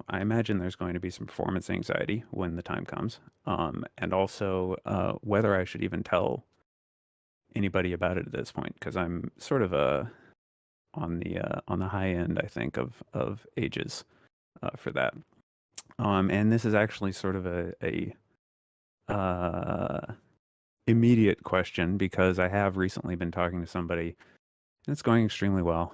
I imagine there's going to be some performance anxiety when the time comes. And also whether I should even tell anybody about it at this point, because I'm sort of on the high end, I think, of ages for that. And this is actually sort of a immediate question because I have recently been talking to somebody and it's going extremely well.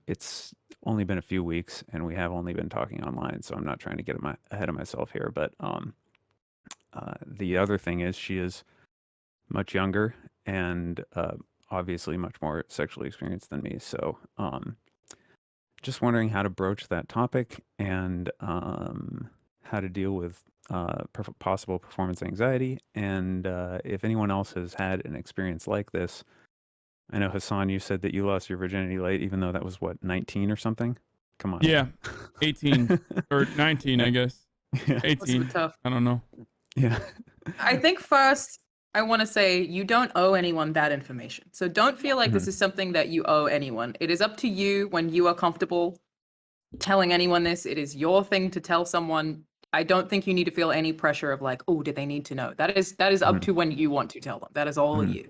It's only been a few weeks and we have only been talking online, so I'm not trying to get ahead of myself here. But the other thing is she is much younger and obviously much more sexually experienced than me. So just wondering how to broach that topic and how to deal with possible performance anxiety. And if anyone else has had an experience like this, I know, Hasan, you said that you lost your virginity late, even though that was, what, 19 or something? Come on. Yeah, 18 or 19, I guess. Yeah. 18. That's tough. I don't know. Yeah. I think first, I want to say you don't owe anyone that information. So don't feel like this is something that you owe anyone. It is up to you when you are comfortable telling anyone this. It is your thing to tell someone. I don't think you need to feel any pressure of like, oh, did they need to know? That is up to when you want to tell them. That is all you.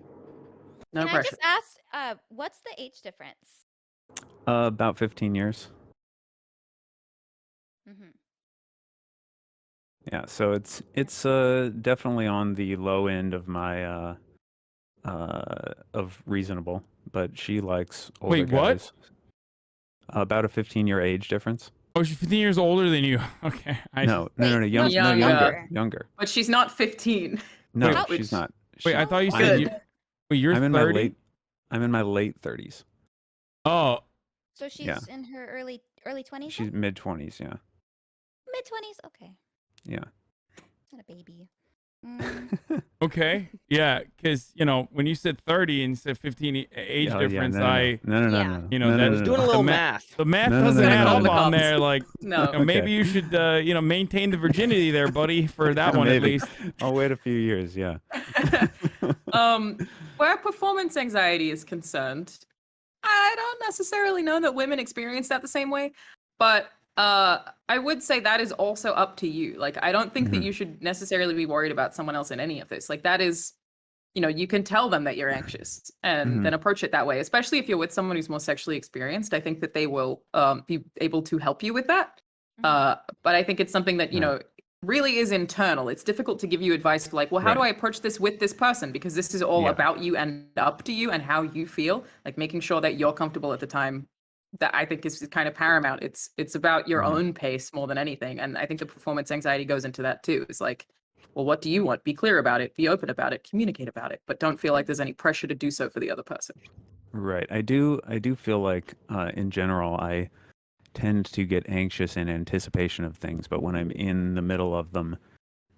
No Can pressure. I just ask, what's the age difference? About 15 years. Mm-hmm. Yeah, so it's definitely on the low end of my of reasonable, but she likes older Wait, what? guys. About a 15-year age difference. Oh, she's 15 years older than you. Okay. No, Wait, younger. But she's not 15. No, How- she's not. Wait, I thought you I'm- said you. Wait, you're I'm in 30? I'm in my late 30s. Oh, So she's Yeah. in her early 20s? She's mid 20s, yeah. Mid 20s? Okay. Yeah. It's not a baby. Mm. okay. Yeah, because, when you said 30 and said 15 age Oh, yeah, difference, no. Yeah. No, that's Doing a the little ma- math. The math No, no, doesn't no, no, add no, up no. on there. Like, No. maybe you should, maintain the virginity there, buddy, for that one at Maybe. least. I'll wait a few years, yeah. Where performance anxiety is concerned, I don't necessarily know that women experience that the same way, but I would say that is also up to you. Like, I don't think that you should necessarily be worried about someone else in any of this. Like, that is, you can tell them that you're anxious and then approach it that way, especially if you're with someone who's more sexually experienced. I think that they will be able to help you with that. But I think it's something that, really is internal. It's difficult to give you advice like, well, how do I approach this with this person? Because this is all about you and up to you and how you feel, like making sure that you're comfortable at the time. That I think is kind of paramount. It's about your own pace more than anything. And I think the performance anxiety goes into that too. It's like, well, what do you want? Be clear about it, be open about it, communicate about it, but don't feel like there's any pressure to do so for the other person. Right. I do feel like in general I tend to get anxious in anticipation of things, but when I'm in the middle of them,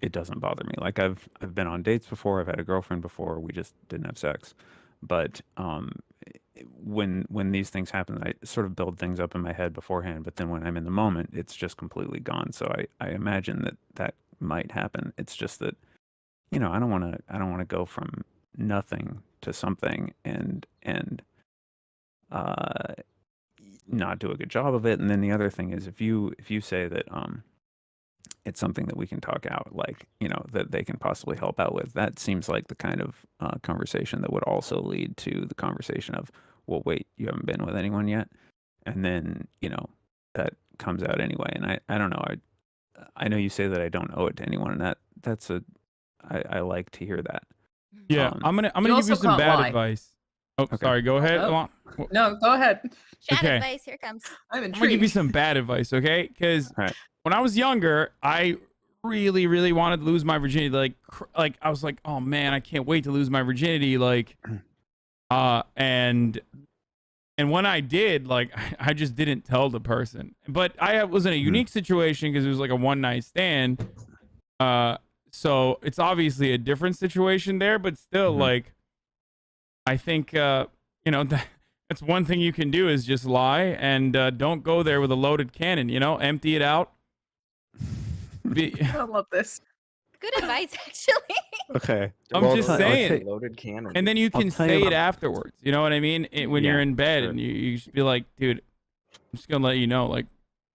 it doesn't bother me. Like I've been on dates before, I've had a girlfriend before, we just didn't have sex. But when these things happen, I sort of build things up in my head beforehand, but then when I'm in the moment, it's just completely gone. So I imagine that might happen. It's just that, I don't want to go from nothing to something and not do a good job of it. And then the other thing is if you say that it's something that we can talk out, like, that they can possibly help out with, that seems like the kind of conversation that would also lead to the conversation of, well, wait, you haven't been with anyone yet? And then, that comes out anyway. And I don't know. I know you say that I don't owe it to anyone, and I like to hear that. Yeah, I'm gonna give you also some can't bad lie. advice. Oh, Okay. sorry. Go ahead. Oh. Well, No, go ahead. Chat Okay. advice, here it comes. I'm I'm gonna give you intrigued. some bad advice, okay? Because All right. when I was younger, I really, really wanted to lose my virginity. Like I was like, oh man, I can't wait to lose my virginity. Like, and when I did, like, I just didn't tell the person. But I was in a unique situation because it was like a one-night stand. So it's obviously a different situation there, but still, like, I think, that's one thing you can do is just lie and don't go there with a loaded cannon, empty it out. I love this. Good advice, actually. Okay. I'm just saying. Loaded cannon. And then you I'll can tell you say it what- afterwards. You know what I mean? When you're Yeah, in bed sure. and you just be like, dude, I'm just going to let you know, like,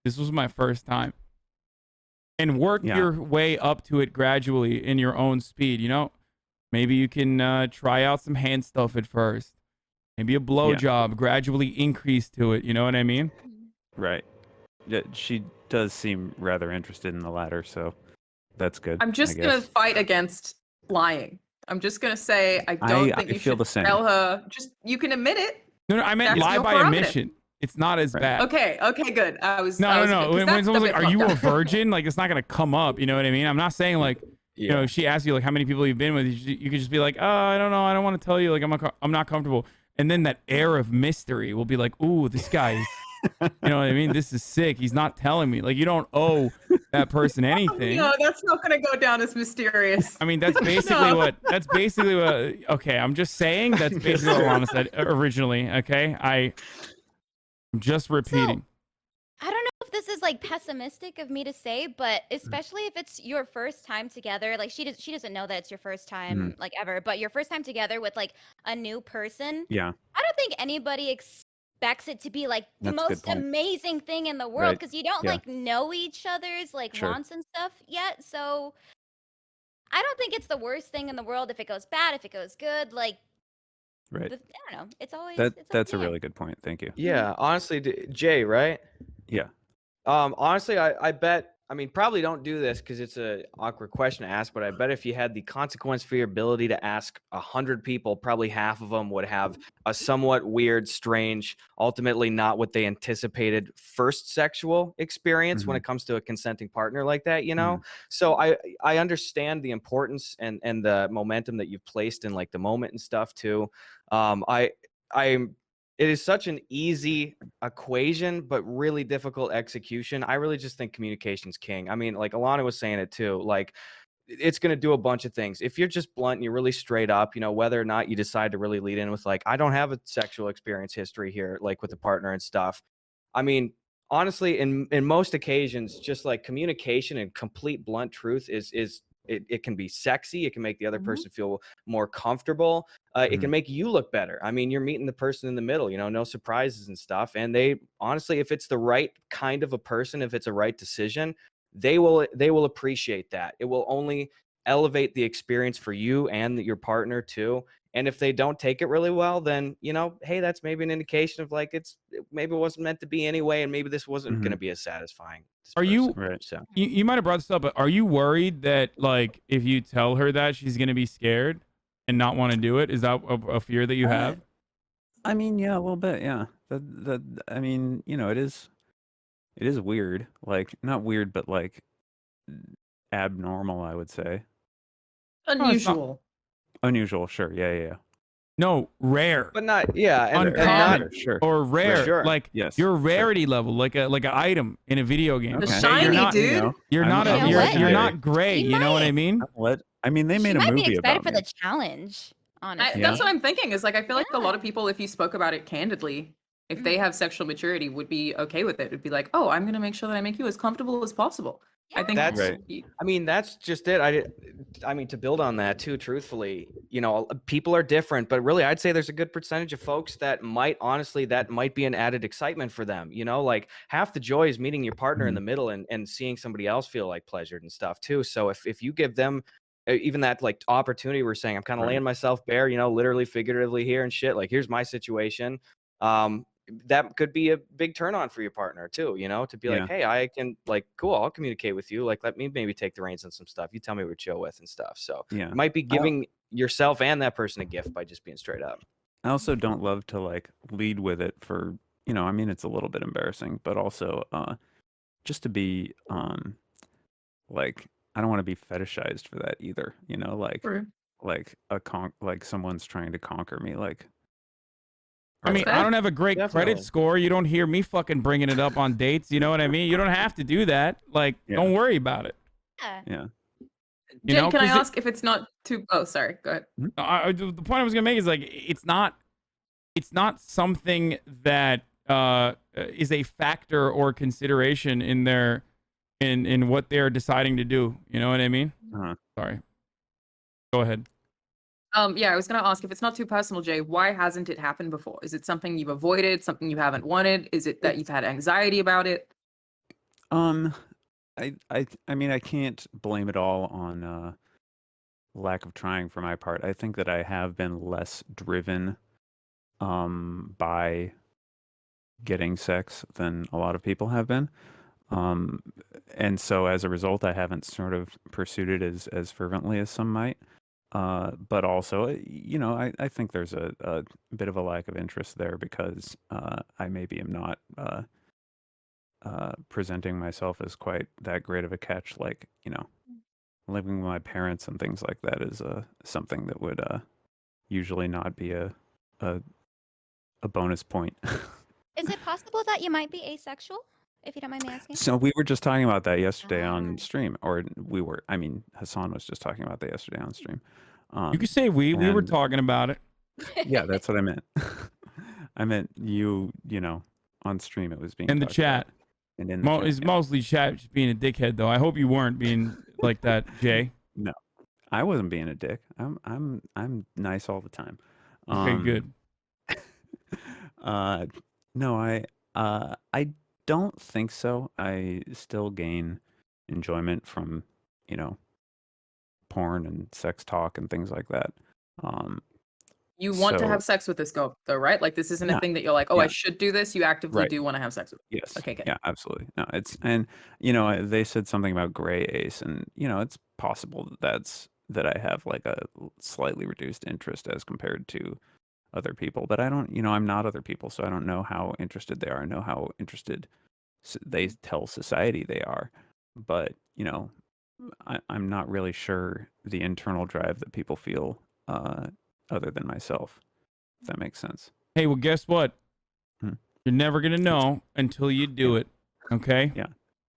this was my first time. and work Yeah. your way up to it gradually in your own speed. You know, maybe you can try out some hand stuff at first. Maybe a blowjob, gradually increase to it. You know what I mean? Right. Yeah, she does seem rather interested in the latter, so that's good. I'm just I gonna guess. fight against lying. I'm just gonna say I don't think I you feel should the same. tell her. Just you can admit it. No, I meant That's lie your by prerogative. omission. It's not as Right. bad. Okay, good. No. because When that's someone's a like, bit "Are you fucked a up. virgin?" Like, it's not gonna come up. You know what I mean? I'm not saying like, you know, Yeah. if she asks you like how many people you've been with, you could just be like, "Oh, I don't know. I don't want to tell you. Like, I'm not comfortable." And then that air of mystery will be like, "Ooh, this guy's." You know what I mean? This is sick. He's not telling me. Like, you don't owe that person anything. No, that's not gonna go down as mysterious. I mean, that's basically that's basically what. Okay, I'm just saying that's basically what Lana said originally. Okay, I'm just repeating. I don't know if this is like pessimistic of me to say, but especially if it's your first time together, like she doesn't know that it's your first time like ever, but your first time together with like a new person. Yeah. I don't think anybody expects it to be like the That's a good most point. amazing thing in the world Right. because you don't Yeah. like know each other's like Sure. wants and stuff yet. So I don't think it's the worst thing in the world if it goes bad, if it goes good. Like Right. I don't know. It's always That's up to a you. really good point. Thank you. Yeah, honestly, Jay, right? Yeah. Honestly, I bet. I mean, probably don't do this because it's a awkward question to ask. But I bet if you had the consequence for your ability to ask 100 people, probably half of them would have a somewhat weird, strange, ultimately not what they anticipated first sexual experience when it comes to a consenting partner like that. You know, so I understand the importance and the momentum that you've placed in like the moment and stuff too. It is such an easy equation, but really difficult execution. I really just think communication's king. I mean, like Alana was saying it too. Like, it's going to do a bunch of things. If you're just blunt and you're really straight up, you know, whether or not you decide to really lead in with like, I don't have a sexual experience history here, like with a partner and stuff. I mean, honestly, in most occasions, just like communication and complete blunt truth it can be sexy. It can make the other person feel more comfortable. It can make you look better. I mean, you're meeting the person in the middle, you know, no surprises and stuff. And they honestly, if it's the right kind of a person, if it's a right decision, they will appreciate that. It will only elevate the experience for you and your partner too. And if they don't take it really well, then, you know, hey, that's maybe an indication of like maybe it wasn't meant to be anyway, and maybe this wasn't going to be as satisfying. Are you Right. So you might have brought this up, but are you worried that like if you tell her that she's gonna be scared and not want to do it? Is that a fear that you have? I mean, yeah, a little bit. Yeah. I mean, you know, it is weird. Like, not weird, but like abnormal, I would say. Unusual. Unusual, sure. Yeah. No, rare. but not and Uncommon. not Sure. Or rare, sure. like Yes, your sure. rarity level, like an item in a video game. Okay. The Okay? shiny You're not, dude. You know, you're I'm- not I'm You know what? you're legendary. not gray. You You know what I might. mean? I mean, they She made a might be movie excited about for me. the challenge, honestly. That's what I'm thinking. Is like I feel like a lot of Yeah. people, if you spoke about it candidly, if they have sexual maturity, would be okay with it. Would be like, oh, I'm gonna make sure that I make you as comfortable as possible. I think That's Right. I mean, that's just it. I mean, to build on that too, truthfully, you know, people are different, but really I'd say there's a good percentage of folks that might be an added excitement for them. You know, like half the joy is meeting your partner in the middle and seeing somebody else feel like pleasured and stuff too. So if you give them even that like opportunity, we're saying I'm kind of Right. laying myself bare, you know, literally figuratively here and shit, like here's my situation. That could be a big turn on for your partner too, you know, to be Yeah. like, hey, I can like, cool, I'll communicate with you. Like, let me maybe take the reins on some stuff. You tell me what you're chill with and stuff. So Yeah. you might be giving yourself and that person a gift by just being straight up. I also don't love to like lead with it for, you know, I mean, it's a little bit embarrassing, but also just to be like, I don't want to be fetishized for that either, you know, like True. like someone's trying to conquer me, like. I mean, I don't have a great Definitely. credit score. You don't hear me fucking bringing it up on dates. You know what I mean? You don't have to do that. Like, Yeah. don't worry about it. Yeah. Yeah. You Jen, know, can I 'cause ask if it's not too? Oh, sorry. Go ahead. the point I was gonna make is like it's not something that is a factor or consideration in their in what they're deciding to do. You know what I mean? Uh-huh. Sorry. Go ahead. Yeah, I was gonna ask if it's not too personal, Jay. Why hasn't it happened before? Is it something you've avoided? Something you haven't wanted? Is it that you've had anxiety about it? I mean, I can't blame it all on lack of trying for my part. I think that I have been less driven by getting sex than a lot of people have been. Um, and so as a result, I haven't sort of pursued it as fervently as some might. But also, you know, I think there's a bit of a lack of interest there because I maybe am not presenting myself as quite that great of a catch. Like, you know, living with my parents and things like that is something that would usually not be a bonus point. Is it possible that you might be asexual, if you don't mind me asking? So we were just talking about that yesterday on Ah. stream, or I mean, Hasan was just talking about that yesterday on stream. You could say we were and- talking about it. Yeah, that's what I meant. I meant you know, on stream it was being In the talked chat. about. And in the chat, It's yeah. mostly chat just being a dickhead, though. I hope you weren't being like that, Jay. No, I wasn't being a dick. I'm nice all the time. Okay, good. No, I don't think so. I still gain enjoyment from, you know, porn and sex talk and things like that. You want to So- have sex with this girl, though, right? Like, this isn't a Yeah, thing that you're like, oh, I yeah. should do this. You actively Right. do want to have sex with. Yes. Okay, good. Yeah, absolutely. No, and you know, they said something about gray ace, and you know, it's possible that I have like a slightly reduced interest as compared to other people, but I don't, you know, I'm not other people, so I don't know how interested they are. I know how interested they tell society they are, but you know, I'm not really sure the internal drive that people feel other than myself, if that makes sense. Hey, well, guess what? Hmm. You're never going to know until you do it. Okay? Yeah.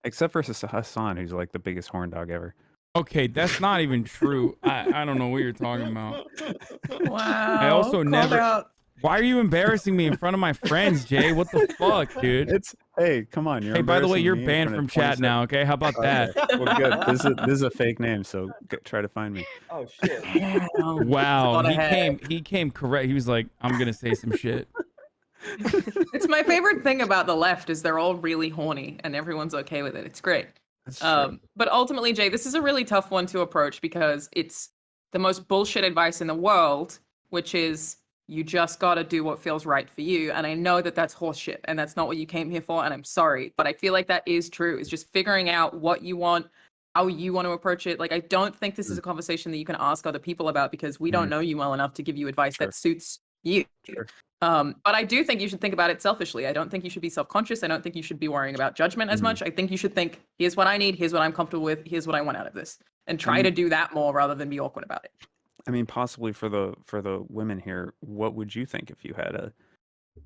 Except for Hasan, who's like the biggest horn dog ever. Okay, that's not even true. I don't know what you're talking about. Wow. I also called never- out. Why are you embarrassing me in front of my friends, Jay? What the fuck, dude? Hey, come on. You're Hey, by the way, embarrassing you're me in banned front from of chat 27 now, okay? How about that? Well, good. This is a fake name, so try to find me. Oh shit. Wow, Thought he ahead. came correct. He was like, I'm gonna say some shit. It's my favorite thing about the left is they're all really horny and everyone's okay with it. It's great. That's true. But ultimately, Jay, this is a really tough one to approach because it's the most bullshit advice in the world, which is you just got to do what feels right for you. And I know that that's horseshit and that's not what you came here for. And I'm sorry, but I feel like that is true. It's just figuring out what you want, how you want to approach it. Like, I don't think this is a conversation that you can ask other people about because we don't know you well enough to give you advice Sure. that suits you. Sure. But I do think you should think about it selfishly. I don't think you should be self-conscious. I don't think you should be worrying about judgment as much. I think you should think, here's what I need, here's what I'm comfortable with, here's what I want out of this. And try to do that more rather than be awkward about it. I mean, possibly for the women here, what would you think if you had a,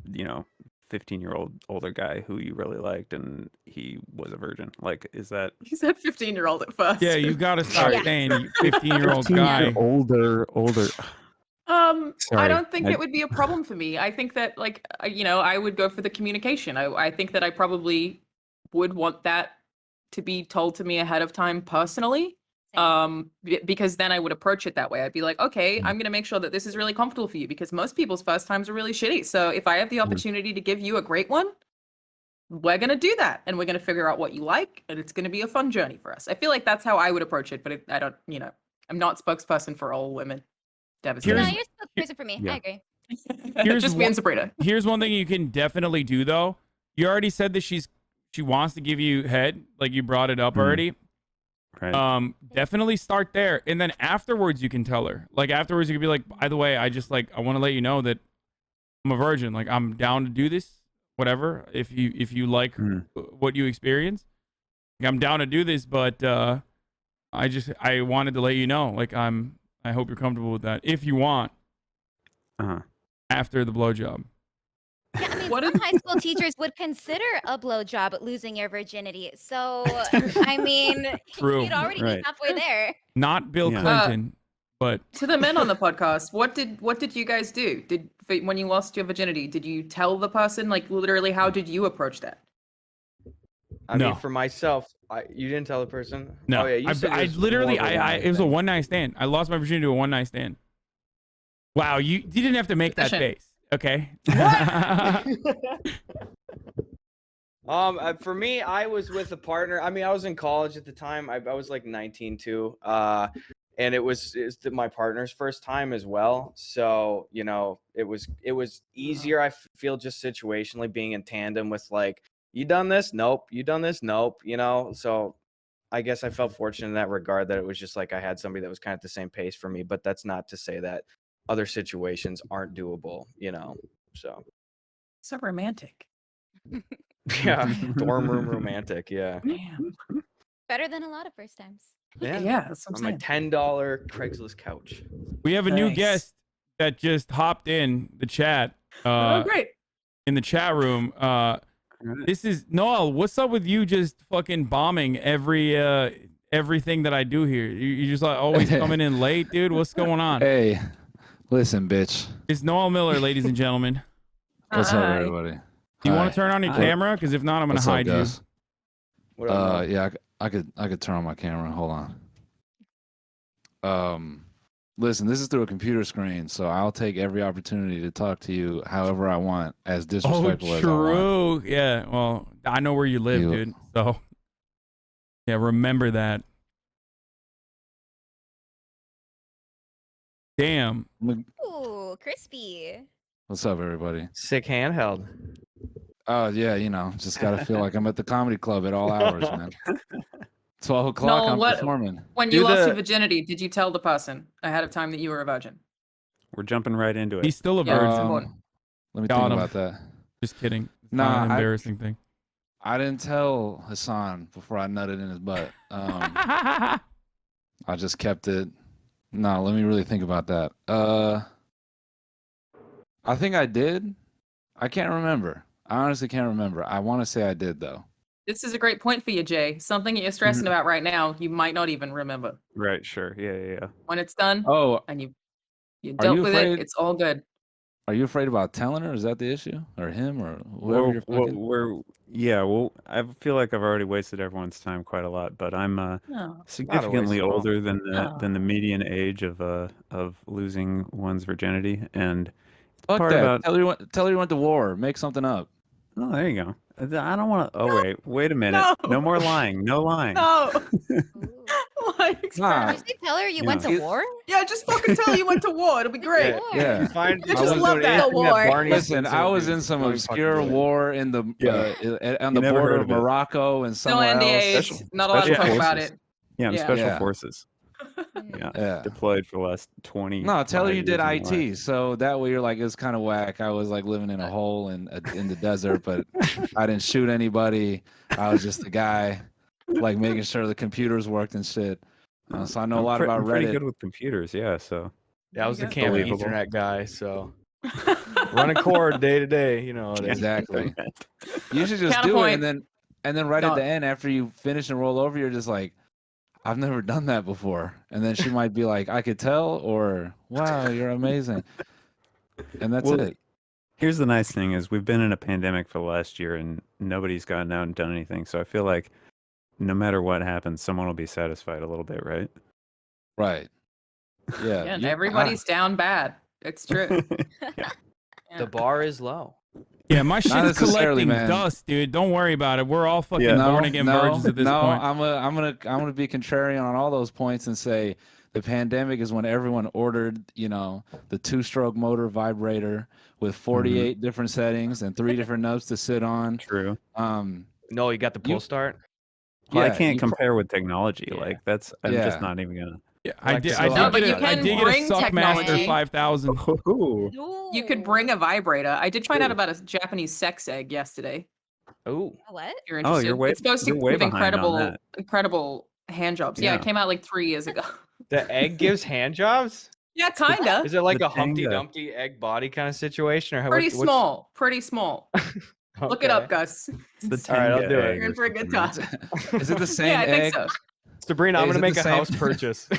you know, 15-year-old older guy who you really liked and he was a virgin? Like, is that You said 15-year-old at first. Yeah, you gotta stop Yeah. saying you 15-year-old guy. older? I Sorry, don't think I- it would be a problem for me. I think that, like, you know, I would go for the communication. I think that I probably would want that to be told to me ahead of time personally. Because then I would approach it that way. I'd be like, okay, I'm going to make sure that this is really comfortable for you because most people's first times are really shitty. So if I have the opportunity to give you a great one, we're going to do that. And we're going to figure out what you like. And it's going to be a fun journey for us. I feel like that's how I would approach it. But I don't, you know, I'm not spokesperson for all women. No, Devastating. you're still person for me. Yeah. I agree. Here's Just me one- and Sabrina. Here's one thing you can definitely do though. You already said that she wants to give you head, like you brought it up already. Right. Definitely start there, and then afterwards you can tell her. Like afterwards you could be like, by the way, I want to let you know that I'm a virgin. Like I'm down to do this, whatever. If you like what you experience, like, I'm down to do this. But I wanted to let you know. Like I hope you're comfortable with that. If you want, after the blowjob. Yeah, I mean, What some high school teachers would consider a blowjob losing your virginity. So, I mean, True. you'd already Right. be halfway there. Not Bill Yeah. Clinton, but To the men on the podcast, what did you guys do? When you lost your virginity, did you tell the person, like, literally, how did you approach that? I No. mean, for myself, you didn't tell the person. no. Oh, yeah, you said I it was literally, more of a one-night it was a thing. one night stand. I lost my virginity to a one night stand. Wow, you didn't have to make that Efficient. face, okay? For me, I was with a partner. I mean, I was in college at the time. I was like 19 too. And it was my partner's first time as well. So, you know, it was easier. I feel just situationally being in tandem with like, you done this? Nope. You done this? Nope. You know, so I guess I felt fortunate in that regard that it was just like I had somebody that was kind of at the same pace for me. But that's not to say that other situations aren't doable, you know. So So romantic. yeah, dorm room romantic. Yeah. Man. Better than a lot of first times. Yeah, that's what On I'm my saying. $10 Craigslist couch. We have a new Nice. guest that just hopped in the chat. Oh, great. In the chat room. This is Noel. What's up with you just fucking bombing everything that I do here? You just like always coming in late, dude. What's going on? Hey, listen, bitch. It's Noel Miller, ladies and gentlemen. What's up, Hi. everybody? Do you want Hi. to turn on your Hi. camera? Because if not, I'm gonna What's up, hide you. Gus? What up, Noel? Yeah, I could turn on my camera. Hold on. Listen, this is through a computer screen, so I'll take every opportunity to talk to you however I want, as disrespectful as I want. True. Yeah. Well, I know where you live, dude. So, yeah, remember that. Damn. Ooh, crispy. What's up, everybody? Sick handheld. Oh yeah, you know, just gotta feel like I'm at the comedy club at all hours, man. 12 o'clock, Noel, I'm what- performing. When Do you lost the- your virginity, did you tell the person ahead of time that you were a virgin? We're jumping right into it. He's still a Yeah, virgin. it's important. Let me Got think him. about that. Just kidding. It's Nah, not an I- embarrassing thing. I didn't tell Hasan before I nutted in his butt. I just kept it. No, let me really think about that. I think I did. I can't remember. I honestly can't remember. I want to say I did though. This is a great point for you, Jay. Something that you're stressing about right now, you might not even remember. Right, sure. Yeah. When it's done Oh, and you Are dealt you with afraid- it, it's all good. are you afraid about telling her? Is that the issue, or him, or whoever you're fucking? I feel like I've already wasted everyone's time quite a lot, but I'm No. significantly at all. older than Oh. the median age of losing one's virginity, and Fuck part that. about Tell her you went to war. Make something up. oh, there you go. I don't want to. Oh wait a minute. No. No more lying. No lying. No. Ooh. Like, Nah. Did you tell her you went to Yeah. war? yeah, just fucking tell her you went to war. It'll be great. War. Yeah. You find I you just wasn't love doing that. anything War. Barney Listen, Stinson I was do. in some Don't fucking obscure do it. war in the on You the never border heard of of it. Morocco and No somewhere else. NDAs. Not allowed to Special talk about forces. it. Yeah, I'm Yeah. special Yeah. forces. Mm. Yeah. Yeah. Deployed for the last 20. No, tell her you did years of my life. IT, so that way you're like, it's kind of whack. I was like living in a hole in the desert, but I didn't shoot anybody. I was just the guy, like making sure the computers worked and shit. So I know a lot about I'm pretty Reddit. good with computers, yeah. So Yeah, I was the There you camp Believable. Ethernet guy, so running cord day to day, you know. it is. Exactly. You should just do it, Counterpoint. and then right at No. the end, after you finish and roll over, you're just like, I've never done that before, and then she might be like, I could tell, or wow, you're amazing, and that's Well, it. here's the nice thing is we've been in a pandemic for the last year and nobody's gotten out and done anything. So I feel like no matter what happens, someone will be satisfied a little bit, right? Right. Yeah. Yeah, and you- everybody's down bad. It's true. Yeah. The bar is low. Yeah, my shit's necessarily, collecting man. dust, dude. Don't worry about it. We're all fucking Yeah. born again virgins at this point. I'm gonna be contrarian on all those points and say the pandemic is when everyone ordered, the 2-stroke motor vibrator with 48 different settings and 3 different knobs to sit on. True. No, you got the pull You- start. Well, I Yeah, can't you compare with technology. Yeah. Like I'm Yeah. just not even gonna. Yeah, Like I did. the I No, did but get you a, I can did get a bring Suckmaster technology. 5000. You could bring a vibrator. I did find out about a Japanese sex egg yesterday. Ooh. What? If you're Oh, interested. you're way- It's supposed to you're way give behind on incredible hand jobs. Yeah, it Yeah. came out like 3 years ago. The egg gives hand jobs? Yeah, kinda. Is it like The a Humpty Tenga. Dumpty egg body kind of situation, or how? Pretty small. Pretty small. Look it up, Gus. It's the All right, I'll Tenga do it. egg You're in or for a good something, time. right? Is it the same Yeah, I think egg? so. Sabrina, I'm Is gonna it make the a same- house purchase.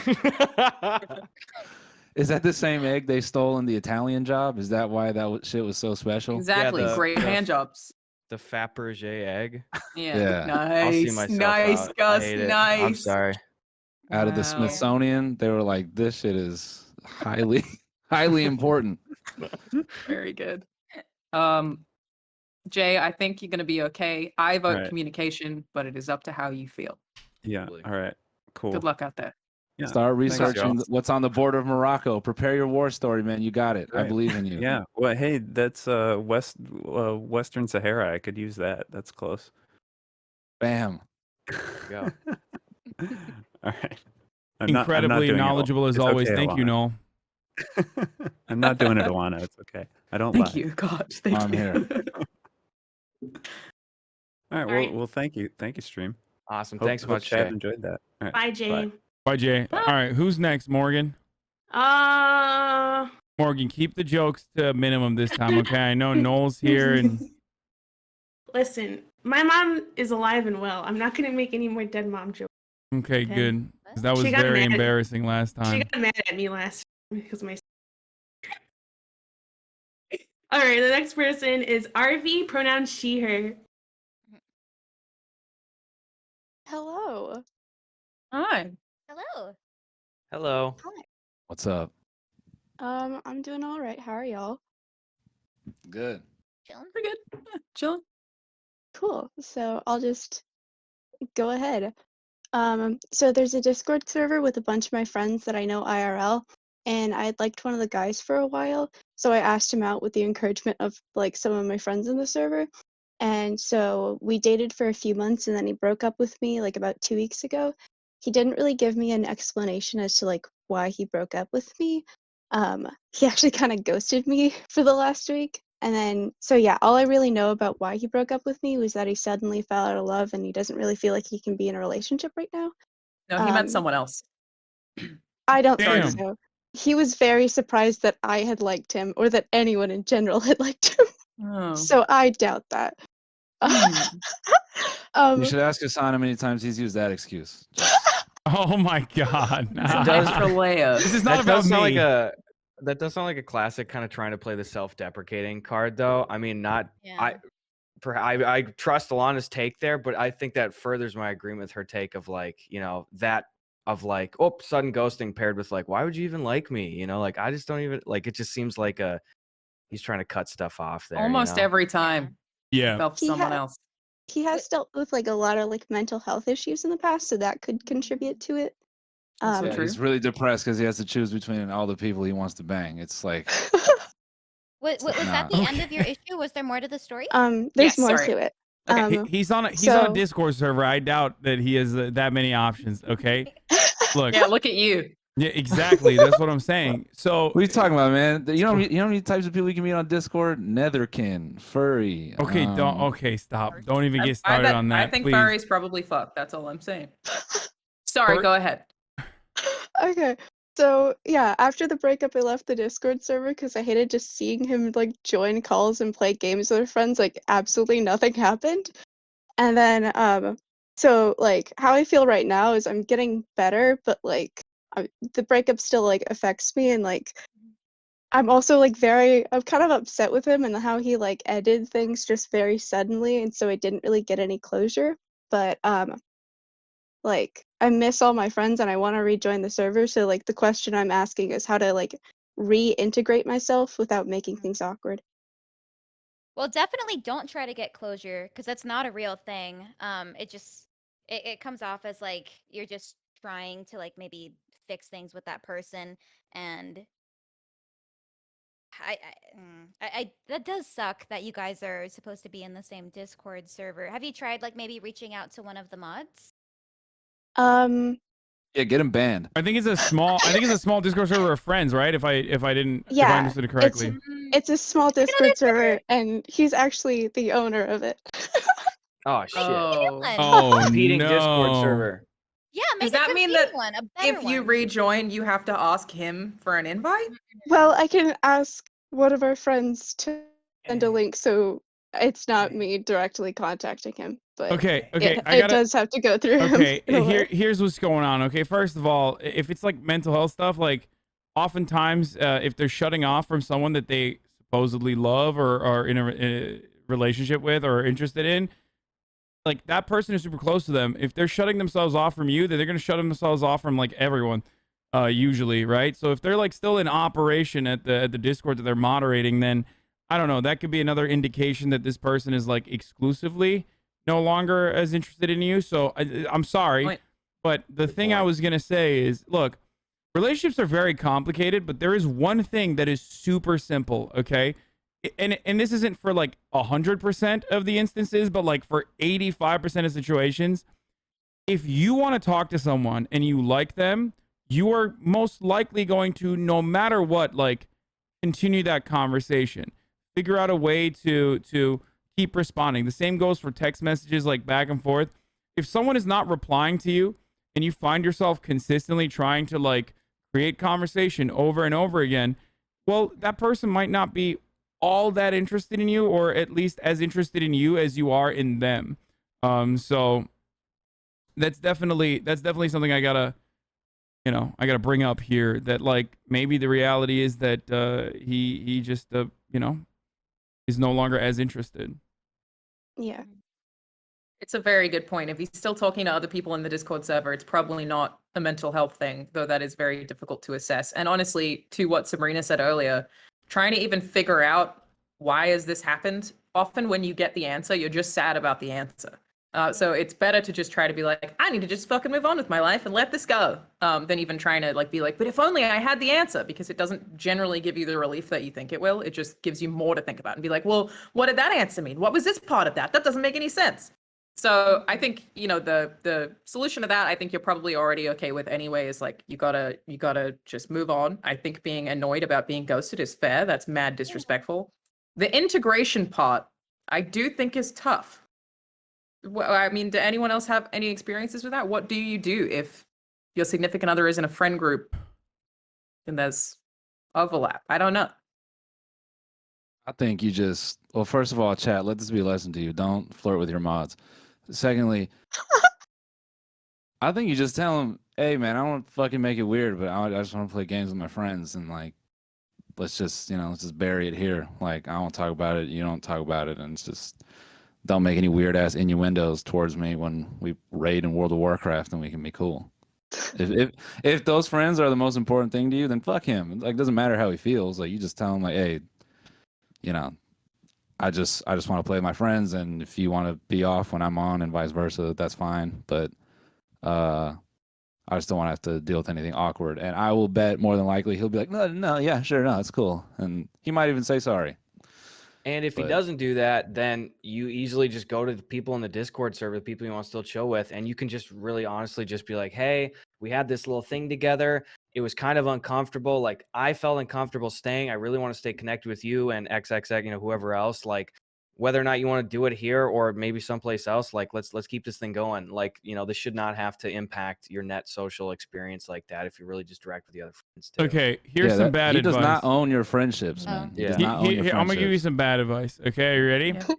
Is that the same egg they stole in the Italian Job? Is that why that shit was so special? Exactly. the- Great the- hand jobs. The Fabergé egg. Yeah. Yeah. I'll see Nice. myself Nice, out. I Gus. hate it. Nice. I'm sorry. Out of the Wow. Smithsonian, they were like, this shit is highly important. Very good. Jay, I think you're gonna be okay. I vote Right. communication, but it is up to how you feel. Yeah. Totally. All right. Cool. Good luck out there. Yeah. Start Thanks, researching y'all. what's on the border of Morocco. Prepare your war story, man. You got it. I Right. believe in you. Yeah. Well, hey, that's Western Sahara. I could use that. That's close. Bam. Go. All right. I'm Incredibly not doing it, knowledgeable as it's always. okay, Thank you, Alana. Noel. I'm not doing it, Alana. It's okay. I don't Thank lie. you, God. Thank I'm you. here. All right. All Well, right. well, thank you. Thank you, stream. Awesome. Hope, Thanks hope much, Chad Jay. enjoyed that. All right. Bye, Jay. Bye, Jay. All right, who's next, Morgan? Morgan, keep the jokes to a minimum this time, okay? I know Noel's here, and Listen, my mom is alive and well. I'm not gonna make any more dead mom jokes. okay, good. 'Cause that was She got very mad. embarrassing last She time. got mad at me last time because my. All right, the next person is RV, pronoun she, her. Hello. Hi. Hello. Hello. What's up? I'm doing all right. How are y'all? Good. Chilling. We're good. Yeah, chilling. Cool. So I'll just go ahead. So there's a Discord server with a bunch of my friends that I know IRL, and I had liked one of the guys for a while, so I asked him out with the encouragement of like some of my friends in the server. And so we dated for a few months, and then he broke up with me like about 2 weeks ago. He didn't really give me an explanation as to like why he broke up with me. He actually kind of ghosted me for the last week. And then, so yeah, all I really know about why he broke up with me was that he suddenly fell out of love and he doesn't really feel like he can be in a relationship right now. No, he meant Um, someone else. I don't Damn. think so. He was very surprised that I had liked him or that anyone in general had liked him. Oh. So I doubt that. Hmm. You should ask Hasan how many times he's used that excuse. Just- Oh my God. It does for Leia. This is not That about does sound me. that does sound like a classic kind of trying to play the self-deprecating card, though. I mean, not Yeah. I trust Alana's take there, but I think that furthers my agreement with her take of like, that of like, oh, sudden ghosting paired with like, why would you even like me? Like I just don't even like. It just seems like he's trying to cut stuff off there. Almost every time. Yeah. Fell for He someone had- else. He has dealt with like a lot of like mental health issues in the past, so that could contribute to it. Also yeah, true. he's really depressed because he has to choose between all the people he wants to bang. It's like, Was that Nah. the end of your issue? Was there more to the story? There's Yes, more sorry. to it. Okay. He's on a so- Discord server. I doubt that he has that many options. Okay. Look. Yeah, look at you. Yeah, exactly. That's what I'm saying. So what are you talking about, man? You know how many types of people you can meet on Discord? Netherkin, furry. okay, don't okay, stop. Don't even get started on that. I think please. furries probably fuck. That's all I'm saying. Sorry, go ahead. Okay. So yeah, after the breakup, I left the Discord server because I hated just seeing him like join calls and play games with her friends. Like absolutely nothing happened. And then so like how I feel right now is I'm getting better, but like the breakup still like affects me, and like I'm also like I'm kind of upset with him and how he like ended things just very suddenly, and so I didn't really get any closure. But like I miss all my friends and I want to rejoin the server, so like the question I'm asking is how to like reintegrate myself without making things awkward. Well, definitely don't try to get closure because that's not a real thing. It comes off as like you're just trying to like maybe fix things with that person, and I that does suck that you guys are supposed to be in the same Discord server. Have you tried like maybe reaching out to one of the mods? Yeah, get him banned. I think it's a small Discord server of friends, right? If I Yeah, understood it correctly. It's a small Discord server, and he's actually the owner of it. Oh shit. Oh. Oh Competing no. Discord server. Yeah, make Does a that mean competing that one, a better If you one. rejoin, you have to ask him for an invite? Well, I can ask one of our friends to send a link, so it's not me directly contacting him. But Okay, it does have to go through him. Okay, in a way. here's what's going on. Okay, first of all, if it's like mental health stuff, like oftentimes if they're shutting off from someone that they supposedly love or are in a relationship with or are interested in, like that person is super close to them. If they're shutting themselves off from you, then they're gonna shut themselves off from like everyone, usually, right? So if they're like still in operation at the Discord that they're moderating, then I don't know. That could be another indication that this person is like exclusively no longer as interested in you. So I'm sorry, Point. but the thing I was gonna say is, look, relationships are very complicated, but there is one thing that is super simple. Okay, and this isn't for like 100% of the instances, but like for 85% of situations, if you want to talk to someone and you like them, you are most likely going to, no matter what, like continue that conversation. Figure out a way to keep responding. The same goes for text messages, like back and forth. If someone is not replying to you and you find yourself consistently trying to like create conversation over and over again, well, that person might not be all that interested in you, or at least as interested in you as you are in them. So that's definitely something I gotta bring up here, that like maybe the reality is that he just is no longer as interested. Yeah. It's a very good point. If he's still talking to other people in the Discord server, it's probably not a mental health thing, though that is very difficult to assess. And honestly, to what Sabrina said earlier, trying to even figure out why has this happened, often when you get the answer, you're just sad about the answer. So it's better to just try to be like, I need to just fucking move on with my life and let this go, than even trying to like be like, but if only I had the answer, because it doesn't generally give you the relief that you think it will. It just gives you more to think about and be like, well, what did that answer mean? What was this part of that? That doesn't make any sense. So I think, the solution to that, I think you're probably already okay with anyway, is like, you gotta just move on. I think being annoyed about being ghosted is fair. That's mad disrespectful. The integration part, I do think is tough. Well, I mean, do anyone else have any experiences with that? What do you do if your significant other is in a friend group and there's overlap? I don't know. I think you just, well, first of all, chat, let this be a lesson to you. Don't flirt with your mods. Secondly, I think you just tell them, hey, man, I don't want to fucking make it weird, but I just want to play games with my friends, and like, let's just bury it here. Like, I don't talk about it, you don't talk about it, and it's just, don't make any weird ass innuendos towards me when we raid in World of Warcraft, and we can be cool. If those friends are the most important thing to you, then fuck him. Like, it doesn't matter how he feels. Like, you just tell him like, hey, I just want to play with my friends, and if you want to be off when I'm on and vice versa, that's fine. But I just don't want to have to deal with anything awkward. And I will bet more than likely he'll be like, no, yeah, sure, no, it's cool. And he might even say sorry. And if he doesn't do that, then you easily just go to the people in the Discord server, the people you want to still chill with, and you can just really honestly just be like, hey, we had this little thing together. It was kind of uncomfortable. Like, I felt uncomfortable staying. I really want to stay connected with you and XXX, whoever else. Like, whether or not you want to do it here or maybe someplace else, like, let's keep this thing going. Like, this should not have to impact your net social experience like that if you're really just direct with the other friends too. Okay, here's some bad advice. He does not own your friendships, man. He does not own your friendships. I'm gonna give you some bad advice. Okay, are you ready? Yeah. So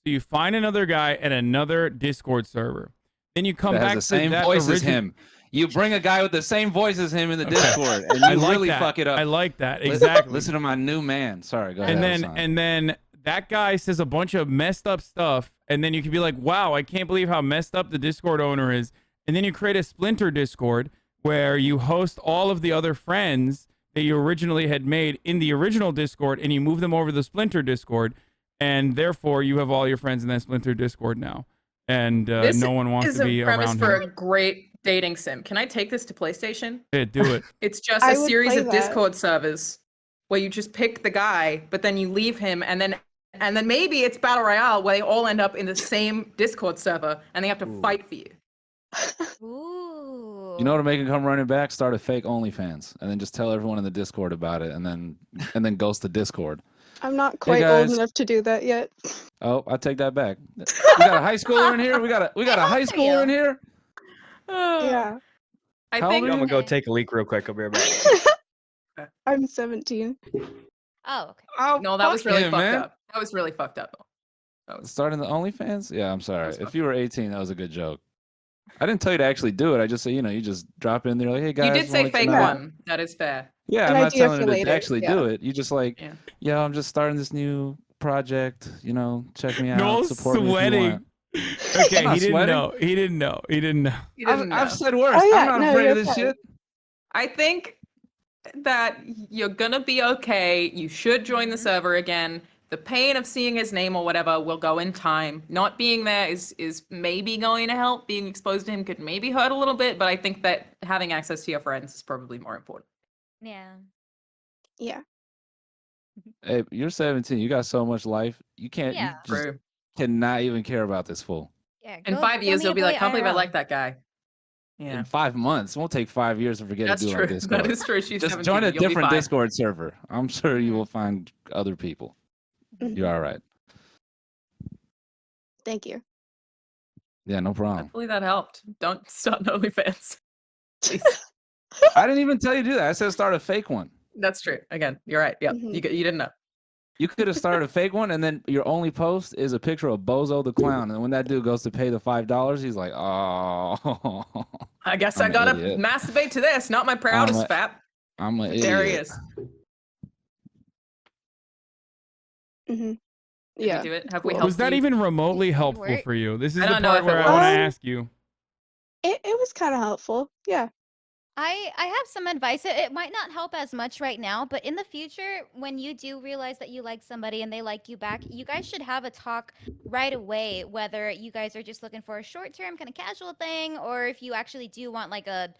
you find another guy at another Discord server. Then you come back the same voice as him. You bring a guy with the same voice as him in the Discord, and you really fuck it up. I like that. Exactly. Listen to my new man. Sorry, go ahead. And then that guy says a bunch of messed up stuff, and then you can be like, wow, I can't believe how messed up the Discord owner is. And then you create a splinter Discord where you host all of the other friends that you originally had made in the original Discord, and you move them over to the splinter Discord, and therefore you have all your friends in that splinter Discord now. And no one wants to be around him. This is a premise for a great dating sim. Can I take this to PlayStation? Yeah, do it. It's just a series of Discord servers where you just pick the guy, but then you leave him, and then maybe it's Battle Royale where they all end up in the same Discord server and they have to fight for you. Ooh. You know what to make him come running back? Start a fake OnlyFans, and then just tell everyone in the Discord about it, and then ghost the Discord. I'm not quite old enough to do that yet. Oh, I take that back. We got a high schooler in here. We got a high schooler in here. Yeah. I think I'm gonna go take a leak real quick. I'll be right back. I'm 17. Oh, okay. Oh, no, that was really him, fucked man. up. That was really fucked up. Starting the OnlyFans? Yeah, I'm sorry. If you were 18, that was a good joke. I didn't tell you to actually do it. I just say, you just drop in there like, hey guys. You did say fake one. That is fair. Yeah, I'm not telling you to actually do it. You just like, yeah, I'm just starting this new project. Check me out. No support sweating. Me if you want. Okay, he didn't know. I've said worse. Oh, yeah, I'm not afraid of this shit. I think that you're gonna be okay. You should join the server again. the pain of seeing his name or whatever will go in time. Not being there is maybe going to help. Being exposed to him could maybe hurt a little bit, but I think that having access to your friends is probably more important. Yeah. Yeah. Hey, you're 17. You got so much life. You can't. Yeah. You just True. cannot even care about this fool. Yeah. In go- 5 go years, meet he'll a be boy like, can't believe I IRL. like that guy. Yeah. In 5 months, it won't take 5 years to forget That's a dude true. on Discord. That is true. She's Just 17. join a You'll be different fine. Discord server. I'm sure you Mhm. will find other people. Mhm. You're all right. Thank you. Yeah, no problem. Hopefully that helped. Don't start an OnlyFans. Please. I didn't even tell you to do that. I said start a fake one. That's true. Again, you're right. Yep. Mhm. You didn't know. You could have started a fake one, and then your only post is a picture of Bozo the Clown. And when that dude goes to pay the $5, he's like, "Oh, I guess I'm I an gotta idiot. masturbate to this. Not my proudest a- fap. I'm an There he idiot." is. Hmm. Did Yeah. we do it? Have we cool. helped Was that you? even remotely helpful work? for you? This is I the don't know part if it where I want to was. ask you. It was kind of helpful. Yeah. I have some advice. It might not help as much right now, but in the future, when you do realize that you like somebody and they like you back, you guys should have a talk right away, whether you guys are just looking for a short-term kind of casual thing, or if you actually do want like a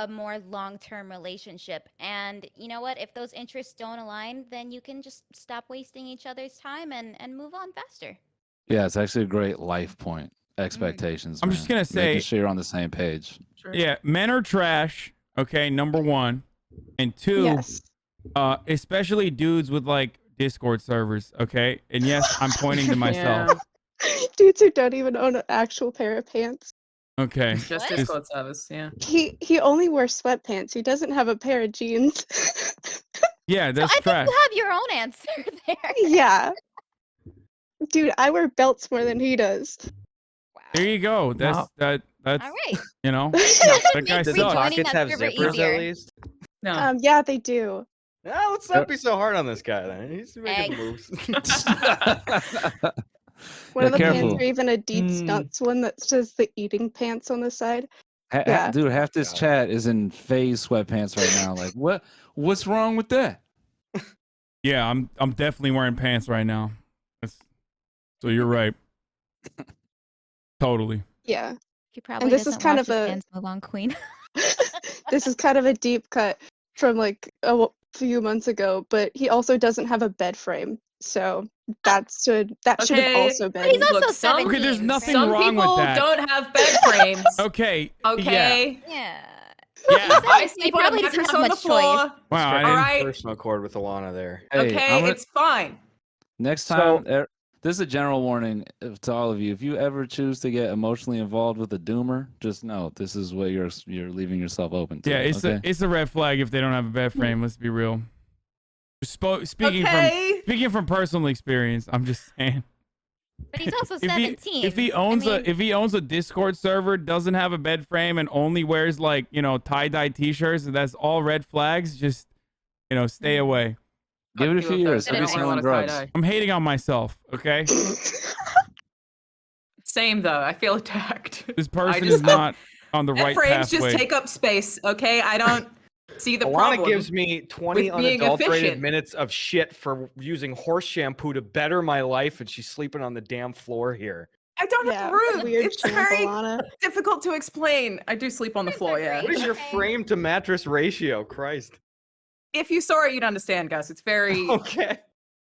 more long-term relationship. And you know what? If those interests don't align, then you can just stop wasting each other's time and move on faster. Yeah, it's actually a great life point. Expectations. I'm just man. gonna say- making sure you're on the same page. Sure. Yeah, men are trash. Okay, number one, and two, Yes. especially dudes with like Discord servers. Okay, and yes, I'm pointing to myself. Yeah. Dudes who don't even own an actual pair of pants. Okay, Just What? Discord service. Yeah. He only wears sweatpants. He doesn't have a pair of jeans. yeah, So that's I think trash. you have your own answer there. Yeah. Dude, I wear belts more than he does. There you go. That's That's All right. you know, No. that guy Makes Do the sucks. rejoining pockets that have server zippers easier. at least? No. Yeah, they do. Yeah, let's not be so hard on this guy then. He's making Egg. moves. One of the careful. pants are even a Deeds Mm. Nuts one that says the eating pants on the side. Yeah. Dude, half this God. chat is in phase sweatpants right now. Like, what's wrong with that? Yeah, I'm definitely wearing pants right now. So you're right. Totally. Yeah. He probably this is doesn't kind wash of his a- hands move on, Queen. This is kind of a deep cut from like a few months ago, but he also doesn't have a bed frame. So that should have Okay. also But he's been. also Look, some- 17. Okay, there's nothing Some wrong with people that. don't have bed frames. Okay. Okay. Yeah. Yeah. I He sleep on a probably doesn't mattress have on the much floor. choice. Wow. I All didn't- right. Personal chord with Alana there. Hey, Okay, I'm gonna- it's fine. Next So- time, this is a general warning to all of you. If you ever choose to get emotionally involved with a doomer, just know this is what you're leaving yourself open to. Yeah, it's okay? a red flag if they don't have a bed frame. Let's be real. Speaking Okay. from personal experience, I'm just saying. But he's also If he 17. if he owns I mean, if he owns a Discord server, doesn't have a bed frame, and only wears like tie-dye t-shirts, and that's all red flags. Just stay away. Give it a Fuck few you, years. okay. He'll I be don't wear a lot selling of drugs. tie-dye. I'm hating on myself. Okay, Same though. I feel attacked. this person just- is not on the Bed right frames pathway. just take up space. Okay, I don't see the Alana problem. gives me 20 with being unadulterated efficient. minutes of shit for using horse shampoo to better my life, and she's sleeping on the damn floor here. I don't Yeah, approve. weird It's champ, very Alana. difficult to explain. I do sleep on the floor. Yeah. What is your Okay. frame to mattress ratio? Christ. If you saw it, you'd understand, Gus. It's very Okay.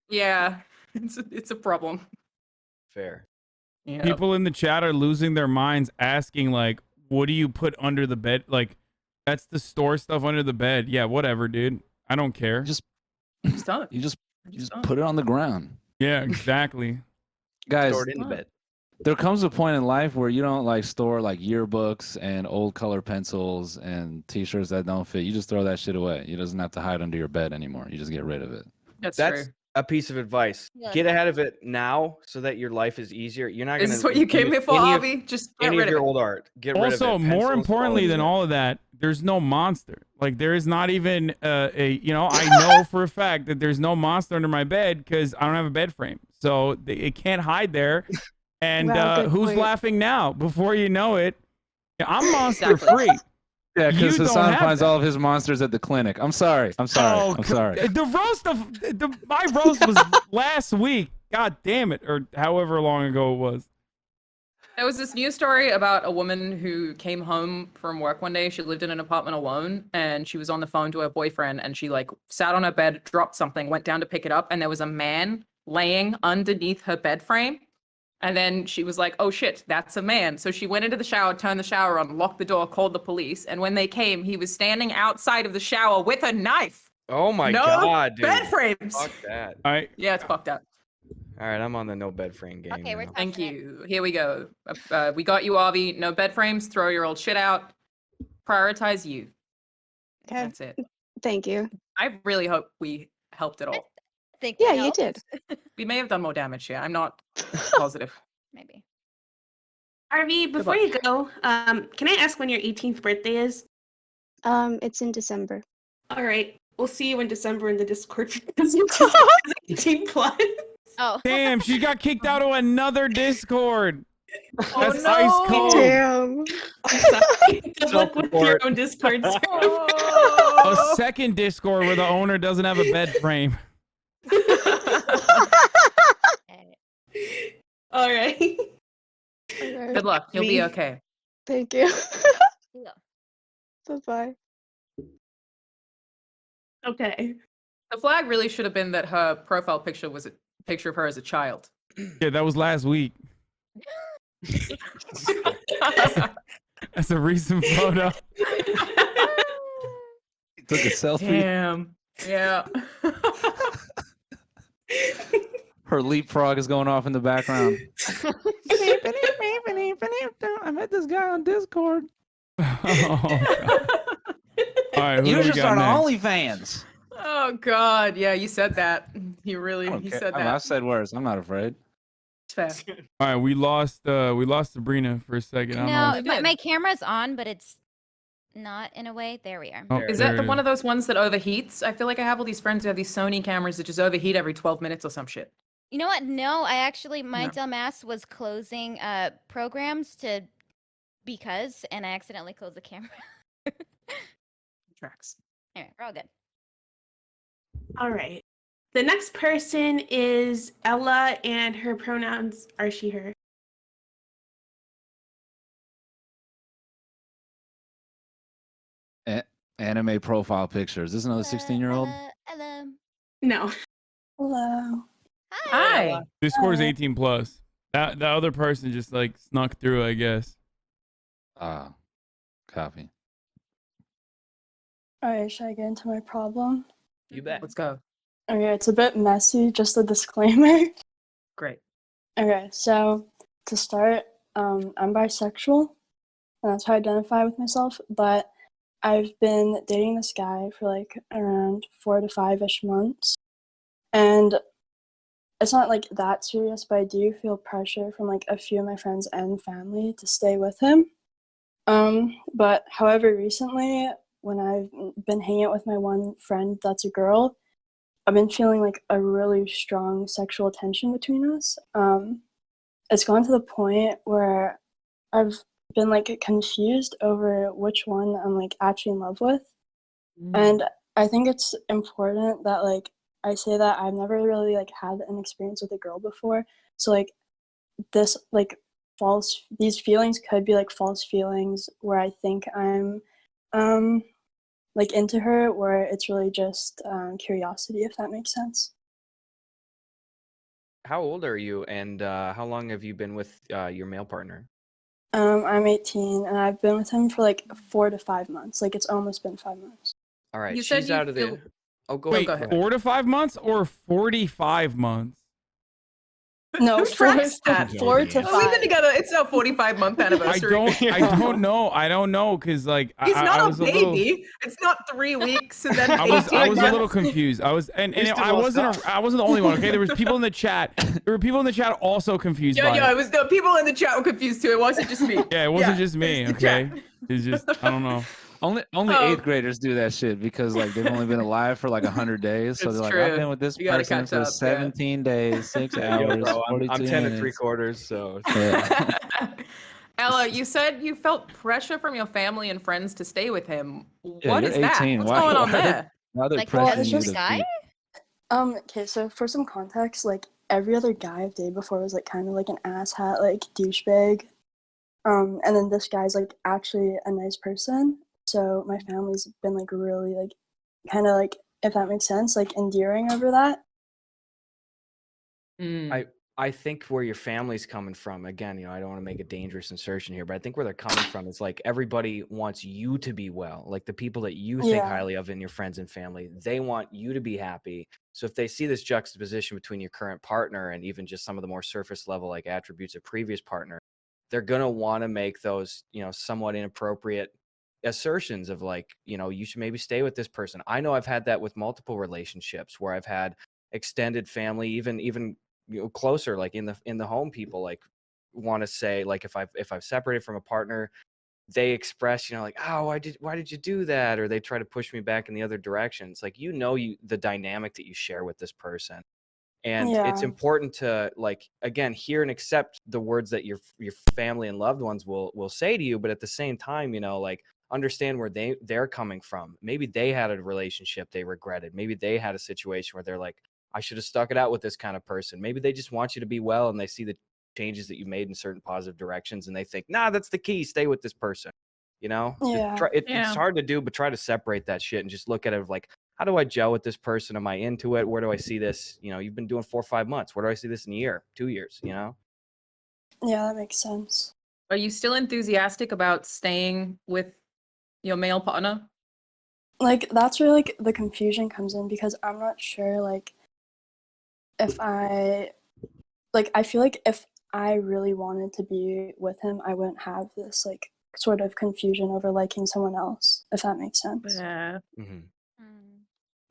yeah. It's a problem. Fair. Yeah. People in the chat are losing their minds, asking like, "What do you put under the bed?" Like, that's the store stuff under the bed. Yeah, whatever, dude. I don't care. Just Just don't. you just Just don't. put it on the ground, Yeah, exactly. guys. Stored in the bed. There comes a point in life where you don't like store like yearbooks and old color pencils and T-shirts that don't fit. You just throw that shit away. It doesn't have to hide under your bed anymore. You just get rid of it. That's That's true. a piece of advice. Yeah, Get that's ahead of it now so that your life is easier. You're not Is going this what you came here for, any of, Avi? Just get any rid of of your it. old art. Get rid of it. Also, more Pencils, importantly all than that all of that, there's no monster. Like, there is not even I know for a fact that there's no monster under my bed because I don't have a bed frame, so it can't hide there. And Wow, good who's point. laughing now? Before you know it, I'm monster Exactly. free. Yeah, You because don't Hasan have finds that. all of his monsters at the clinic. I'm sorry. I'm sorry. I'm sorry. The roast of my roast was last week. God damn it, or however long ago it was. There was this news story about a woman who came home from work one day. She lived in an apartment alone, and she was on the phone to her boyfriend, and she like sat on her bed, dropped something, went down to pick it up, and there was a man laying underneath her bed frame. And then she was like, oh shit, that's a man. So she went into the shower, turned the shower on, locked the door, called the police, and when they came, he was standing outside of the shower with a knife. Oh my No god, dude. bed frames. Fuck that. All right. Yeah, it's fucked up. All right, I'm on the no bed frame game. Okay, we're now. Thank testing it. you. Here we go. We got you, Avi. No bed frames. Throw your old shit out. Prioritize you. Okay. That's it. Thank you. I really hope we helped at all. Think Yeah, we you helped? did. We may have done more damage here. I'm not positive. Maybe. RV, before luck. you go, can I ask when your 18th birthday is? It's in December. All right, we'll see you in December in the Discord because you're 18 plus. Oh. Damn, she got kicked out of another Discord. Oh, That's no. ice cold. Damn. I'm sorry. Good luck with your own Discord server. A second Discord where the owner doesn't have a bed frame. All right. Okay. Good luck. You'll be okay. Thank you. Yeah. Bye-bye. Okay. The flag really should have been that her profile picture was a picture of her as a child. Yeah, that was last week. That's a recent photo. Took a selfie. Damn. Yeah. Her leapfrog is going off in the background. I met this guy on Discord. Oh, God. All right, who You do we just got started next? OnlyFans. Oh God. Yeah, you said that. You really Okay. you said I mean, that. I've said worse. I'm not afraid. It's fair. All right, we lost Sabrina for a second. I don't know. No, We my, did. my camera's on, but it's not in a way. There we are. Oh, Is there that it one of those ones that overheats? I feel like I have all these friends who have these Sony cameras that just overheat every 12 minutes or some shit. You know what? No, I actually, my No. dumbass was closing programs and I accidentally closed the camera. Tracks. Anyway, we're all good. All right. The next person is Ella, and her pronouns are she, her. Anime profile pictures. This is another 16-year-old. Ella. No. Hello. Hi. Discord's 18 plus. That the other person just like snuck through, I guess. Copy. All right, should I get into my problem? You bet. Let's go. Okay, it's a bit messy, just a disclaimer. Great. Okay, so to start, I'm bisexual, and that's how I identify with myself, but I've been dating this guy for like around 4 to 5-ish months, and it's not like that serious, but I do feel pressure from like a few of my friends and family to stay with him. But however, recently, when I've been hanging out with my one friend that's a girl, I've been feeling like a really strong sexual tension between us. It's gone to the point where I've been like confused over which one I'm like actually in love with. And I think it's important that like I say that I've never really like had an experience with a girl before. So like this like these feelings could be like false feelings where I think I'm like into her, where it's really just curiosity, if that makes sense. How old are you, and how long have you been with your male partner? I'm 18 and I've been with him for like 4 to 5 months. Like it's almost been 5 months. All right, You said she's you out of feel- the. Oh, go Wait, go ahead. ahead. 4 to 5 months or 45 months? No, Who 4 tracks that? to Well, we've 5. been together. It's our 45-month I anniversary. don't know, cause like He's I not was a a little. baby. It's not 3 weeks and then I was 18 a little months. confused. I was and You're still I all wasn't stuff. I wasn't the only one. Okay, there was people in the chat. There were people in the chat also confused by Yeah, it. it was the people in the chat were confused too. It wasn't just me. Yeah, it wasn't Yeah, just me. it's the chat. Okay, it's just I don't know. Only Oh. 8th graders do that shit because like they've only been alive for like 100 days. So It's they're like, true. I've been with this You gotta person catch for up, yeah. 17 days, 6 Yo, hours, bro, 42 I'm 10 minutes. 3/4, so. Yeah. Ella, you said you felt pressure from your family and friends to stay with him. Yeah, What you're is that? 18. What's Why- going on why- there? Now they're Like, Well, pressuring it's you just to guy? be. Okay, so for some context, like every other guy I've dated before was like kind of like an asshat, like douchebag. And then this guy's like actually a nice person. So my family's been like really like kind of like, if that makes sense, like endearing over that. I think where your family's coming from, again, I don't want to make a dangerous insertion here, but I think where they're coming from is like everybody wants you to be well. Like the people that you think Yeah. highly of in your friends and family, they want you to be happy. So if they see this juxtaposition between your current partner and even just some of the more surface level like attributes of previous partner, they're going to want to make those, somewhat inappropriate assertions of like, you should maybe stay with this person. I know I've had that with multiple relationships where I've had extended family, even closer, like in the home, people like want to say like if I've separated from a partner, they express like, oh, why did you do that, or they try to push me back in the other direction. It's like the dynamic that you share with this person, and it's Yeah. important to like again hear and accept the words that your family and loved ones will say to you, but at the same time like understand where they're coming from. Maybe they had a relationship they regretted, maybe they had a situation where they're like, I should have stuck it out with this kind of person. Maybe they just want you to be well and they see the changes that you made in certain positive directions and they think, nah, that's the key, stay with this person. Just Yeah. it's hard to do, but try to separate that shit and just look at it of like, how do I gel with this person? Am I into it? Where do I see this? You've been doing 4 or 5 months. Where do I see this in a year, 2 years? Yeah, that makes sense. Are you still enthusiastic about staying with your male partner? Like that's where like the confusion comes in because I'm not sure like if I feel like if I really wanted to be with him, I wouldn't have this like sort of confusion over liking someone else, if that makes sense. Yeah, Mm-hmm.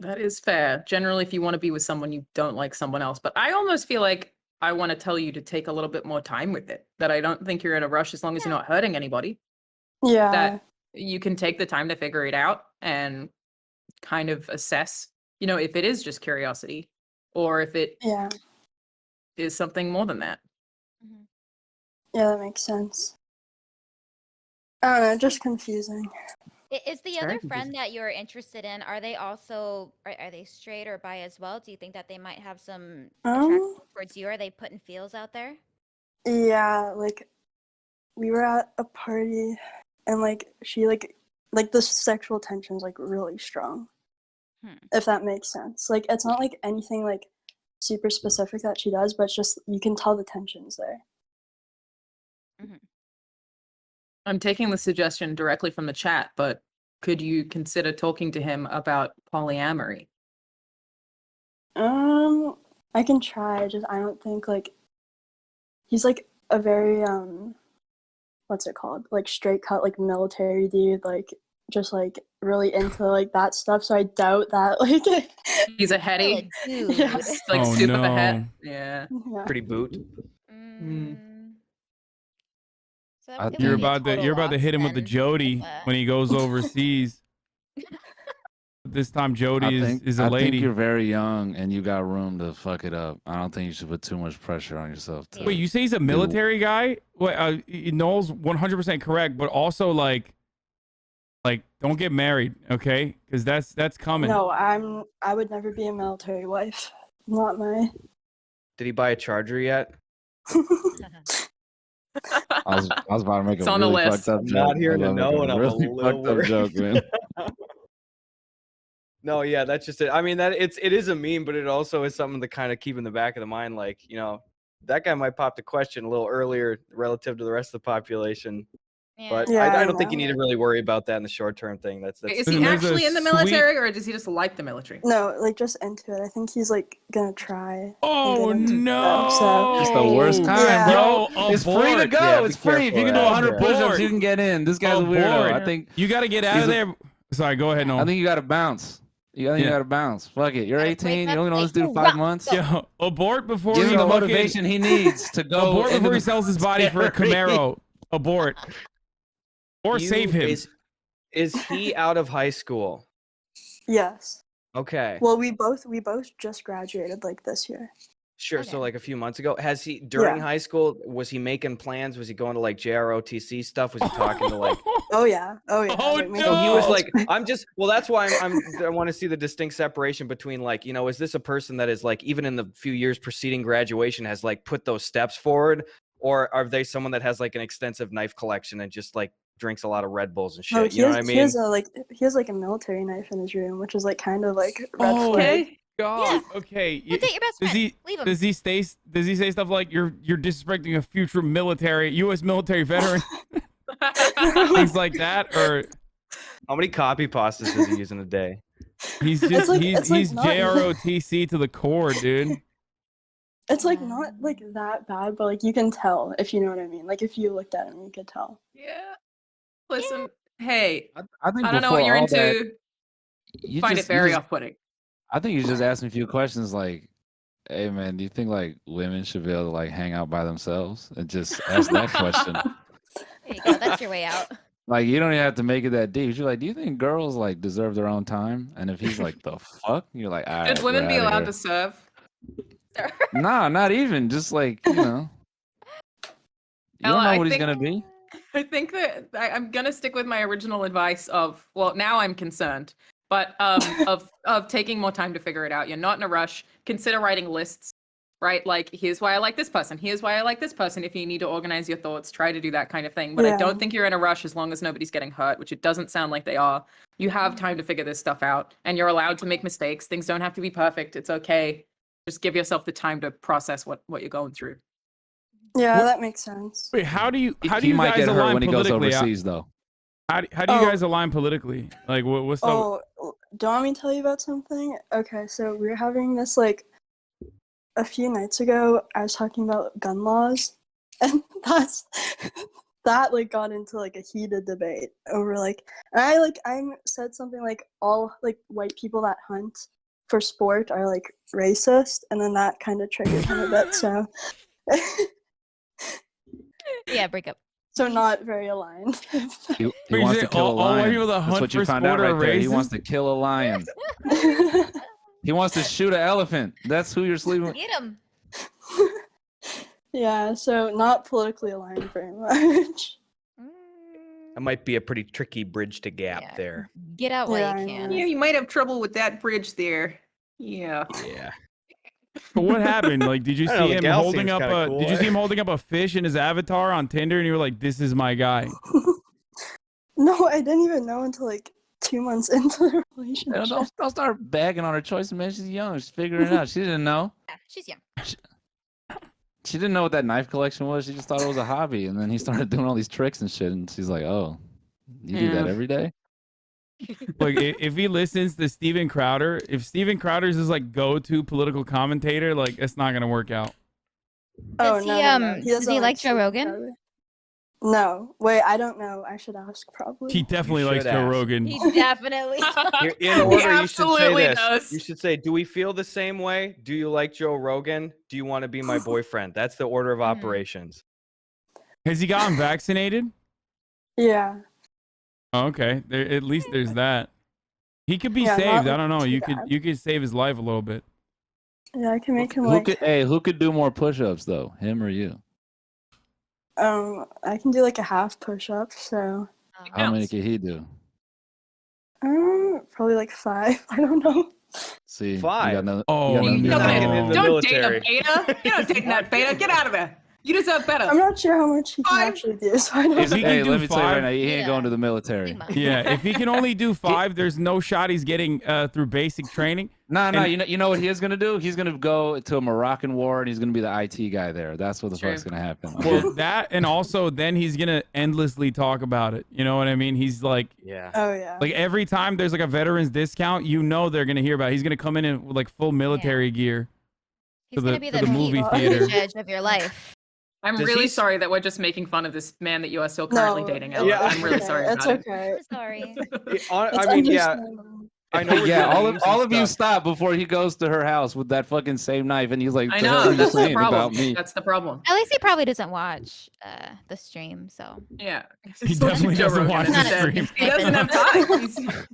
that is fair. Generally, if you want to be with someone, you don't like someone else. But I almost feel like I want to tell you to take a little bit more time with it. That I don't think you're in a rush as long as you're not hurting anybody. Yeah. That you can take the time to figure it out and kind of assess, if it is just curiosity or if it Yeah. is something more than that. Yeah, that makes sense. I don't know, just confusing. Is the Very other confusing. friend that you're interested in, are they also are they straight or bi as well? Do you think that they might have some attraction towards you? Are they putting feels out there? Yeah, like we were at a party and like she like the sexual tension's like really strong. If that makes sense. Like it's not like anything like super specific that she does, but it's just you can tell the tension's there. I'm taking the suggestion directly from the chat, but could you consider talking to him about polyamory? I can try, just I don't think like he's like a very what's it called? Like straight cut like military dude, like just like really into like that stuff. So I doubt that like He's a heady, yeah. like Oh, super no. ahead. Yeah. Yeah. Pretty boot. So that I would give You're me a about to total hit him with the loss Jody then. when he goes overseas. This time Jody is a I lady. think you're very young and you got room to fuck it up. I don't think you should put too much pressure on yourself. To Wait, you say he's a military guy? Wait, Noel's 100% correct, but also like don't get married, okay? Because that's coming. No, I would never be a military wife. Not my Did he buy a charger yet? I was about to make It's a on the really list. fucked up I'm joke. not here I was to about know, make and a I'm a really little fucked up worried. joke, man. No, yeah, that's just it. I mean, it is a meme, but it also is something to kind of keep in the back of the mind. Like, that guy might pop the question a little earlier relative to the rest of the population. But Yeah, I I don't think you know. need to really worry about that in the short term thing. That's Is Listen, he there's a actually in the sweet- military or does he just like the military? No, like just into it. I think he's like gonna try. Oh and get into it, no! so- It's the worst kind, Yeah. bro. Yo, It's free to abort. go. Yeah, be it's free. If you can do careful, 100 yeah. push-ups, Abort. you can get in. This guy's a weirdo. Abort. I think You got to get out He's of a- there. Sorry, go ahead, I Noel. think you got to bounce. You Yeah. got to bounce. Fuck it. You're Gotta wake 18. up, You only know say, this dude "Hoorah!" 5 months. Yo, abort before Give he him the fucking- motivation he needs to go. Abort into before he the sells his body for a military. Camaro. Abort. Or save him. Is he out of high school? Yes. Okay. Well, we both just graduated like this year. Sure. Okay. So like a few months ago, has he during Yeah. high school? Was he making plans? Was he going to like JROTC stuff? Was he talking to like? Oh yeah. Oh yeah. Oh, like, my So he was No. like, I'm just. Well, that's why I want to see the distinct separation between like, you know, is this a person that is like even in the few years preceding graduation has like put those steps forward, or are they someone that has like an extensive knife collection and just like drinks a lot of Red Bulls and shit? Oh, You know what I he mean? has like a military knife in his room, which is like kind of like red Oh, flag. Okay. God. Okay. Don't date your best Does friend. he Leave him. does he say stuff like you're disrespecting a future U.S. military veteran, things like that, or How many copy pastas does he use in a day? he's just like- he's it's like not- JROTC to the core, dude. It's like not like that bad, but like you can tell if you know what I mean. Like if you looked at him, you could tell. Yeah. Listen, hey, I think I don't know what before you're all into. that, you Find it just- you very just- off-putting. I think you just asked me a few questions like, hey man, do you think like women should be able to like hang out by themselves? And just ask that question. There you go. That's your way out. Like you don't even have to make it that deep. You're like, do you think girls like deserve their own time? And if he's like, the fuck? You're like, all right. Should women we're be outta allowed here." to serve? Nah, not even. Just like, you know. You don't Ella, know I what he's think- gonna be. I think that I'm gonna stick with my original advice of, well, now I'm concerned, but of taking more time to figure it out. You're not in a rush. Consider writing lists, right? Like, here's why I like this person. Here's why I like this person. If you need to organize your thoughts, try to do that kind of thing. But I Yeah. don't think you're in a rush as long as nobody's getting hurt, which it doesn't sound like they are. You have time to figure this stuff out, and you're allowed to make mistakes. Things don't have to be perfect. It's okay. Just give yourself the time to process what you're going through. Yeah, What- that makes sense. Wait, how do you He might guys get hurt align when he goes politically? overseas though. How do you Oh. guys align politically? Like, what's up? Oh, do you want me to tell you about something? Okay, so we were having this like a few nights ago. I was talking about gun laws, and that like got into like a heated debate over like I said something like all like white people that hunt for sport are like racist, and then that kind of triggered him a bit. So Yeah, break up. so not very aligned. He Wait, wants you to say kill a all white lion. people that That's hunt what you for found out sport are right there. He wants racist? to kill a lion. He wants to shoot an elephant. That's who you're sleeping with. Get him. Yeah, so not politically aligned very much. That might be a pretty tricky bridge to gap Yeah. there. Get out while Yeah, you I can. know. Yeah, you might have trouble with that bridge there. Yeah. Yeah. But what happened? Like, did you I don't know, see the him gal holding seems up kinda a? cool. Did you see him holding up a fish in his avatar on Tinder, and you were like, "This is my guy." No, I didn't even know until like 2 months into the relationship. Don't start bagging on her choice, man. She's young. She's figuring it out. She didn't know. Yeah, she's young. She didn't know what that knife collection was. She just thought it was a hobby. And then he started doing all these tricks and shit. And she's like, oh, you do that Yeah. every day? Like, if he listens to Steven Crowder, if Steven Crowder's his like go-to political commentator, like it's not gonna work out. Does he, does doesn't he like Joe Stephen Rogan? Crowder. No, wait, I don't know. I should ask probably. He definitely You likes should Joe ask. Rogan. He definitely. In order, you should say absolutely this. does. You should say, do we feel the same way? Do you like Joe Rogan? Do you want to be my boyfriend? That's the order of operations. Has he gotten vaccinated? Yeah. Oh, okay, at least there's that. He could be Yeah, not, saved. I like, don't know. too You bad. could save his life a little bit. Yeah, I can make him like Who could do more push-ups though? Him or you? I can do like a half push up, so How many Counts. could he do? probably like 5. I don't know. See, you 5. got another, Oh, you got another You no. don't, music. in the don't date a military. beta. You're not dating that beta. Get out of there. You deserve better. I'm not sure how much he can 5? actually do, so I don't If know. he can Hey, do let me tell you 5, right now, he ain't Yeah. going to the military. Sigma. yeah. If he can only do 5, there's no shot he's getting through basic training. No, And- you know what he is gonna do? He's gonna go to a Moroccan war and he's gonna be the IT guy there. That's what the True. fuck's gonna happen. Well, that and also then he's gonna endlessly talk about it. You know what I mean? He's like Yeah. Oh yeah. every time there's like a veterans discount, you know they're gonna hear about it. He's gonna come in with like full military gear. He's To gonna the- be to the the movie peak theater. judge of your life. I'm Does really he- sorry that we're just making fun of this man that you are still currently No, dating, it's Ella. Yeah. I'm really okay. sorry It's about it. okay. I'm sorry. It's I mean, yeah. understandable. I know. what Yeah, he all means of and you stuff. stop before he goes to her house with that fucking same knife, and he's like, I "The hell are know. you That's the saying about problem. me?" That's the problem. At least he probably doesn't watch the stream, so. Yeah. He definitely Joe doesn't Rogan watch is the dead. stream. He doesn't have time.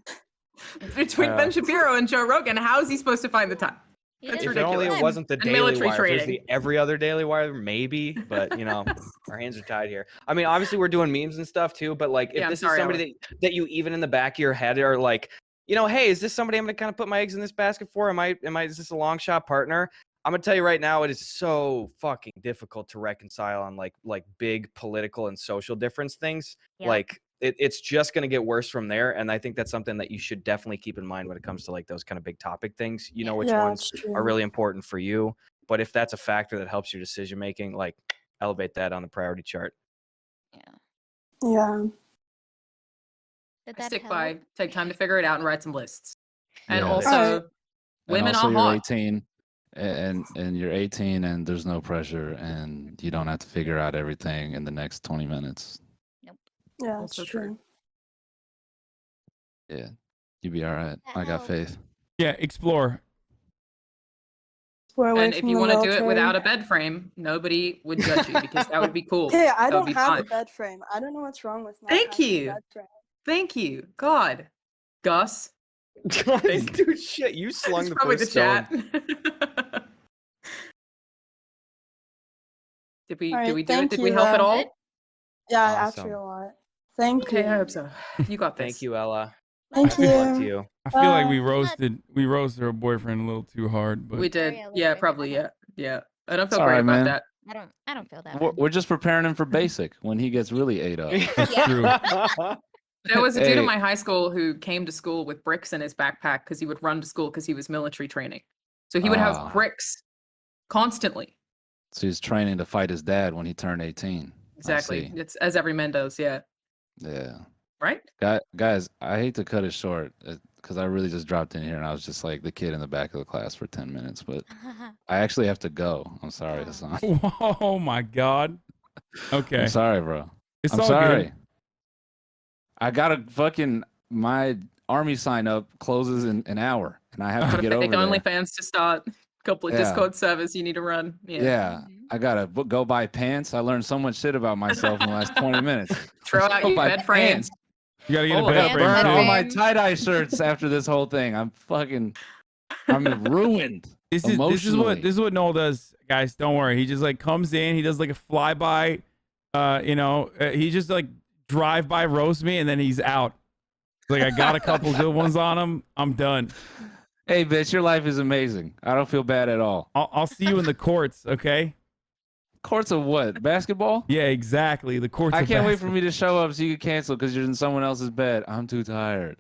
Between Yeah. Ben Shapiro and Joe Rogan, how is he supposed to find the time? You It's did If only ridiculous. it wasn't the And Daily military Wire. If it was training. the every other Daily Wire, maybe. But you know, our hands are tied here. I mean, obviously we're doing memes and stuff too. But like, if Yeah, I'm this sorry, is somebody that you even in the back of your head are like, you know, hey, is this somebody I'm gonna kind of put my eggs in this basket for? Is this a long shot partner? I'm gonna tell you right now, it is so fucking difficult to reconcile on like big political and social difference things. Yep. Like it's just gonna get worse from there. And I think that's something that you should definitely keep in mind when it comes to like those kind of big topic things. You know which Yeah, ones that's true. are really important for you. But if that's a factor that helps your decision making, like elevate that on the priority chart. Yeah. Did I that stick help? by take time to figure it out and write some lists. And Yeah, also, Alright. women and also are you're hot. 18 and you're 18 and there's no pressure and you don't have to figure out everything in the next 20 minutes. Yeah, that's Also true. true. Yeah, you'll be all right. That I got helps. faith. Yeah, explore. We're away And if from you the want to do it military. without a bed frame, nody would judge you because that would be cool. Hey, I That would don't be have a fine. bed frame. I don't know what's wrong with not Thank having you. a bed frame. Thank you. God. Gus. Dude, shit, you slung It's the probably first the stone. chat. Did we Alright, do it? thank Did we you, help at uh, all? Yeah, Awesome. actually a lot. Thank Okay, you. I hope so. You got this. Thank you, Ella. Thank Good luck to you. you. I feel like Bye. we roasted her boyfriend a little too hard, but We did. Sorry, a little Yeah, bit. probably. I Yeah. I don't It's feel all great right, about man. that. I don't feel that We're, bad. we're just preparing him for basic when he gets really ate up. that's Yeah. true. There was a dude Hey. in my high school who came to school with bricks in his backpack because he would run to school because he was military training. So he would have Ah. bricks constantly. So he's training to fight his dad when he turned 18. Exactly. I see. It's as every man does. Yeah. Yeah. Right? Guys, I hate to cut it short because I really just dropped in here and I was just like the kid in the back of the class for 10 minutes, but I actually have to go. I'm sorry, Hassan. Oh my god. Okay. I'm sorry, bro. It's I'm all sorry. good. I got to fucking, my army sign up closes in an hour and I have to Got a get fake over there. OnlyFans to start. Couple of Yeah. Discord servers you need to run. Yeah. Yeah. I got to go buy pants. I learned so much shit about myself in the last 20 minutes. Throw out Go your buy bed frame. pants. You gotta get Oh, a I bed gotta frame Burn bed all too. my frame. tie-dye shirts after this whole thing. I'm ruined. This is what Noel does, guys. Don't worry. He just like comes in. He does like a flyby. He just like drive by roast me and then he's out. Like I got a couple good ones on him. I'm done. Hey, bitch, your life is amazing. I don't feel bad at all. I'll see you in the courts. Okay. Courts of what? Basketball? Yeah, exactly. The courts. I of can't wait for me to show up so you can cancel because you're in someone else's bed. I'm too tired.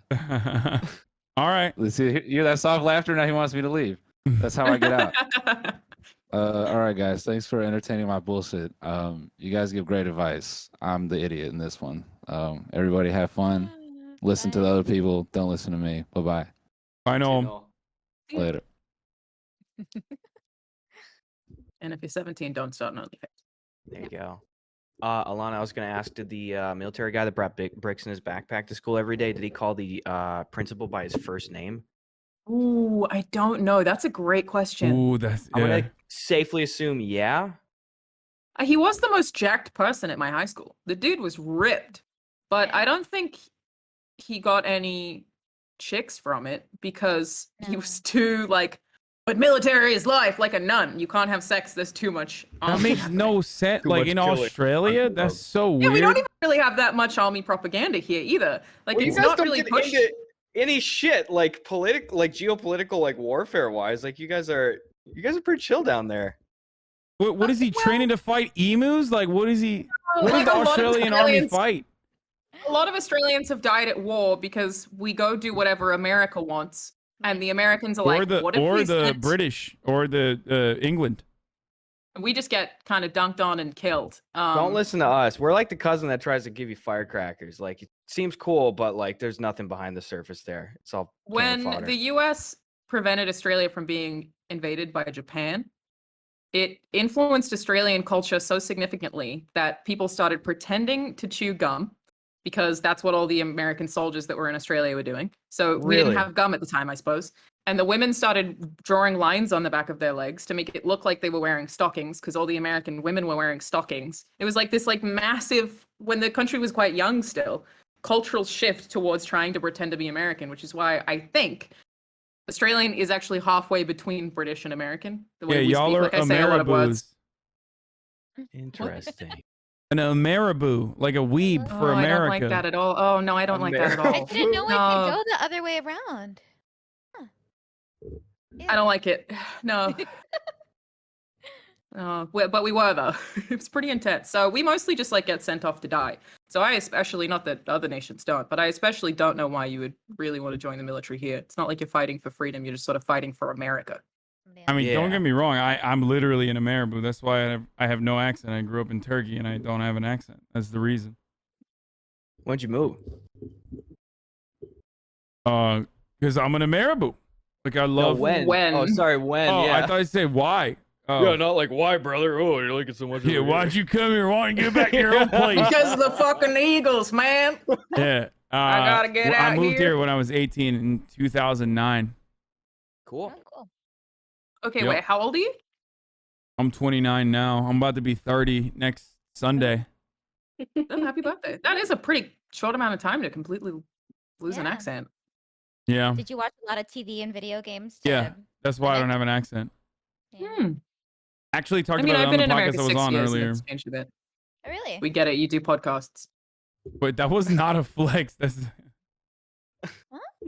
All right. Let's see. You hear that soft laughter? Now he wants me to leave. That's how I get out. All right, guys. Thanks for entertaining my bullshit. You guys give great advice. I'm the idiot in this one. Everybody have fun. Listen to the other people. Don't listen to me. Bye-bye. I know him. Later. And if you're 17, don't start an OnlyFans. There you go. Alana, I was going to ask, did the military guy that brought bricks in his backpack to school every day, did he call the principal by his first name? Ooh, I don't know. That's a great question. Ooh, that's I'm yeah. going to safely assume yeah. He was the most jacked person at my high school. The dude was ripped, but I don't think he got any chicks from it because he was too like, but military is life, like a nun. You can't have sex. There's too much. That army makes happening. no sense. Too Like much in killing. Australia, that's so weird. Yeah, we don't even really have that much army propaganda here either. Like Well, it's you guys not don't really get pushed. into any shit like geopolitical, like warfare wise. Like you guys are pretty chill down there. What is he training to fight emus? Like what is he? What Like, does a the lot of Australian army Australians- fight? A lot of Australians have died at war because we go do whatever America wants, and the Americans are like, "What if we sent-" British or the England? We just get kind of dunked on and killed. Don't listen to us. We're like the cousin that tries to give you firecrackers. Like it seems cool, but like there's nothing behind the surface there. It's all cannon When fodder. the U.S. prevented Australia from being invaded by Japan, it influenced Australian culture so significantly that people started pretending to chew gum because that's what all the American soldiers that were in Australia were doing. So we didn't Really? have gum at the time, I suppose. And the women started drawing lines on the back of their legs to make it look like they were wearing stockings because all the American women were wearing stockings. It was like this like massive, when the country was quite young still, cultural shift towards trying to pretend to be American, which is why I think Australian is actually halfway between British and American. The way Yeah, we y'all speak, are like I say a lot of words. Ameriboos. Interesting. An Ameriboo, like a weeb Oh, for I don't America. like that at all. Oh no, I don't like that at all. I didn't know it No. could go the other way around. Huh. I don't like it. No. But we were though. It was pretty intense. So we mostly just like get sent off to die. So I especially, not that other nations don't, but I especially don't know why you would really want to join the military here. It's not like you're fighting for freedom. You're just sort of fighting for America. I mean, don't Yeah. get me wrong. I'm literally an Ameriboo. That's why I have no accent. I grew up in Turkey and I don't have an accent. That's the reason. When'd you move? Because I'm an Ameriboo. Like I No, love. when? When? Oh, sorry, when? Oh, yeah. I thought you said why. Oh. Yeah, not like why, brother. Oh, you're liking so much. Yeah, why'd you come here? Why don't you get back to your own place? Because of the fucking Eagles, man. Yeah. I gotta get I out moved here. here when I was 18 in 2009. Cool. Oh, cool. Okay, Yep. wait, how old are you? I'm 29 now. I'm about to be 30 next Sunday. Oh, happy birthday. That is a pretty short amount of time to completely lose an Yeah. accent. Yeah. Did you watch a lot of TV and video games? Yeah. That's why I don't connect? have an accent. Yeah. Hmm. Actually talked I mean, about I've it been on in the America podcast I was 6 on years and earlier. it's changed a bit. Oh, really? We get it. You do podcasts. But that was not a flex. That's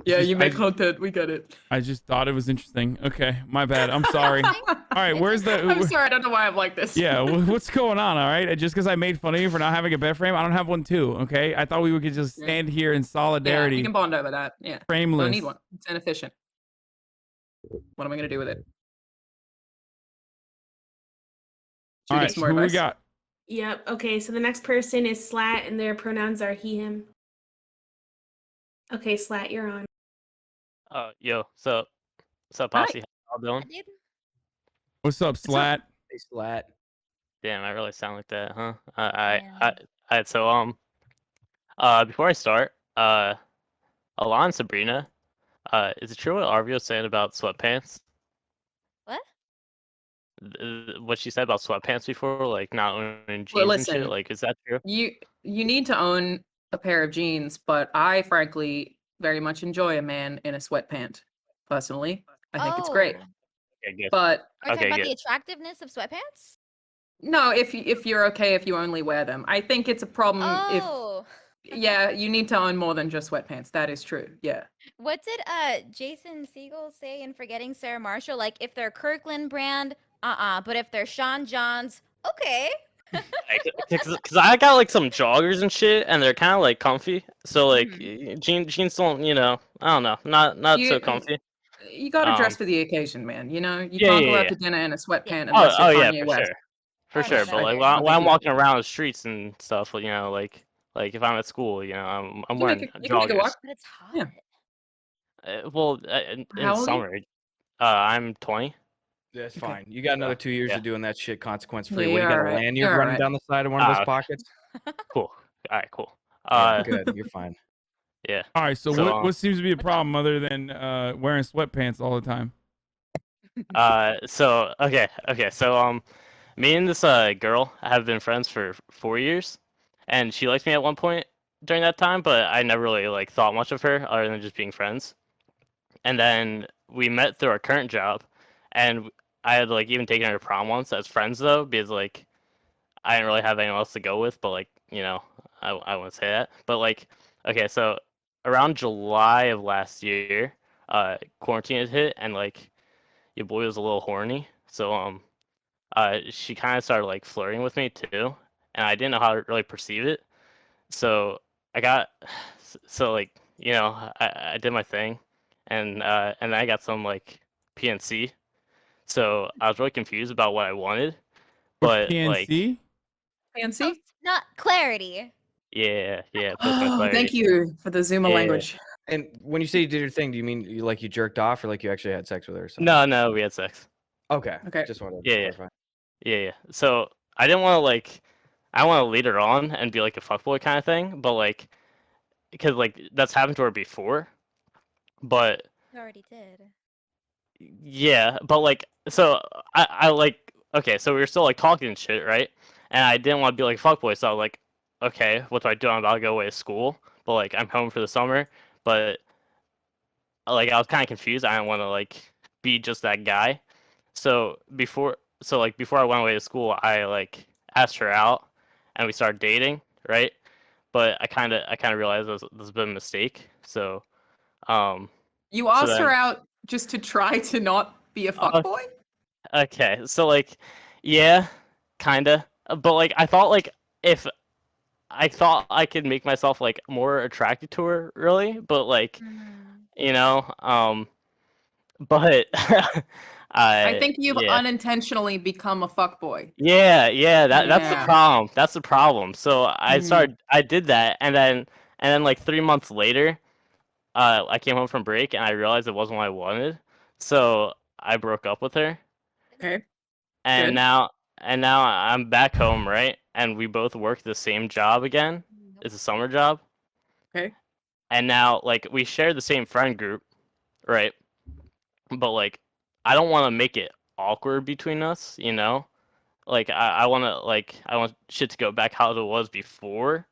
Yeah, Just- you make I- content. We get it. I just thought it was interesting. Okay, my bad. I'm sorry. All right, It's where's the I'm sorry. I don't know why I'm like this. Yeah, what's going on? All right, just because I made fun of you for not having a bed frame, I don't have one too. Okay, I thought we could just Yeah. stand here in Yeah, solidarity, we can bond over that. Yeah. frameless. Don't need one. It's inefficient. What am I going to do with it? Should All we right, get some more who we advice? got? Yep. Okay, so the next person is Slat, and their pronouns are he, him. Okay, Slat, you're on. Yo, so Hi. posse, how y'all Yeah, doing? dude. What's up, Slat? Hey, Slat. Damn, I really sound like that, huh? Yeah. So before I start, Alon and Sabrina, is it true what Arvio was saying about sweatpants? What? What she said about sweatpants before, like not owning jeans Well, and shit, listen. like is that true? You need to own a pair of jeans, but I frankly very much enjoy a man in a sweatpant. Personally, I think it's great. Oh. Okay, good. But Are you talking Okay, about good. the attractiveness of sweatpants? no, if you're okay if you only wear them, I think it's a problem Oh. if yeah, you need to own more than just sweatpants. That is true. Yeah. What did Jason Segel say in Forgetting Sarah Marshall? Like, if they're Kirkland brand, but if they're Sean John's, okay. Because I got like some joggers and shit, and they're kind of like comfy. So like jeans don't, I don't know, not so You- comfy. You got to dress Um, for the occasion, man. You know, you Yeah, can't yeah, go out yeah. to dinner in a sweatpant Oh, unless you're yeah, Kanye for West. sure, for Oh, no, sure. no, But no, like no, when I'm no. walking around the streets and stuff, like if I'm at school, I'm You can wearing make it work. joggers. But it's hot. Yeah. Well, in How old are you? summer, I'm 20. That's Okay. fine. You got another 2 years Yeah. of doing that shit consequence Yeah, free. When you you're got a alright. lanyard You're running alright. down the side of one of those Ah, pockets. Cool. All right, cool. Yeah, good. You're fine. Yeah. All right, so So, what seems to be a what's up? problem other than wearing sweatpants all the time? So okay. So me and this girl have been friends for 4 years, and she liked me at one point during that time, but I never really like thought much of her other than just being friends. And then we met through our current job, and I had like even taken her to prom once as friends though, because like I didn't really have anyone else to go with, but like I wouldn't say that, but like okay, so around July of last year, quarantine had hit, and like your boy was a little horny, so she kind of started like flirting with me too, and I didn't know how to really perceive it. So I got, so like I did my thing, and then I got some like PNC. So I was really confused about what I wanted, What's but like PNC? Fancy? Oh, not clarity. yeah, postman Oh, clarity. thank you for the Zuma Yeah. language. And when you say you did your thing, do you mean you jerked off or like you actually had sex with her or something? No, we had sex. Okay. Okay. Just wanted to Yeah. clarify. Yeah. So I didn't want to I want to lead her on and be like a fuckboy kind of thing, but like, because like that's happened to her before, but You already did. yeah, but like, so I like, okay, so we were still like talking and shit, right? And I didn't want to be like a fuckboy, so I was like, okay, what do I do? I'm about to go away to school, but like I'm home for the summer, but like I was kind of confused. I didn't want to like be just that guy. So before I went away to school, I like asked her out, and we started dating, right? But I kind of realized this has been a mistake. So You so asked her then out just to try to not be a uh, fuckboy? okay, so like yeah, kinda. But like if I thought I could make myself like more attracted to her, really, but like Mhm. you know, but I I think you've yeah. unintentionally become a fuckboy. Yeah, that's the Yeah. problem. That's the problem. So Mhm. I did that, and then like 3 months later, I came home from break and I realized it wasn't what I wanted. So I broke up with her, Okay. and Good. now I'm back home, right? And we both work the same job again. Nope. It's a summer job, Okay. and now like we share the same friend group, right? But like I don't want to make it awkward between us, you know? Like I want shit to go back how it was before,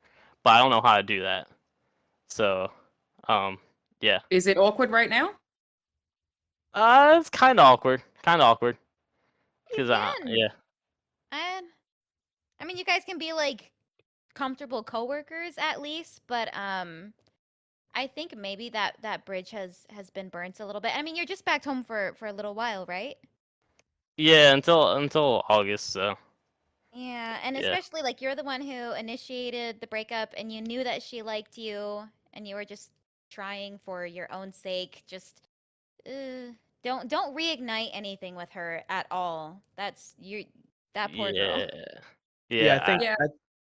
but I don't know how to do that. So, um, yeah. Is it awkward right now? It's kind of awkward, You cause can. yeah, And I mean, you guys can be like comfortable coworkers at least, but I think maybe that bridge has been burnt a little bit. I mean, you're just back home for a little while, right? yeah, until August. So Yeah, and yeah, especially like you're the one who initiated the breakup and you knew that she liked you and you were just trying for your own sake. Just don't reignite anything with her at all. That's that poor girl. yeah, Yeah, I yeah. think Yeah.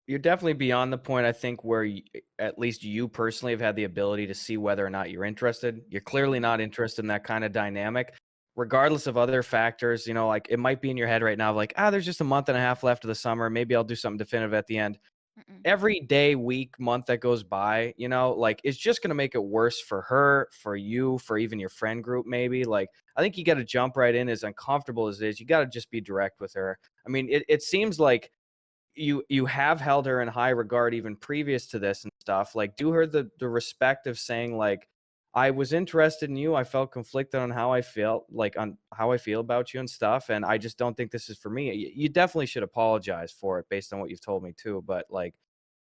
you're definitely beyond the point. I think where at least you personally have had the ability to see whether or not you're interested. You're clearly not interested in that kind of dynamic, regardless of other factors. You know, like it might be in your head right now, like, there's just a month and a half left of the summer. Maybe I'll do something definitive at the end. Mm-mm. Every day, week, month that goes by, you know, like it's just going to make it worse for her, for you, for even your friend group, maybe. Like, I think you got to jump right in, as uncomfortable as it is. You got to just be direct with her. I mean, it seems like you have held her in high regard even previous to this and stuff. Like, do her the respect of saying, like, I was interested in you. I felt conflicted on how I felt, like on how I feel about you and stuff. And I just don't think this is for me. You definitely should apologize for it based on what you've told me too. But like,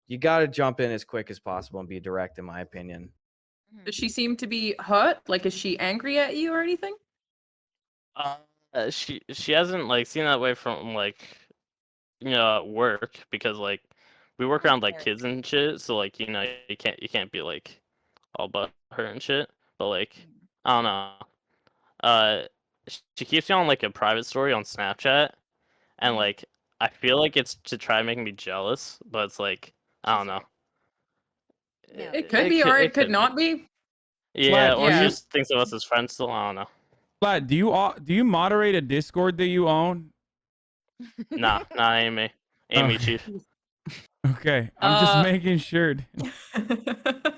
you got to jump in as quick as possible and be direct, in my opinion. Does she seem to be hurt? Like, is she angry at you or anything? She hasn't like seen that way from like at work because like we work around like Work. kids and shit. So like you can't be like all about her and shit. But like I don't know. Uh, she keeps me on like a private story on Snapchat, and like I feel like it's to try and make me jealous, but it's like I don't know. No. It could be, or it It could could be. not be. Yeah, Vlad, or do she Yeah. you just thinks of us as friends still. I don't know. Vlad, do you moderate a Discord that you own? Nah, ain't me. Ain't me, Okay. chief. Okay, I'm just making sure.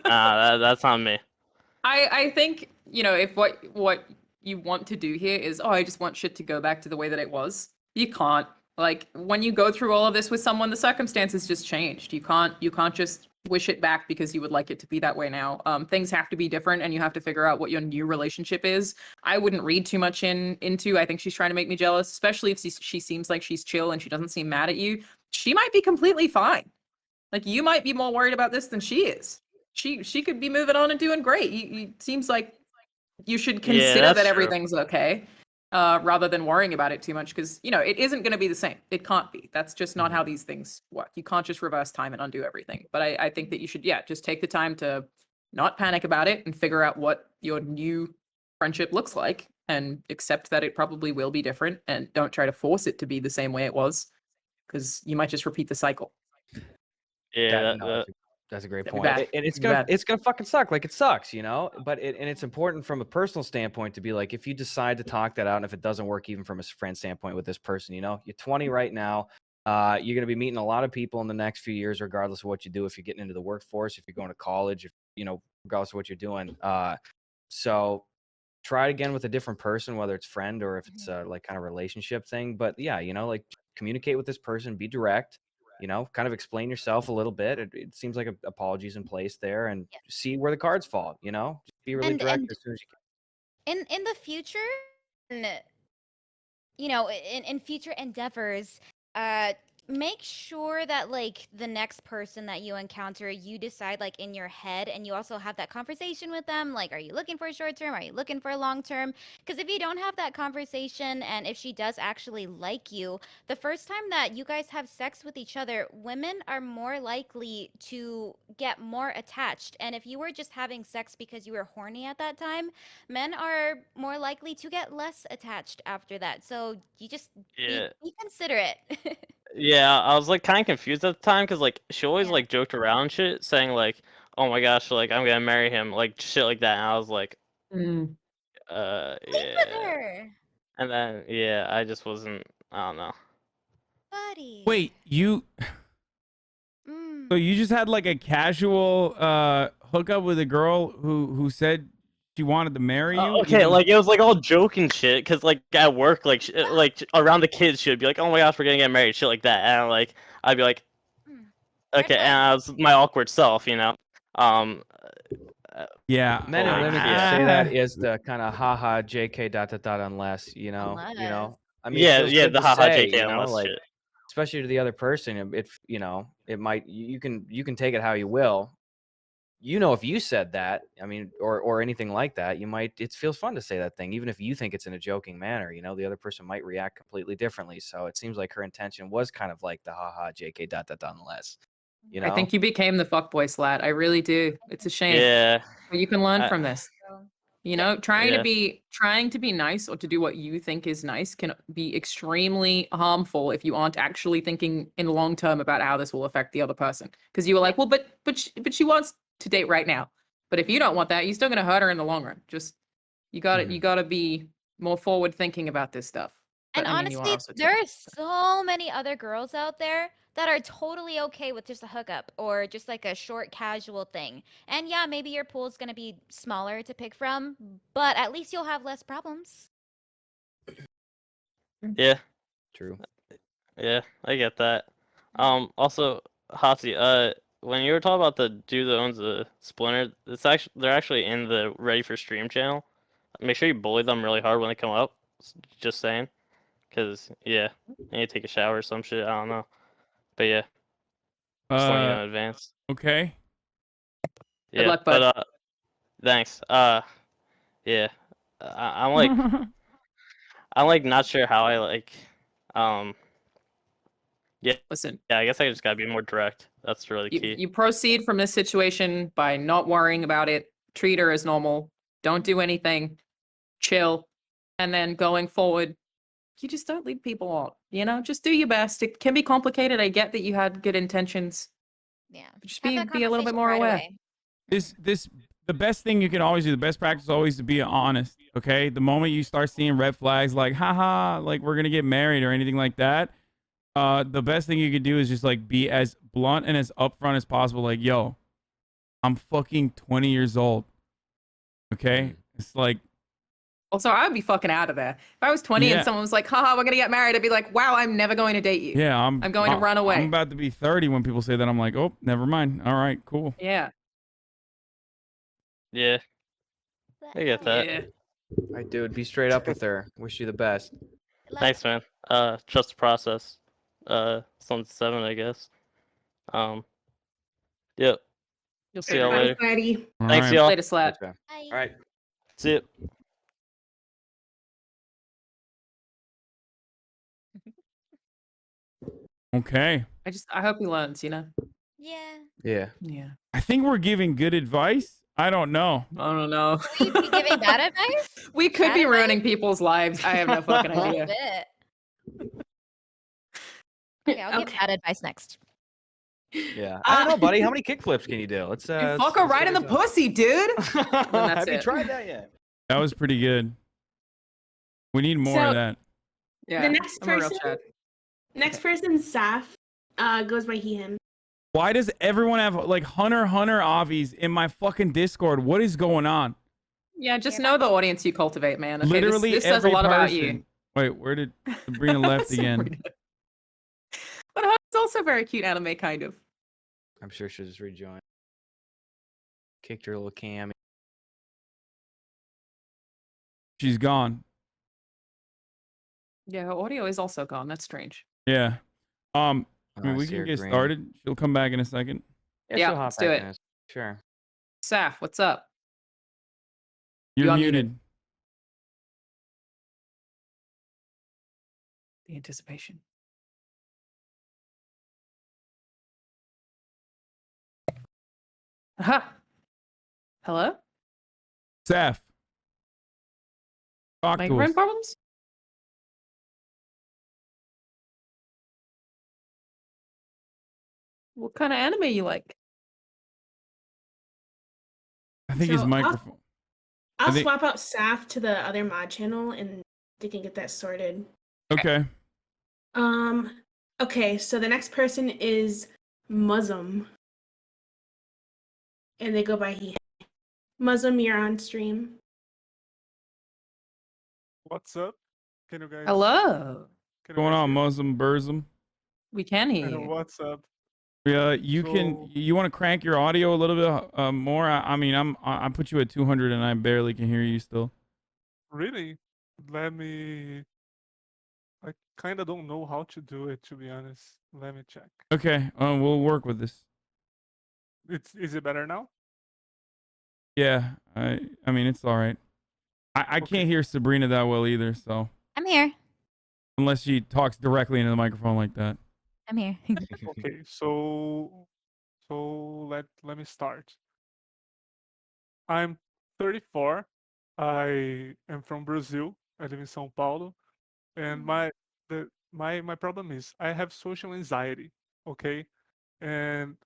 Nah, that's not me. I think, if what you want to do here is, I just want shit to go back to the way that it was. You can't. Like, when you go through all of this with someone, the circumstances just changed. You can't just wish it back because you would like it to be that way now. Things have to be different, and you have to figure out what your new relationship is. I wouldn't read too much into. I think she's trying to make me jealous, especially if she seems like she's chill and she doesn't seem mad at you. She might be completely fine. Like, you might be more worried about this than she is. She could be moving on and doing great. Seems like you should Yeah, consider that's that true. everything's okay, rather than worrying about it too much, because it isn't going to be the same. It can't be. That's just not how these things work. You can't just reverse time and undo everything. But I think that you should, just take the time to not panic about it and figure out what your new friendship looks like, and accept that it probably will be different, and don't try to force it to be the same way it was, because you might just repeat the cycle. Yeah, That's a great That'd be point. bad. And it's That'd be gonna bad. fucking suck. Like, it sucks, But and it's important from a personal standpoint to be like, if you decide to talk that out, and if it doesn't work, even from a friend standpoint with this person, you're 20 right now. You're gonna be meeting a lot of people in the next few years, regardless of what you do. If you're getting into the workforce, if you're going to college, if regardless of what you're doing. So try it again with a different person, whether it's friend or if it's like kind of relationship thing. But yeah, like communicate with this person, be direct, kind of explain yourself a little bit. It seems like apologies in place there, and Yeah. see where the cards fall, just be really And direct and as soon as you can. in the future, n- you know, in future endeavors, make sure that like the next person that you encounter, you decide like in your head, and you also have that conversation with them. Like, are you looking for a short term? Are you looking for a long term? Because if you don't have that conversation, and if she does actually like you, the first time that you guys have sex with each other, women are more likely to get more attached. And if you were just having sex because you were horny at that time, men are more likely to get less attached after that. So you just Yeah. be considerate. Yeah, I was like kind of confused at the time because like she always Yeah. like joked around and shit, saying like, "Oh my gosh, like I'm gonna marry him," like shit like that. And I was like, Mm. Sleep with yeah. her, And then yeah, I just wasn't. I don't know. buddy. Wait, you so Mm. you just had like a casual hookup with a girl who said she wanted to marry you, Okay, even like it was like all joke and shit, cause like at work, like like around the kids, she'd be like, "Oh my gosh, we're gonna get married," shit like that, and like I'd be like, Mm. Red "Okay," and flag. I was my awkward self, you know. Um, yeah. Men and like women can yeah, say that is the kind of haha JK dot dot dot unless, Unless. I mean, it yeah, feels yeah, good the to haha say, JK unless like shit. especially to the other person. It might you can take it how you will. If you said that, I mean, or anything like that, it feels fun to say that thing, even if you think it's in a joking manner. The other person might react completely differently. So it seems like her intention was kind of like the haha JK dot dot dot unless, I think you became the fuckboy slat. I really do. It's a shame. Yeah, But you can learn I, from this. Yeah. Trying to be nice or to do what you think is nice can be extremely harmful if you aren't actually thinking in long term about how this will affect the other person. Because you were like, well, but she wants to date right now. But if you don't want that, you're still gonna hurt her in the long run. Just you gotta be more forward thinking about this stuff. But And I mean, you are honestly, also too. there are so many other girls out there that are totally okay with just a hookup or just like a short casual thing. And yeah, maybe your pool's gonna be smaller to pick from, but at least you'll have less problems. yeah, True. yeah, I get that. Also, Hasi, when you were talking about the dude that owns the Splinter, they're actually in the Ready for Stream channel. Make sure you bully them really hard when they come up. Just saying. Cause yeah, I need to take a shower or some shit. I don't know, but yeah, just letting you know in advance. Okay. Good Yeah, luck, bud. but thanks. Yeah, I'm like not sure how I like. Um, yeah, Listen, yeah. I guess I just gotta be more direct. That's really you, key. you proceed from this situation by not worrying about it, treat her as normal, don't do anything, chill, and then going forward, you just don't lead people on. Just do your best. It can be complicated. I get that you had good intentions. Yeah. But just Have that be a little bit conversation more right aware. away. The best thing you can always do, the best practice is always to be honest. Okay. The moment you start seeing red flags like, haha, like we're gonna get married or anything like that, the best thing you could do is just like be as blunt and as upfront as possible. Like, yo, I'm fucking 20 years old. Okay. It's like, Also, I would be fucking out of there. If I was 20 and Yeah. someone was like, haha, we're gonna get married, I'd be like, wow, I'm never going to date you. yeah, I'm going to run away. I'm about to be 30 when people say that. I'm like, oh, never mind. All right, cool. Yeah. Yeah, I get that. Yeah. All right, dude, be straight up with her. Wish you the best. Thanks, man. Trust the process. Some 7, I guess. Yep. You'll See y'all figure it out. later. Buddy. All Thanks, right. y'all. Later, slat. Thanks, man. Bye. All right. See ya. Okay. I hope he learns. Yeah. Yeah. Yeah. I think we're giving good advice. I don't know. I don't know. We'd be giving bad advice? We could Bad be advice? ruining people's lives. I have no fucking A little idea. bit. Okay, I'll give bad advice next. Yeah. I don't know, buddy. How many kickflips can you do? Let's You fuck her right in the pussy, dude. Have you it. tried that yet? That was pretty good. We need more So- of that. Yeah. The next I'm a real person, Chad. Saf, goes by he, him. Why does everyone have like Hunter Avies in my fucking Discord? What is going on? Yeah, just know the audience you cultivate, man. Okay, Literally this says a every lot about person. you. Wait, where did Sabrina left again? Sabrina. But it's also very cute anime, kind of. I'm sure she'll just rejoin. Kicked her little cam. She's gone. Yeah, her audio is also gone. That's strange. Yeah. I mean, I we see can her get green. started. She'll come back in a second. Yeah, Yeah, she'll hop let's do back it. in. Sure. Saf, what's up? You're You're muted. unmuted. The anticipation. Aha. Hello? Saf. Talk to us. Microphone problems? What kind of anime you like? I think his So microphone. I'll think- swap out Saf to the other mod channel and they can get that sorted. Okay. Okay, so the next person is Muslim. And they go by he. Muslim, you're on stream. What's up? Can you guys? Hello. Can you Going guys on, hear me? Muslim Burzum? We can hear you. What's up? Yeah, you can. So- You want to crank your audio a little bit more? I mean, I put you at 200 and I barely can hear you still. Really? Let me. I kind of don't know how to do it, to be honest. Let me check. Okay, we'll work with this. Is it better now? Yeah, I mean it's all right. I Okay. can't hear Sabrina that well either, so I'm here. unless she talks directly into the microphone like that. I'm here. Okay, so let me start. I'm 34. I am from Brazil. I live in São Paulo, and my problem is I have social anxiety. Okay, and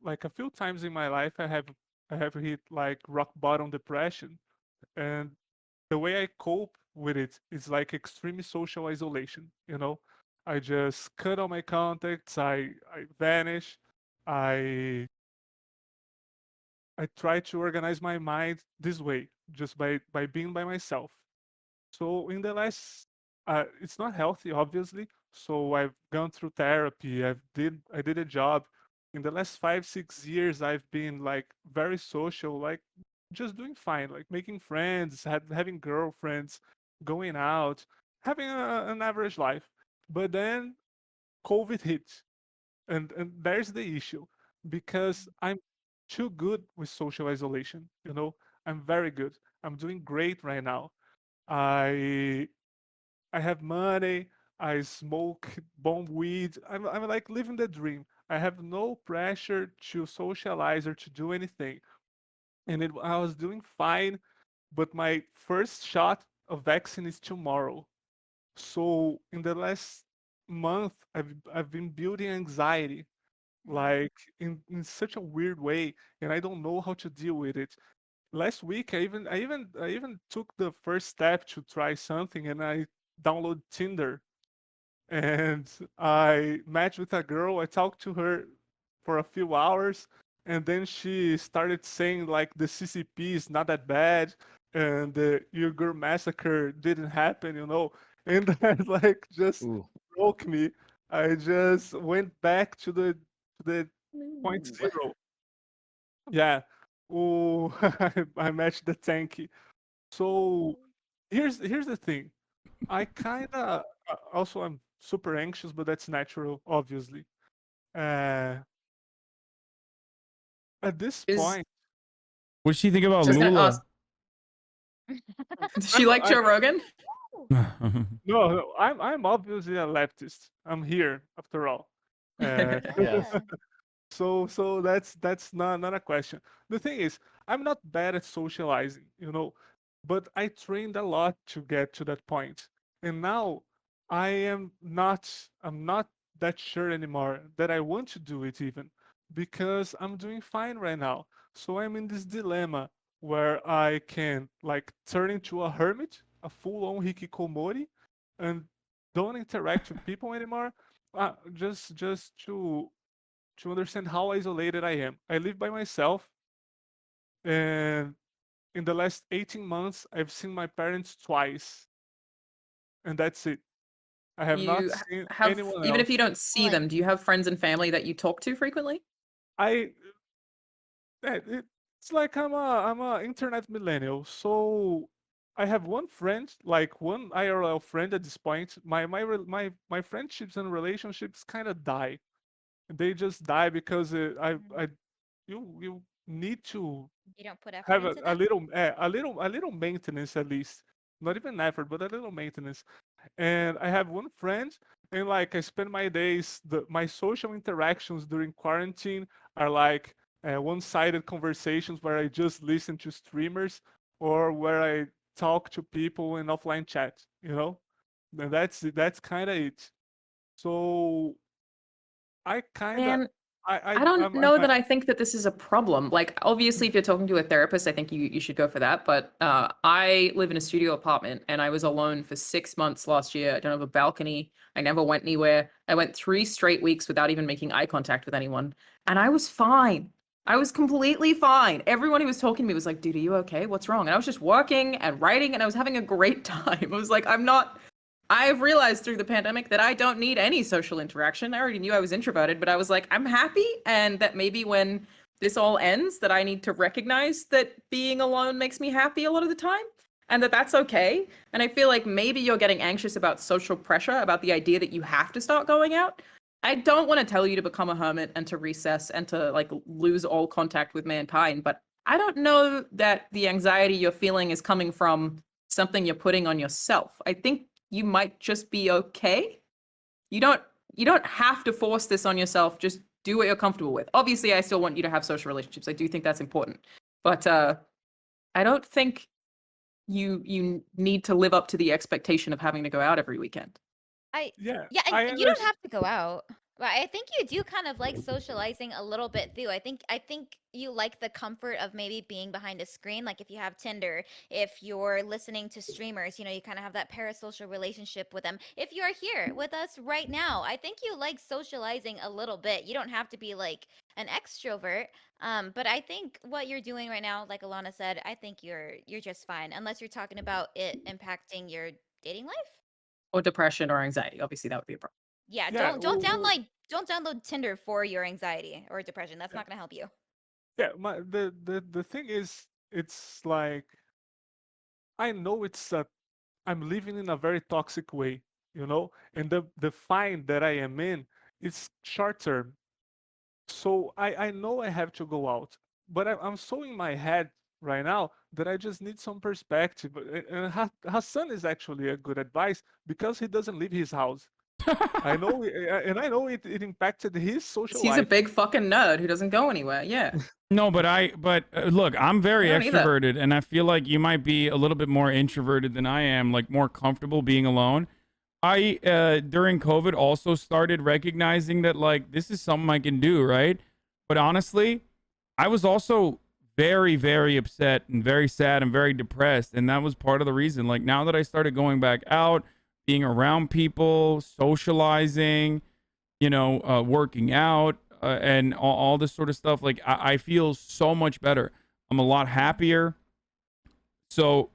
like a few times in my life I have hit like rock bottom depression, and the way I cope with it is like extreme social isolation. I just cut all my contacts. I vanish. I I try to organize my mind this way, just by being by myself. So in the last, it's not healthy, obviously. So I've gone through therapy. I did a job. In the last 5 6 years, I've been like very social, like just doing fine, like making friends, having girlfriends, going out, having an average life. But then COVID hit, and there's the issue, because I'm too good with social isolation. I'm very good. I'm doing great right now. I I have money. I smoke bomb weed. I'm like living the dream. I have no pressure to socialize or to do anything. And I was doing fine, but my first shot of vaccine is tomorrow. So in the last month, I've been building anxiety, like in such a weird way, and I don't know how to deal with it. Last week, I even took the first step to try something, and I downloaded Tinder, and I matched with a girl. I talked to her for a few hours, and then she started saying like the CCP is not that bad, and the Uyghur massacre didn't happen. And that like just Ooh. broke me. I just went back to the point zero. Yeah. Oh, I matched the tanky. So here's the thing. I kind of also I'm super anxious, but that's natural, obviously. Uh, at this Is point, What does she think about Just gonna Lula? does she like Joe Rogan? no, I'm obviously a leftist. I'm here after all. Uh, Yeah. so that's not a question. The thing is, I'm not bad at socializing, but I trained a lot to get to that point. And now I'm not that sure anymore that I want to do it, even because I'm doing fine right now. So I'm in this dilemma where I can like turn into a hermit, a full-on hikikomori, and don't interact with people anymore. Just to understand how isolated I am. I live by myself, and in the last 18 months, I've seen my parents twice, and that's it. I have not You seen have, anyone even if else. you don't see Like- them, do you have friends and family that you talk to frequently? I it's like I'm a internet millennial, so I have one friend, like one IRL friend at this point. My friendships and relationships kind of die. They just die because you need to You don't put effort have into a them. little maintenance at least. Not even effort, but a little maintenance. And I have one friend, and like I spend my days, my social interactions during quarantine are like one-sided conversations where I just listen to streamers or where I talk to people in offline chat. And that's kind of it. So I kind of Man, I don't know that I think that this is a problem. Like, obviously, if you're talking to a therapist, I think you should go for that. But I live in a studio apartment and I was alone for 6 months last year. I don't have a balcony. I never went anywhere. I went 3 straight weeks without even making eye contact with anyone. And I was fine. I was completely fine. Everyone who was talking to me was like, dude, are you okay? What's wrong? And I was just working and writing and I was having a great time. I was like, I've realized through the pandemic that I don't need any social interaction. I already knew I was introverted, but I was like, I'm happy. And that maybe when this all ends, that I need to recognize that being alone makes me happy a lot of the time and that that's okay. And I feel like maybe you're getting anxious about social pressure, about the idea that you have to start going out. I don't want to tell you to become a hermit and to recess and to like lose all contact with mankind, but I don't know that the anxiety you're feeling is coming from something you're putting on yourself. I think you might just be okay. You don't have to force this on yourself. Just do what you're comfortable with. Obviously, I still want you to have social relationships. I do think that's important. But I don't think you need to live up to the expectation of having to go out every weekend. Yeah, I and you don't have to go out. But I think you do kind of like socializing a little bit too. I think you like the comfort of maybe being behind a screen. Like if you have Tinder, if you're listening to streamers, you kind of have that parasocial relationship with them. If you're here with us right now, I think you like socializing a little bit. You don't have to be like an extrovert. But I think what you're doing right now, like Alana said, I think you're just fine, unless you're talking about it impacting your dating life. Or depression or anxiety. Obviously, that would be a problem. Yeah, Yeah, don't download Tinder for your anxiety or depression. That's not gonna help you. yeah. The thing is, it's like I know I'm living in a very toxic way, and the fine that I am in is short term. So I know I have to go out, but I'm so in my head right now that I just need some perspective. And Hassan is actually a good advice because he doesn't leave his house. I know, and I know it impacted his social He's a life. big fucking nerd who doesn't go anywhere. Yeah. No, but look, I'm very I don't either. extroverted, and I feel like you might be a little bit more introverted than I am, like more comfortable being alone. I during COVID also started recognizing that like this is something I can do, right? But honestly, I was also very, very upset and very sad and very depressed, and that was part of the reason. Like now that I started going back out, being around people, socializing, working out, and all this sort of stuff, like I feel so much better. I'm a lot happier. So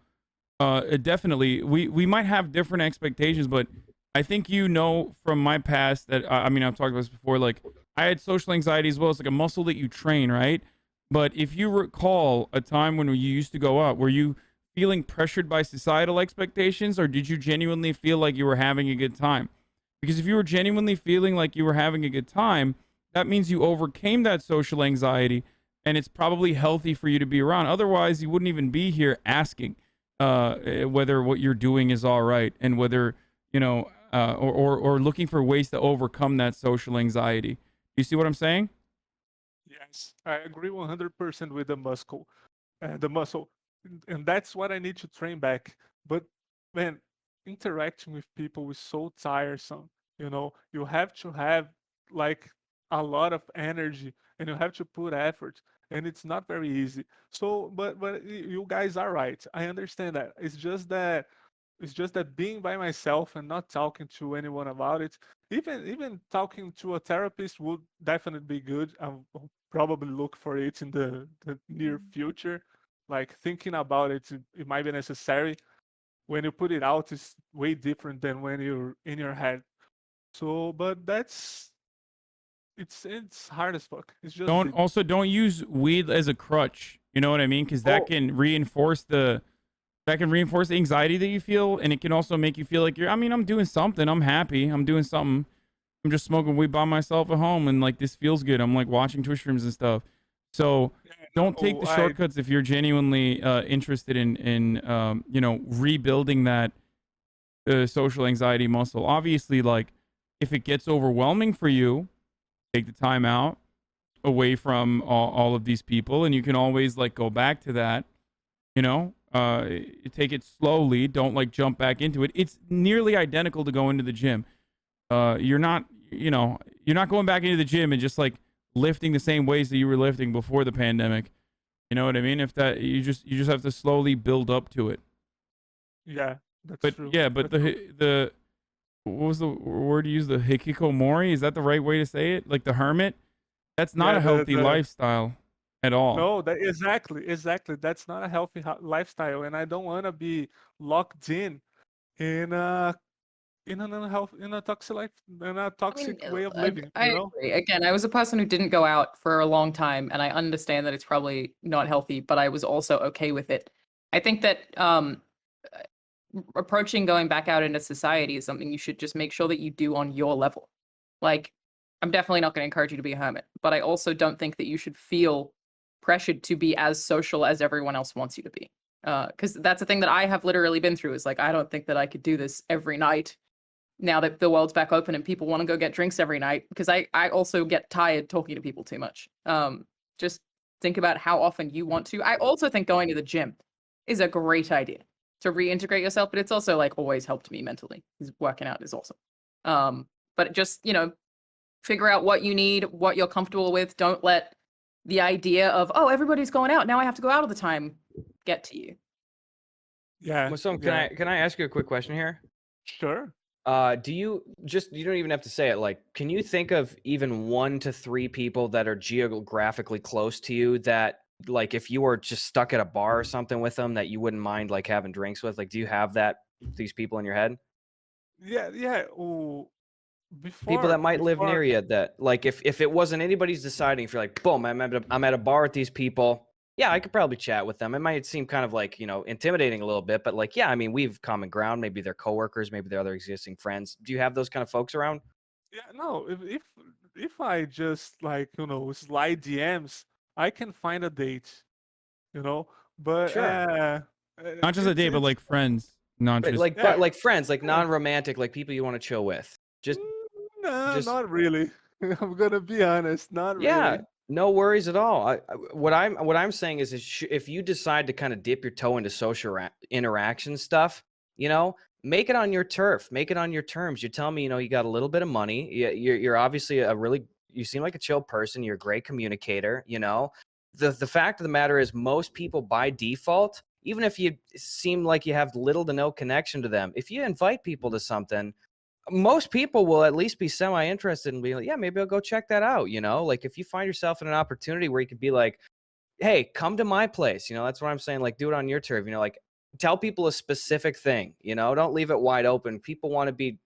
definitely, we might have different expectations, but I think from my past that I mean I've talked about this before. Like I had social anxiety as well. It's like a muscle that you train, right? But if you recall a time when you used to go out, were you feeling pressured by societal expectations, or did you genuinely feel like you were having a good time? Because if you were genuinely feeling like you were having a good time, that means you overcame that social anxiety, and it's probably healthy for you to be around. Otherwise, you wouldn't even be here asking whether what you're doing is all right, and whether or looking for ways to overcome that social anxiety. You see what I'm saying? Yes, I agree 100% with the muscle, and that's what I need to train back. But man, interacting with people is so tiresome. You have to have like a lot of energy, and you have to put effort, and it's not very easy. So, but you guys are right. I understand that. It's just that being by myself and not talking to anyone about it, even talking to a therapist would definitely be good. I'll probably look for it in the near future. Like thinking about it, it might be necessary. When you put it out, it's way different than when you're in your head. So, but it's hard as fuck. It's just Don't use weed as a crutch. You know what I mean? Because that Oh, can reinforce the that can reinforce the anxiety that you feel, and it can also make you feel like I'm doing something. I'm happy. I'm doing something. I'm just smoking weed by myself at home, and like this feels good. I'm like watching Twitch streams and stuff. So don't take the shortcuts if you're genuinely interested in rebuilding that social anxiety muscle. Obviously, like if it gets overwhelming for you, take the time out away from all of these people, and you can always like go back to that. Take it slowly. Don't like jump back into it. It's nearly identical to going to the gym. You're not going back into the gym and just like lifting the same weights that you were lifting before the pandemic. You know what I mean? If that you just have to slowly build up to it. Yeah, that's true. Yeah, but the what was the word you used? The hikikomori? Is that the right way to say it? Like the hermit? That's not a healthy lifestyle at all. No, exactly. That's not a healthy lifestyle, and I don't want to be locked in a toxic way of living. I agree. Again, I was a person who didn't go out for a long time, and I understand that it's probably not healthy, but I was also okay with it. I think that approaching going back out into society is something you should just make sure that you do on your level. Like, I'm definitely not going to encourage you to be a hermit, but I also don't think that you should feel pressured to be as social as everyone else wants you to be. Because that's a thing that I have literally been through, is like, I don't think that I could do this every night now that the world's back open and people want to go get drinks every night, because I also get tired talking to people too much. Just think about how often you want to. I also think going to the gym is a great idea to reintegrate yourself, but it's also like always helped me mentally. Working out is awesome. But just, figure out what you need, what you're comfortable with. Don't let the idea of, oh, everybody's going out, now I have to go out all the time, get to you. Yeah. So can I ask you a quick question here? Sure. You don't even have to say it. Like, can you think of even 1 to 3 people that are geographically close to you that, like, if you were just stuck at a bar or something with them, that you wouldn't mind like having drinks with? Like, do you have these people in your head? Yeah. People that might live near you, that like if it wasn't anybody's deciding, if you're like, boom, I'm at a bar with these people, yeah, I could probably chat with them. It might seem kind of like, intimidating a little bit, but like, yeah, I mean, we've common ground. Maybe they're coworkers, maybe they're other existing friends. Do you have those kind of folks around? Yeah, no, if I just like, slide DMs, I can find a date, but Sure. Not just a date, but like friends. Not just but like friends, like non-romantic, like people you want to chill with. No, not really. I'm gonna be honest, not Yeah, really. no worries at all. What I'm saying is if you decide to kind of dip your toe into social interaction stuff, make it on your turf, make it on your terms. You're telling me, you got a little bit of money. You're obviously you seem like a chill person. You're a great communicator. The fact of the matter is, most people by default, even if you seem like you have little to no connection to them, if you invite people to something, most people will at least be semi-interested and be like, yeah, maybe I'll go check that out. Like if you find yourself in an opportunity where you could be like, hey, come to my place. That's what I'm saying. Like, do it on your turf. Like, tell people a specific thing. Don't leave it wide open. People want to be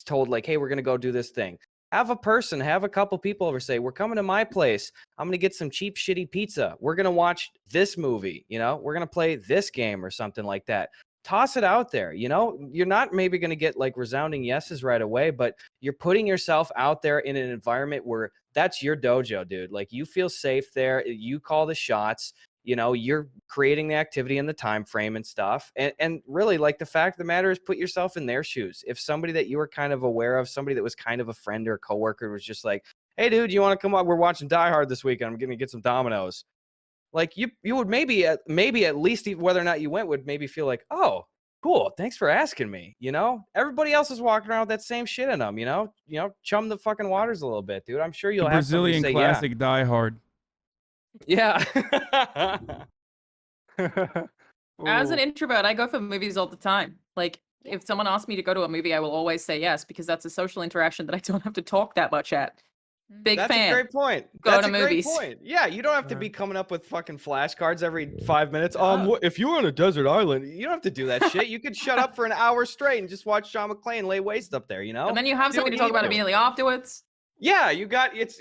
told like, hey, we're going to go do this thing. Have a couple people over, say, we're coming to my place. I'm going to get some cheap, shitty pizza. We're going to watch this movie. We're going to play this game or something like that. Toss it out there. You're not maybe going to get like resounding yeses right away, but you're putting yourself out there in an environment where that's your dojo, dude. Like, you feel safe there. You call the shots. You're creating the activity and the time frame and stuff. And really, like, the fact of the matter is, put yourself in their shoes. If somebody that you were kind of aware of, somebody that was kind of a friend or a coworker, was just like, hey, dude, you want to come up? We're watching Die Hard this weekend. I'm going to get some Dominoes. Like, you would maybe at least, whether or not you went, would maybe feel like, oh, cool, thanks for asking me. Everybody else is walking around with that same shit in them. Chum the fucking waters a little bit, dude. I'm sure you'll have Brazilian say, classic Die Hard. Yeah. As an introvert, I go for movies all the time. Like, if someone asks me to go to a movie, I will always say yes, because that's a social interaction that I don't have to talk that much at. Big That's fan. a great point. Go to movies. Great point. Yeah, you don't have to be coming up with fucking flashcards every 5 minutes. No. If you were on a desert island, you don't have to do that shit. You could shut up for an hour straight and just watch John McClane lay waste up there, And then you have something to talk about immediately afterwards. Yeah, you got it's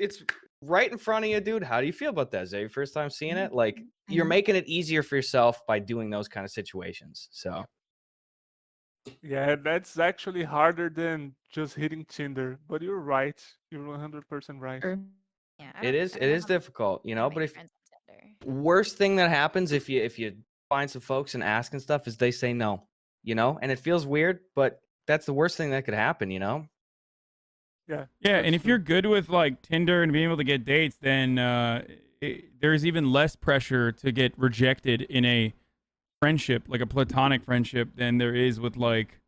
right in front of you, dude. How do you feel about that? Is that your first time seeing it? Like, Mm-hmm. you're making it easier for yourself by doing those kind of situations. So Yeah, that's actually harder than just hitting Tinder. But you're right. You're 100% right. True. Yeah, it is difficult, you know. But if friends on Tinder. worst thing that happens if you find some folks and ask and stuff is they say no, you know, and it feels weird, but that's the worst thing that could happen, you know. Yeah. Yeah, that's and if true. you're good with like Tinder and being able to get dates, then there's even less pressure to get rejected in a friendship, like a platonic friendship, than there is with like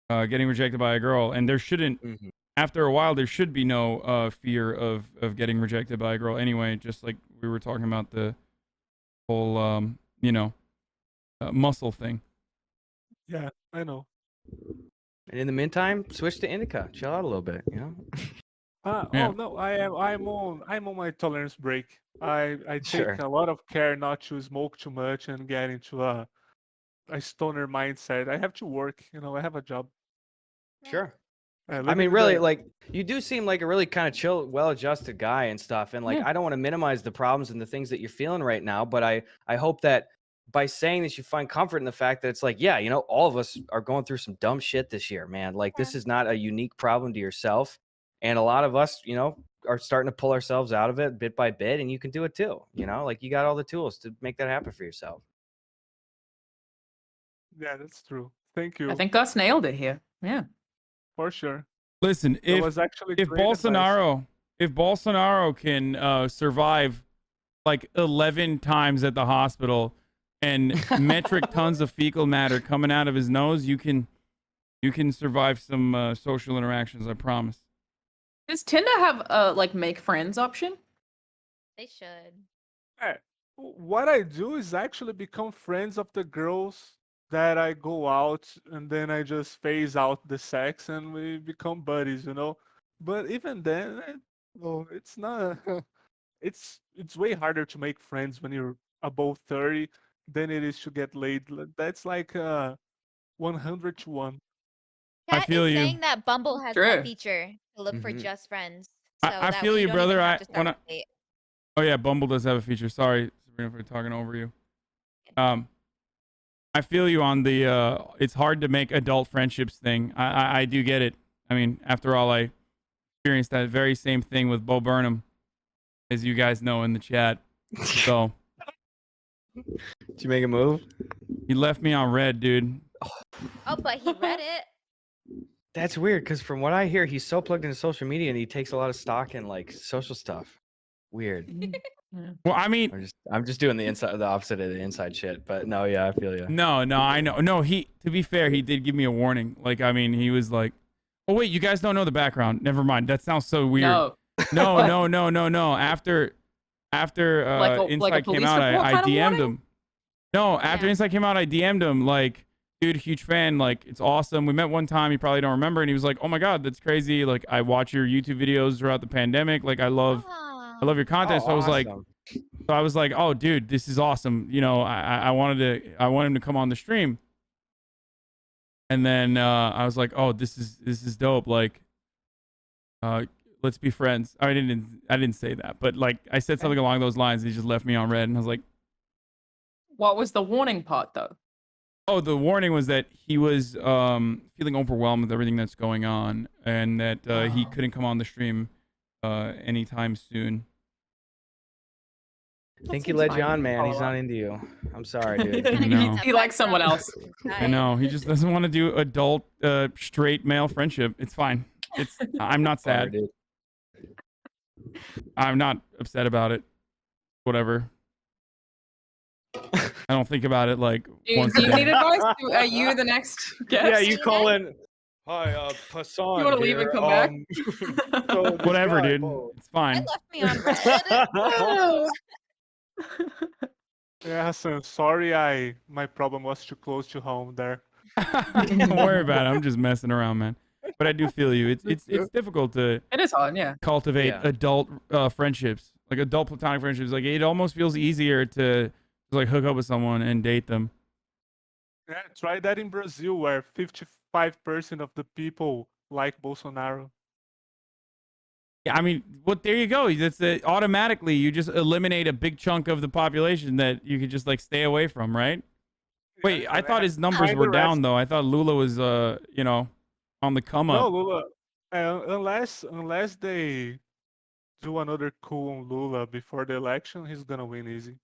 getting rejected by a girl. And there shouldn't, Mhm. after a while, there should be no fear of getting rejected by a girl anyway. Just like we were talking about the whole, muscle thing. Yeah, I know. And in the meantime, switch to indica, chill out a little bit, you know. Yeah. Oh no, I'm on my tolerance break. I take Sure. a lot of care not to smoke too much and get into a stoner mindset. I have to work, you know. I have a job. Sure. I Living mean, in really, the like, you do seem like a really kind of chill, well-adjusted guy and stuff. And like, Yeah. I don't want to minimize the problems and the things that you're feeling right now, but I hope that by saying this, you find comfort in the fact that it's like, yeah, you know, all of us are going through some dumb shit this year, man. Like, this is not a unique problem to yourself, and a lot of us, you know, are starting to pull ourselves out of it bit by bit, and you can do it too. You know, like, you got all the tools to make that happen for yourself. Yeah, that's true. Thank I you think Gus nailed it here. Yeah. for sure. Listen, That was actually if great advice. Bolsonaro can survive like 11 times at the hospital and metric tons of fecal matter coming out of his nose, you can survive some social interactions, I promise. Does Tinder have a like make friends option? They should. Hey, what I do is actually become friends of the girls that I go out, and then I just phase out the sex and we become buddies, you know. But even then, no, it's not. It's way harder to make friends when you're above 30 than it is to get laid. That's like 100 to 1. I Chat feel is you. saying that Bumble has True. that feature to look for Mhm. just friends, so I that feel way you, don't even brother. have to start wanna. a date. Oh yeah, Bumble does have a feature. Sorry, Sabrina, for talking over you. I feel you on the it's hard to make adult friendships thing. I do get it. I mean, after all, I experienced that very same thing with Bo Burnham, as you guys know in the chat. So Did you make a move? he left me on red, dude. Oh, but he read it. That's weird, because from what I hear, he's so plugged into social media and he takes a lot of stock in like social stuff. Weird. Well, I mean, I'm just doing the opposite of the inside shit. But no, yeah, I feel you. no, I know. No, to be fair, he did give me a warning. Like, I mean, he was like, "Oh wait, you guys don't know the background. Never mind. That sounds so weird." No. No, What? no. After Like a Insight came police out, report I kind of DM'd warning? him. No, after Yeah. Insight came out, I DM'd him like, "Dude, huge fan. Like, it's awesome. We met one time. You probably don't remember." And he was like, "Oh my god, that's crazy. Like, I watch your YouTube videos throughout the pandemic. Like, I love your content." Oh, So awesome. I was like, "Oh, dude, this is awesome." You know, I want him to come on the stream. And then I was like, "Oh, this is dope. Like, let's be friends." I didn't say that, but like I said something along those lines. And he just left me on red, and I was like, What was the warning part though? "Oh, the warning was that he was feeling overwhelmed with everything that's going on, and that he couldn't come on the stream anytime soon." I think he led you on, man. He's not into you. I'm sorry, dude. I know. He likes someone else. I know. He just doesn't want to do adult, straight male friendship. It's fine. I'm not Bummer, sad. dude. I'm not upset about it. Whatever. I don't think about it like Do once do a you need day. advice? Are you the next guest? Yeah, you call in. Hi, Hassan. You wanna leave and come back? So this Whatever, guy, dude. Bo- It's fine. It left me on red. Yeah, Hassan, sorry my problem was too close to home there. Don't worry about it. I'm just messing around, man. But I do feel you. It's difficult to It is hard, yeah. cultivate Yeah. adult friendships, like adult platonic friendships. Like it almost feels easier to like hook up with someone and date them. Yeah, try that in Brazil, where 55% of the people like Bolsonaro. Yeah, I mean, there you go. That's automatically you just eliminate a big chunk of the population that you could just like stay away from, right? Wait, I thought his numbers were down though. I thought Lula was you know, on the come No, up. Lula. Unless they do another coup on Lula before the election, he's gonna win easy.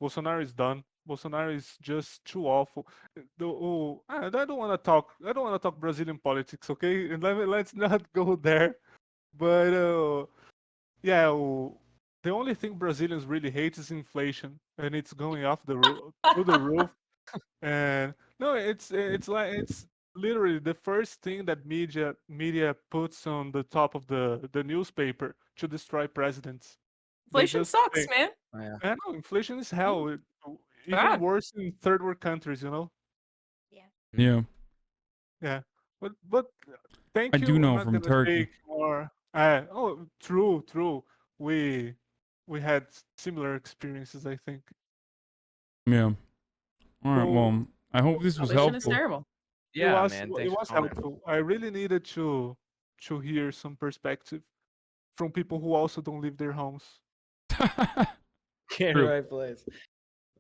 Bolsonaro is done. Bolsonaro is just too awful. I don't want to talk. I don't want to talk Brazilian politics, okay? And let's not go there. But yeah, the only thing Brazilians really hate is inflation, and it's going off the through the roof. And no, it's literally the first thing that media puts on the top of the newspaper to destroy presidents. They Inflation just sucks, say, man. Oh, yeah. I know inflation is hell. Even Bad. worse in third world countries, you know. Yeah. Yeah, but thank I you. do I'm know not from gonna Turkey. take more. True. We had similar experiences, I think. Yeah. All right. So Well, I hope this was Inflation is helpful. terrible. Yeah, man. It Thanks for was calling. helpful. I really needed to hear some perspective from people who also don't leave their homes. Get in the True. right place.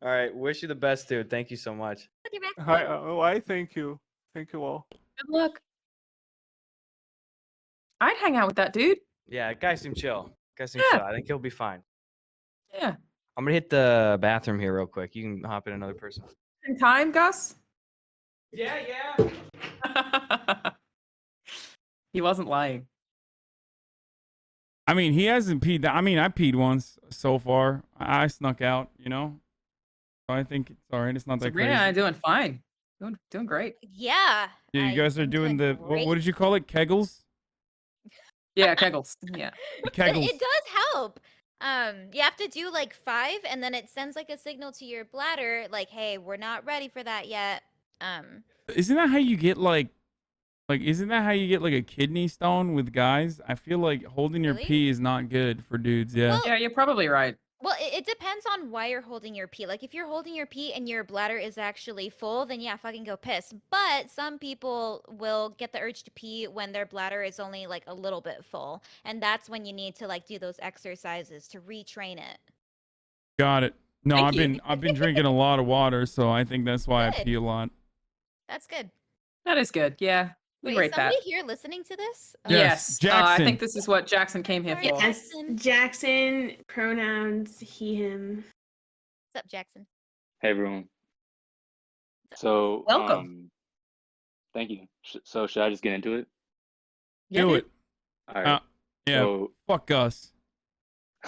All right. Wish you the best, dude. Thank you so much. I thank you. Thank you all. Good luck. I'd hang out with that dude. Yeah, guy seems chill. Yeah. Chill. I think he'll be fine. Yeah. I'm gonna hit the bathroom here real quick. You can hop in another person. In time, Gus? Yeah. He wasn't lying. I mean, he hasn't peed. I mean, I peed once so far. I snuck out, you know. So I think it's all right. It's not that Sabrina crazy. and I doing fine. Doing great. Yeah. Yeah, you guys are doing the what did you call it? Kegels? Yeah, kegels. Yeah. Kegels. It does help. You have to do like 5, and then it sends like a signal to your bladder, like, "Hey, we're not ready for that yet." Isn't that how you get isn't that how you get like a kidney stone with guys? I feel like holding your Really? pee is not good for dudes. Yeah. Well, Yeah, you're probably right. Well, it depends on why you're holding your pee. Like, if you're holding your pee and your bladder is actually full, then yeah, fucking go piss. But some people will get the urge to pee when their bladder is only like a little bit full, and that's when you need to like do those exercises to retrain it. Got it. No, Thank you. I've been drinking a lot of water, so I think that's why I Good. pee a lot. That's good. That is good. Yeah. We Wait, rate is that. somebody here listening to this? Yes, Yes. I Jackson. think this is what Jackson came here Sorry, for. Yes, Jackson. Jackson, pronouns he, him. What's up, Jackson? Hey everyone. So Welcome. thank you. So should I just get into it? Yeah, Do dude. it. All right. Yeah. So Fuck us.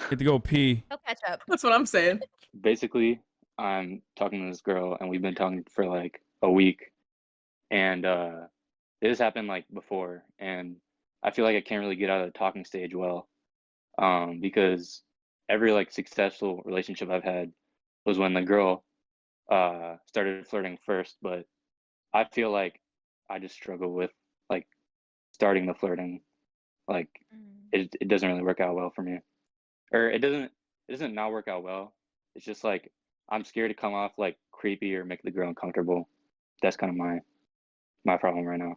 Get to go pee. Go catch up. That's what I'm saying. basically, I'm talking to this girl, and we've been talking for like a week, and this happened like before, and I feel like I can't really get out of the talking stage well, because every like successful relationship I've had was when the girl started flirting first, but I feel like I just struggle with like starting the flirting. Like it doesn't really work out well for me, or it doesn't not work out well. It's just like I'm scared to come off like creepy or make the girl uncomfortable. That's kind of my problem right now.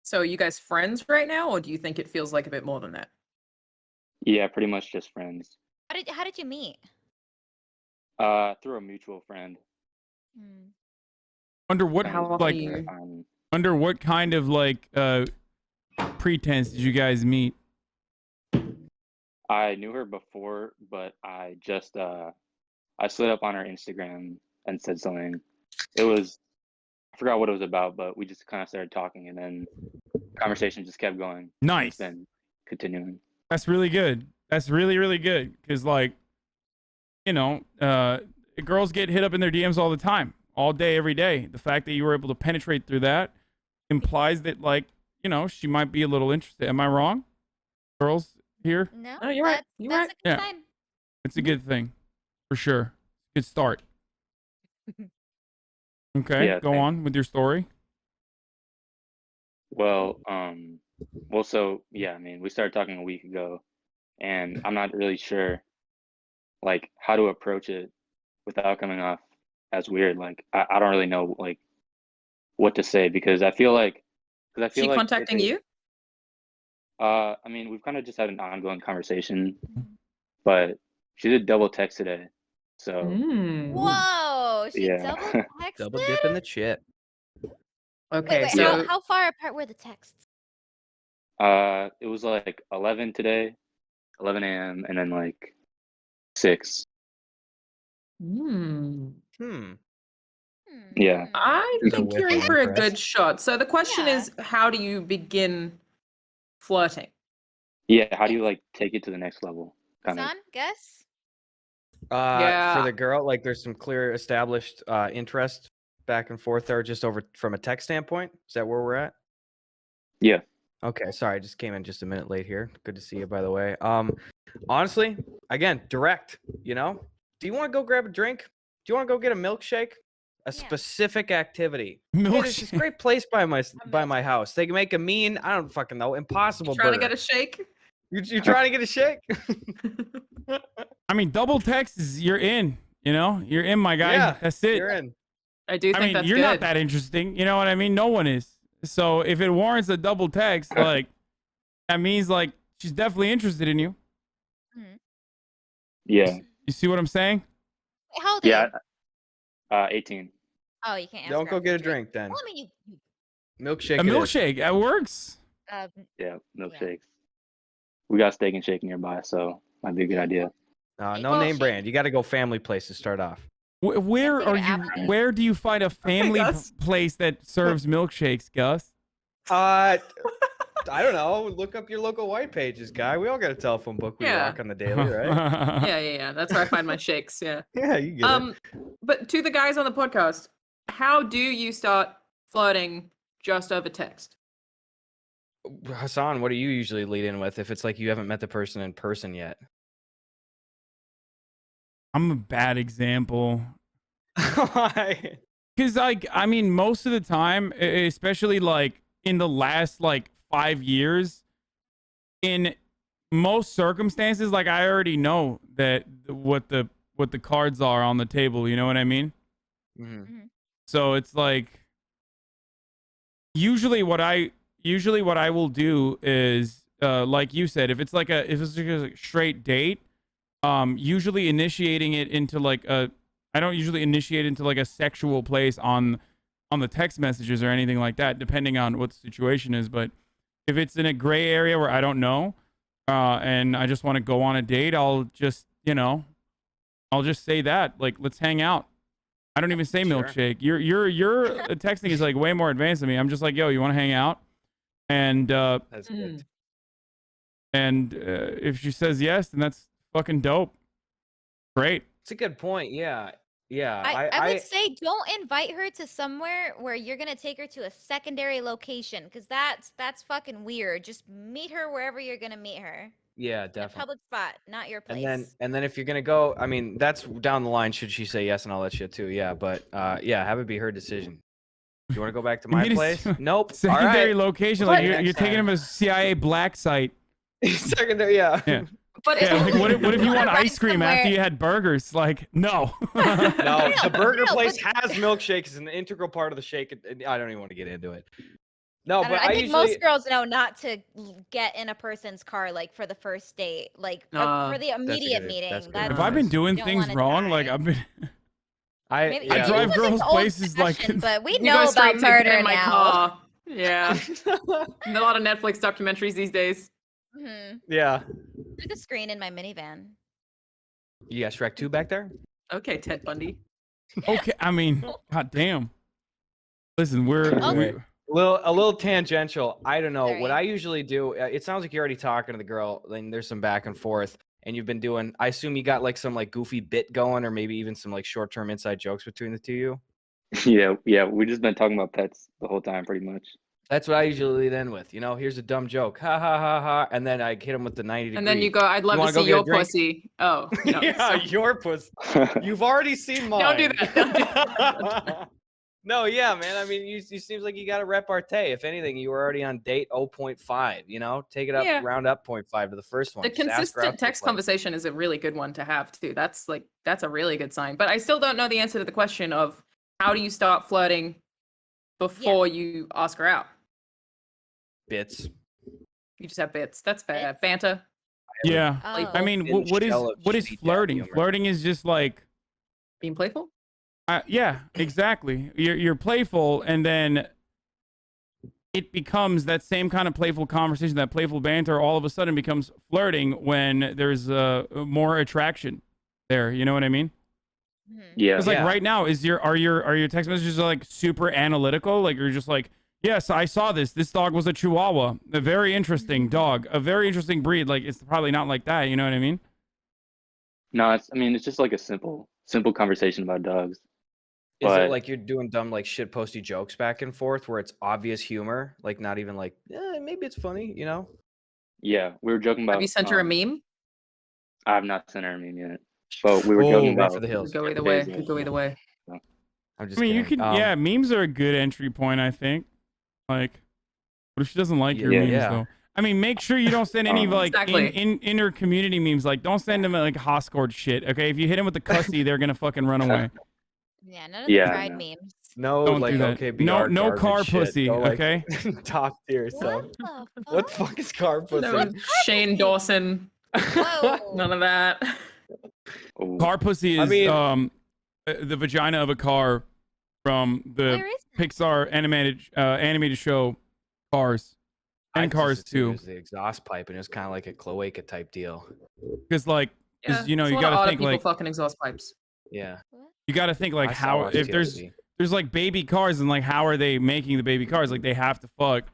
So are you guys friends right now, or do you think it feels like a bit more than that? Yeah, pretty much just friends. How did you meet? Through a mutual friend. Under what How often like do you... under what kind of like pretense did you guys meet? I knew her before, but I just I slid up on her Instagram and said something. I forgot what it was about, but we just kind of started talking, and then conversation just kept going. Nice. Then continuing. That's really good. That's really, really good. Because, like, you know, girls get hit up in their DMs all the time, all day, every day. The fact that you were able to penetrate through that implies that, like, you know, she might be a little interested. Am I wrong? Girls here? No, you're right. You're that's right. a good Yeah. sign. It's a good thing. For sure. Good start. Okay, Yeah, go thanks. on with your story. Well, so yeah, I mean, we started talking a week ago, and I'm not really sure, like, how to approach it without coming off as weird. Like, I don't really know, like, what to say because I feel like, She contacting you? I mean, we've kind of just had an ongoing conversation, but she did double text today. So Whoa, she yeah. double texted? Double dip in the chit. Okay, Wait, so how far apart were the texts? It was like 11 today, 11 a.m., and then like 6. Yeah. I Here's a think whiff you're in of for a interest. good shot. So the question is, how do you begin flirting? Yeah. How do you like take it to the next level? Kind of. Son, guess? For Yeah. the girl, like there's some clear established interest back and forth there, just over from a text standpoint. Is that where we're at? Yeah. Okay, sorry, I just came in just a minute late here. Good to see you, by the way. Honestly, again, direct. You know, do you want to go grab a drink? Do you want to go get a milkshake? A specific activity. Hey, there's this great place by my house. They can make a mean, I don't fucking know, impossible Trying to burger. get a shake? You trying to get a shake? I mean, double text is you're in. You know, you're in, my guy. Yeah, That's it. you're in. I do think I mean, that's you're good. not that interesting. You know what I mean? No one is. So if it warrants a double text, like that means like she's definitely interested in you. Yeah. You see what I'm saying? Wait, how old are you? 18. Oh, you can't ask Don't her go out get for a drink then. Well, I mean, Milkshake. A it is. milkshake. That works. Yeah. Milkshakes. We got Steak and Shake nearby, so might be a good idea. No name brand. You got to go family place to start off. Where are you? Where do you find a family place that serves milkshakes, Gus? I don't know. Look up your local white pages, guy. We all got a telephone book we Yeah. rock on the daily, right? Yeah. That's where I find my shakes. Yeah. Yeah, you get it. But to the guys on the podcast, how do you start flirting just over text? Hasan, what do you usually lead in with if it's like you haven't met the person in person yet? I'm a bad example. Why? Because like, I mean, most of the time, especially like in the last like 5 years, in most circumstances, like I already know that what the cards are on the table. You know what I mean? So it's like usually what I will do is like you said, if it's like a straight date, usually initiating it into like I don't usually initiate into like a sexual place on the text messages or anything like that, depending on what the situation is. But if it's in a gray area where I don't know, and I just want to go on a date, I'll just say that, like, let's hang out. I don't even say milkshake. Your texting is like way more advanced than me. I'm just like, yo, you want to hang out? And that's good. And if she says yes, then that's fucking dope. Great. It's a good point. Yeah. I would say don't invite her to somewhere where you're gonna take her to a secondary location, because that's fucking weird. Just meet her wherever you're gonna meet her. Yeah, In a definitely. public spot, not your place. And then if you're gonna go, I mean, that's down the line. Should she say yes and all that shit too? Yeah, but yeah, have it be her decision. You want to go back to my place? Nope. Secondary All right. location, like you're taking him to a CIA black site. Secondary, yeah. But yeah, like what if you want ice cream somewhere- after you had burgers? Like, no. No, the burger place has milkshakes. It's an integral part of the shake. I don't even want to get into it. No, but I think usually most girls know not to get in a person's car like for the first date, like for the immediate meeting. Have I been doing don't things wanna wrong? Like I've been. Maybe- I yeah, drive this girls is places like. old-fashioned, but we You know go about straight to get murder in my now. car. Yeah. A lot of Netflix documentaries these days. Yeah. There's a screen in my minivan. You got Shrek 2 back there? Okay, Ted Bundy. Okay, I mean, god damn. Listen, we're A little tangential. I don't know. What Sorry. I usually do, it sounds like you're already talking to the girl, then there's some back and forth, and you've been doing, I assume you got like some like goofy bit going, or maybe even some like short-term inside jokes between the two of you. Yeah. We just been talking about pets the whole time, pretty much. That's what I usually lead in with. You know, here's a dumb joke. Ha ha ha ha. And then I hit him with the 90 degree. And then you go, I'd love to wanna go see get a your drink? pussy. Oh. No, Yeah, sorry. your pussy. You've already seen mine. Don't do that. Don't do that. No, yeah, man. I mean, you seems like you got a repartee. If anything, you were already on date 0.5, you know? Take it up, Yeah. round up 0.5 to the first one. The Just ask her out consistent for a text plate. conversation is a really good one to have too. That's a really good sign. But I still don't know the answer to the question of how do you start flirting before you ask her out? Bits. You just have bits. That's fair. Fanta. Yeah. Oh. I mean, thin what is shell of what is shitty dad flirting? humor. Flirting is just like, Being playful. yeah, exactly. You're playful, and then it becomes that same kind of playful conversation, that playful banter. All of a sudden, becomes flirting when there's more attraction there. You know what I mean? Mhm. Yeah. It's like Yeah. right now, are your text messages like super analytical? Like you're just like, yes, I saw this. This dog was a Chihuahua, a very interesting dog, a very interesting breed. Like it's probably not like that. You know what I mean? No, it's just like a simple conversation about dogs. Is But it like you're doing dumb like shit posty jokes back and forth where it's obvious humor, like not even like maybe it's funny, you know? yeah, we were joking about. Have you sent her a meme? I have not sent her a meme yet, but we were joking Wait about. for the hills. Could go either way. Days Could go either way. I'm just I mean, you kidding. can. Yeah, memes are a good entry point. I think. Like, what if she doesn't like your Yeah, memes yeah. though? I mean, make sure you don't send any like Exactly. in inner community memes. Like, don't send them like Hoscord shit. Okay, if you hit them with the cussy, they're gonna fucking run away. Yeah, none of Yeah, the fried no. memes. No, Don't like do that. okay, No- BR no garbage car shit. pussy, Go, like, okay? top tier stuff. What the What the fuck? fuck is car pussy? No, Shane Dawson. Whoa. None of that. Oh, Car pussy I is mean- the vagina of a car from the Where is it? Pixar animated show Cars and I just Cars assumed it 2. was the exhaust pipe, and it was kind of like a cloaca type deal. Because like, Yeah, you know, there's you a lot of gotta odd think people like fucking exhaust pipes. Yeah. you gotta think like I saw how Watch if there's TLC. like baby cars and like how are they making the baby cars? Like they have to fuck,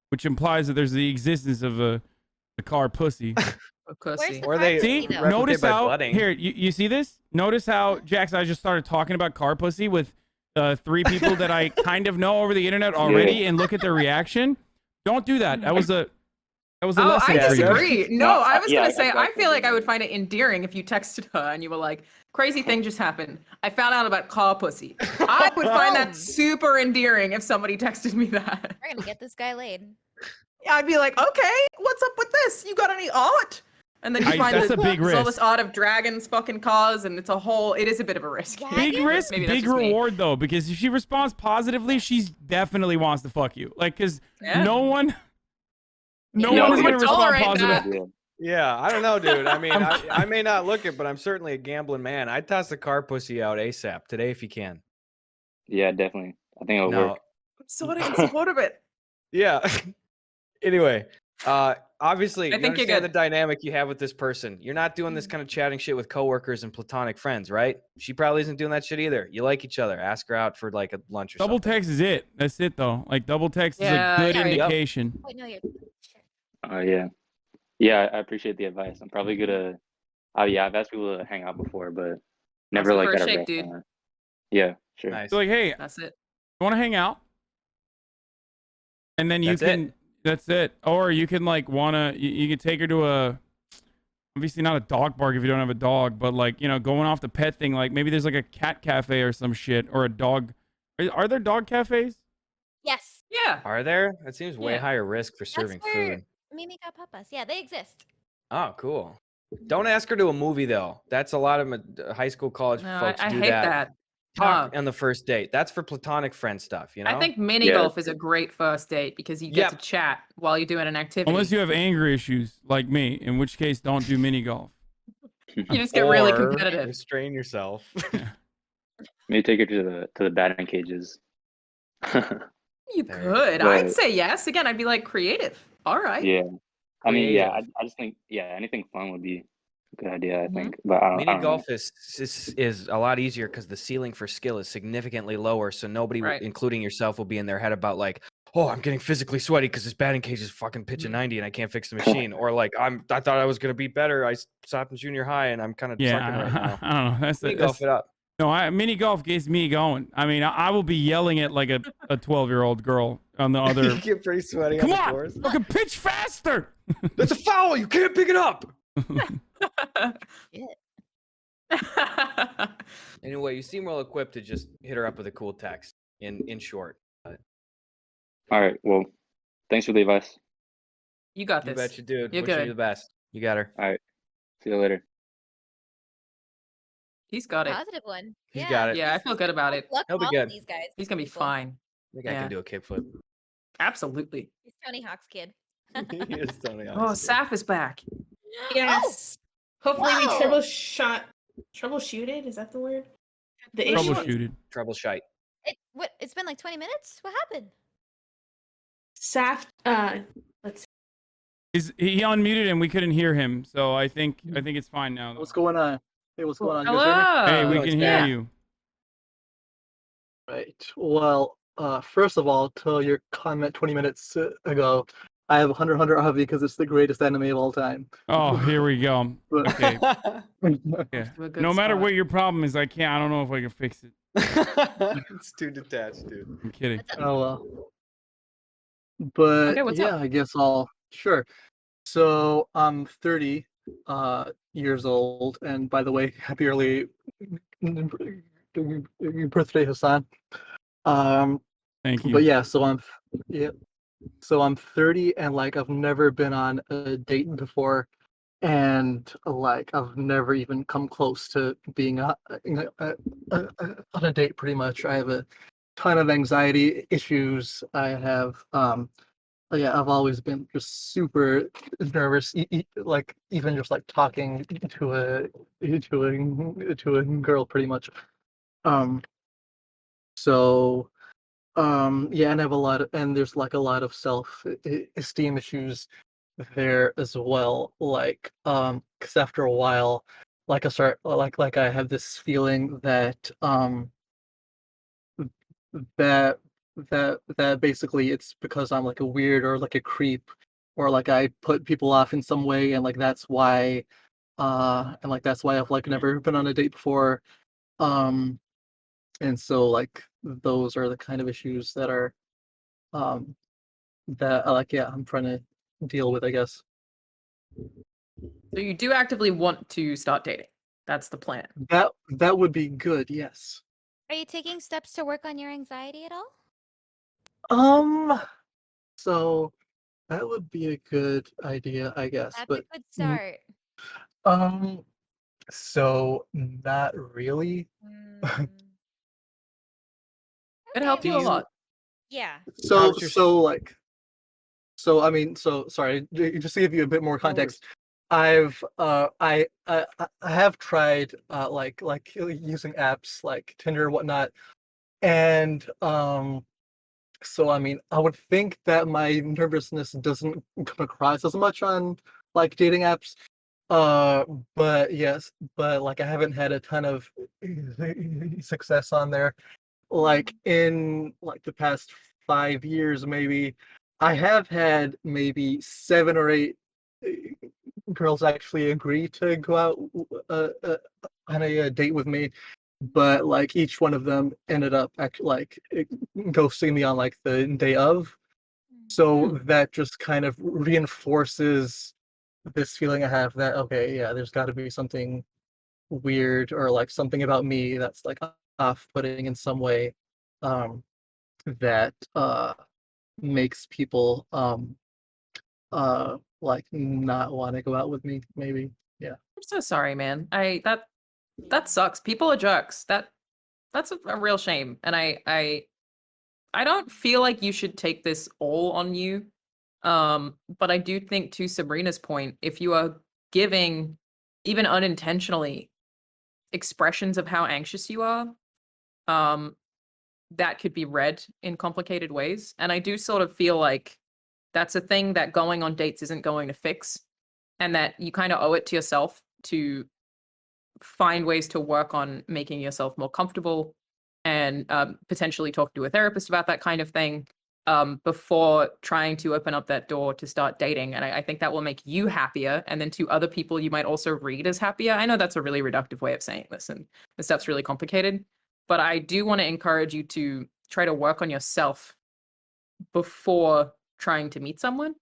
which implies that there's the existence of a car pussy. Of course. Where's the Or car they- pussy, See, though? Replicate notice by how budding. here you see this. Notice how Jax, I just started talking about car pussy with 3 people that I kind of know over the internet already, and look at their reaction. Don't do that. That was a Oh, lesson I for you. disagree. No, I was Yeah, gonna say I exactly. feel like I would find it endearing if you texted her and you were like, "Crazy thing just happened. I found out about car pussy." I would find that super endearing if somebody texted me that. We're gonna get this guy laid. I'd be like, "Okay, what's up with this? You got any art?" And then you find that's a big there's all risk. this art of dragons fucking cars, and it's a whole. It is a bit of a risk. Big Dragon? risk, Maybe that's big just me. reward though, because if she responds positively, she's definitely wants to fuck you. Like, cause Yeah. no one is No gonna one would respond tolerate positive. that. yeah. Yeah, I don't know, dude. I mean, I may not look it, but I'm certainly a gambling man. I'd toss the car pussy out ASAP today if you can. Yeah, definitely. I think it'll No. work. I'm sort of in support of it. Yeah. Anyway, obviously, I you think you're understand the good. dynamic you have with this person. You're not doing this kind of chatting shit with coworkers and platonic friends, right? She probably isn't doing that shit either. You like each other. Ask her out for like a lunch or Double something. text is it. That's it though. Like double text Yeah, is a good yeah, yep. indication. Wait, no, you're. Yeah. Yeah, I appreciate the advice. I'm probably gonna. Oh yeah, I've asked people to hang out before, but never the like first at a shake, dude. restaurant. Yeah, sure. Nice. So like, hey, That's it. you want to hang out? And then you That's it. can. That's it. Or you can like wanna. You can take her to a. Obviously not a dog park if you don't have a dog, but like going off the pet thing. Like maybe there's like a cat cafe or some shit, or a dog. Are there dog cafes? Yes. Yeah. Are there? That seems way Yeah. higher risk for That's serving where food. Mimi got papas. Yeah, they exist. Oh, cool. Don't ask her to a movie though. That's a lot of high school, college No, folks I do hate that. that. Talk No. on the first date. That's for platonic friend stuff, you know? I think mini Yeah. golf is a great first date because you get to Yep. chat while you're doing an activity. Unless you have anger issues like me, in which case don't do mini golf. You just get really Or competitive. restrain yourself. Maybe take her to the batting cages. You There. could. Right. I'd say yes. Again, I'd be like creative. All right. Yeah. I mean, yeah, Creative. I just think anything fun would be a good idea, I Mhm. think. But I Mini don't know. golf is a lot easier because the ceiling for skill is significantly lower, so nobody, Right. including yourself, will be in their head about like, oh, I'm getting physically sweaty because this batting cage is fucking pitching 90 and I can't fix the machine, or like I thought I was gonna be better. I stopped in junior high and I'm kind of Yeah, sucking right now. I don't know. Mini golf it up. No, mini golf gets me going. I mean, I will be yelling at like a 12-year-old girl on the other. You get pretty sweaty Come on the on, course. fucking pitch faster. That's a foul. You can't pick it up. Anyway, you seem well equipped to just hit her up with a cool text. In short, All right. Well, thanks for the advice. You got you this. bet you, dude. You're Wish you good. the best. You got her. All right. See you later. He's got it. Positive one. He's yeah. got it. Yeah, I feel good about it. Luck He'll be all good. these guys. He's gonna be People. fine. I think I Yeah. can do a kickflip. Absolutely. He's Tony Hawk's kid. He is Tony Oh, Ice. Saf is back. Yes. Hopefully we Whoa. troubleshooted. Is that the word? The issue. Troubleshooted. Troubleshite. It's been like 20 minutes? What happened? Saf. Let's see. He unmuted and we couldn't hear him, so I think it's fine now. What's going on? Hey, what's going on? You guys hear me? Hello. Hey, we No, can it's hear Yeah. you. Right. Well, first of all, to your comment 20 minutes ago, I have Hunter x Hunter Hobby because it's the greatest anime of all time. Oh, here we go. But Okay. Yeah. To a good No matter spot. what your problem is, I don't know if I can fix it. It's too detached, dude. I'm kidding. oh well. But Okay, what's yeah, up? I guess sure. So I'm 30 years old, and by the way, happy early birthday, Hassan. Thank you. But yeah, so I'm 30 and like I've never been on a date before, and like I've never even come close to being on a date. Pretty much, I have a ton of anxiety issues. I have yeah, I've always been just super nervous, like even just like talking to a girl, pretty much. Um, so yeah, and I have and there's like a lot of esteem issues there as well. Like, because after a while, like I start like I have this feeling that that that basically it's because I'm like a weird or like a creep or like I put people off in some way, and like that's why I've like never been on a date before. Um, and so like those are the kind of issues that are um that like yeah, I'm trying to deal with, I guess. So you do actively want to start dating. That's the plan. That would be good, yes. Are you taking steps to work on your anxiety at all? So that would be a good idea, I guess. That's But a good start. um so not really. It helped you a lot. Yeah. So How's your I mean, so sorry, just to give you a bit more No worries. context, I have tried like using apps like Tinder and whatnot, and so I mean, I would think that my nervousness doesn't come across as much on like dating apps. Uh, but yes, but like I haven't had a ton of success on there. Like in like the past 5 years, maybe I have had maybe 7 or 8 girls actually agree to go out on a date with me, but like each one of them ended up ghosting me on like the day of. So that just kind of reinforces this feeling I have that okay, yeah, there's got to be something weird or like something about me that's like off-putting in some way, um, that makes people like not want to go out with me, maybe. Yeah. I'm so sorry, man. That sucks. People are jerks. That's a real shame. And I don't feel like you should take this all on you. But I do think, to Sabrina's point, if you are giving, even unintentionally, expressions of how anxious you are, that could be read in complicated ways. And I do sort of feel like that's a thing that going on dates isn't going to fix, and that you kind of owe it to yourself to find ways to work on making yourself more comfortable, and potentially talk to a therapist about that kind of thing, before trying to open up that door to start dating. And I think that will make you happier, and then to other people you might also read as happier. I know that's a really reductive way of saying this, and this stuff's really complicated, but I do want to encourage you to try to work on yourself before trying to meet someone.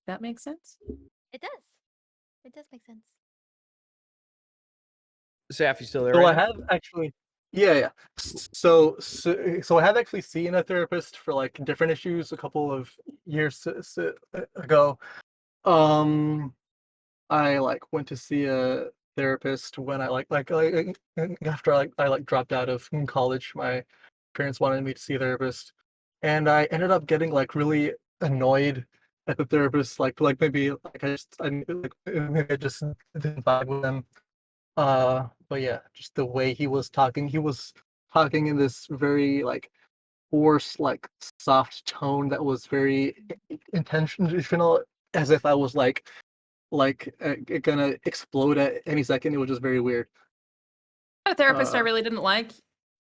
That makes sense? It does. It does make sense. Saf, you still there? So right I now? have actually, yeah. So I have actually seen a therapist for like different issues a couple of years ago. I like went to see a therapist when I after I dropped out of college. My parents wanted me to see a therapist. and I ended up getting like really annoyed at the therapist, like maybe like maybe I just didn't vibe with him. But yeah, just the way he was talking. He was talking in this very like hoarse, like soft tone that was very intentional, as if I was gonna explode at any second. It was just very weird. A therapist I really didn't like.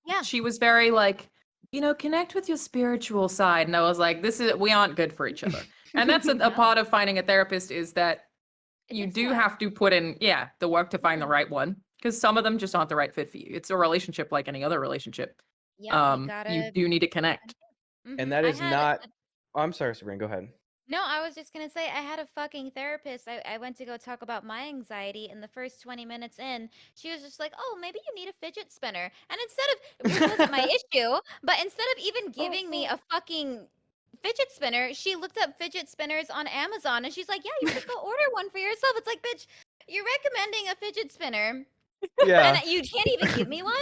Yeah. She was very like, connect with your spiritual side. And I was like, we aren't good for each other. And that's a part of finding a therapist is that you do have to put in, the work to find the right one. Because some of them just aren't the right fit for you. It's a relationship like any other relationship. Yeah, You do need to connect. And that is not. Oh, I'm sorry, Sabrina. Go ahead. No, I was just gonna say I had a fucking therapist. I went to go talk about my anxiety, and the first 20 minutes in, she was just like, "Oh, maybe you need a fidget spinner." And instead of, which wasn't my issue, but instead of even giving me a fucking fidget spinner, she looked up fidget spinners on Amazon, and she's like, "Yeah, you should go order one for yourself." It's like, bitch, you're recommending a fidget spinner, Yeah. and you can't even give me one.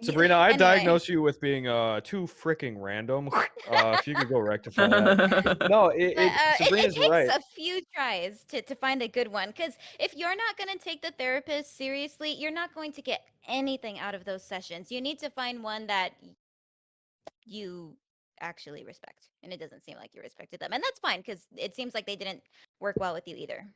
Sabrina, I Anyway. diagnose you with being too freaking random. If you could go rectify that. No, Sabrina's it takes right. a few tries to find a good one, because if you're not going to take the therapist seriously, you're not going to get anything out of those sessions. You need to find one that you actually respect, and it doesn't seem like you respected them, and that's fine, because it seems like they didn't work well with you either.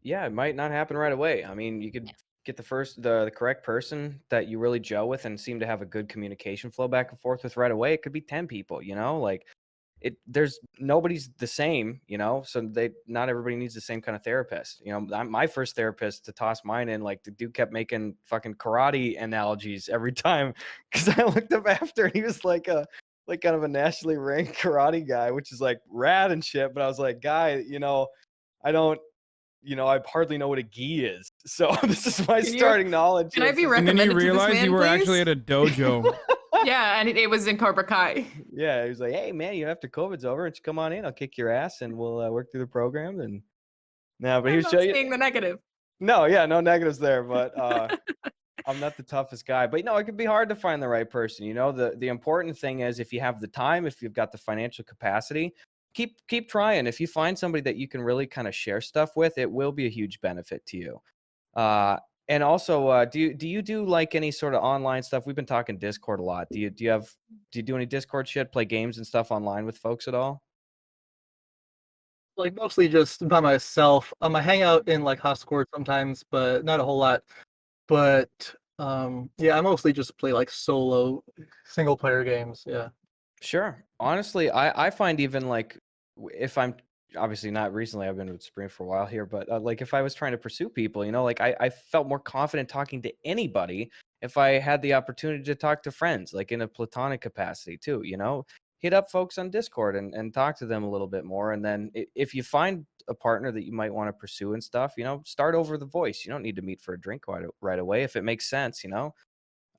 Yeah, it might not happen right away. I mean, you could get the correct person that you really gel with and seem to have a good communication flow back and forth with right away. It could be 10 people, like there's nobody's the same, so not everybody needs the same kind of therapist. My first therapist, to toss mine in, like the dude kept making fucking karate analogies every time because I looked up after and he was like kind of a nationally ranked karate guy, which is like rad and shit. But I was like, guy, I don't. I hardly know what a gi is. So this is my starting knowledge. Can I be And then recommended you to this realize man, you were please? actually at a dojo. Yeah, and it was in Cobra Kai. Yeah, he was like, "Hey, man, after COVID's over, and you come on in, I'll kick your ass, and we'll work through the program." And no, but he I'm was not seeing the negative. No, yeah, no negatives there, but I'm not the toughest guy. But it can be hard to find the right person. The important thing is if you have the time, if you've got the financial capacity, keep trying. If you find somebody that you can really kind of share stuff with, it will be a huge benefit to you. And also, do you do like any sort of online stuff? We've been talking Discord a lot. Do you do any Discord shit? Play games and stuff online with folks at all? Like mostly just by myself. I hang out in like Discord sometimes, but not a whole lot. But yeah, I mostly just play like solo single player games. Yeah. Sure. Honestly, I find even like if I'm obviously not recently, I've been with Spring for a while here, but like if I was trying to pursue people, like I felt more confident talking to anybody if I had the opportunity to talk to friends, like in a platonic capacity too, hit up folks on Discord and talk to them a little bit more. And then if you find a partner that you might want to pursue and stuff, start over the voice. You don't need to meet for a drink right away. If it makes sense,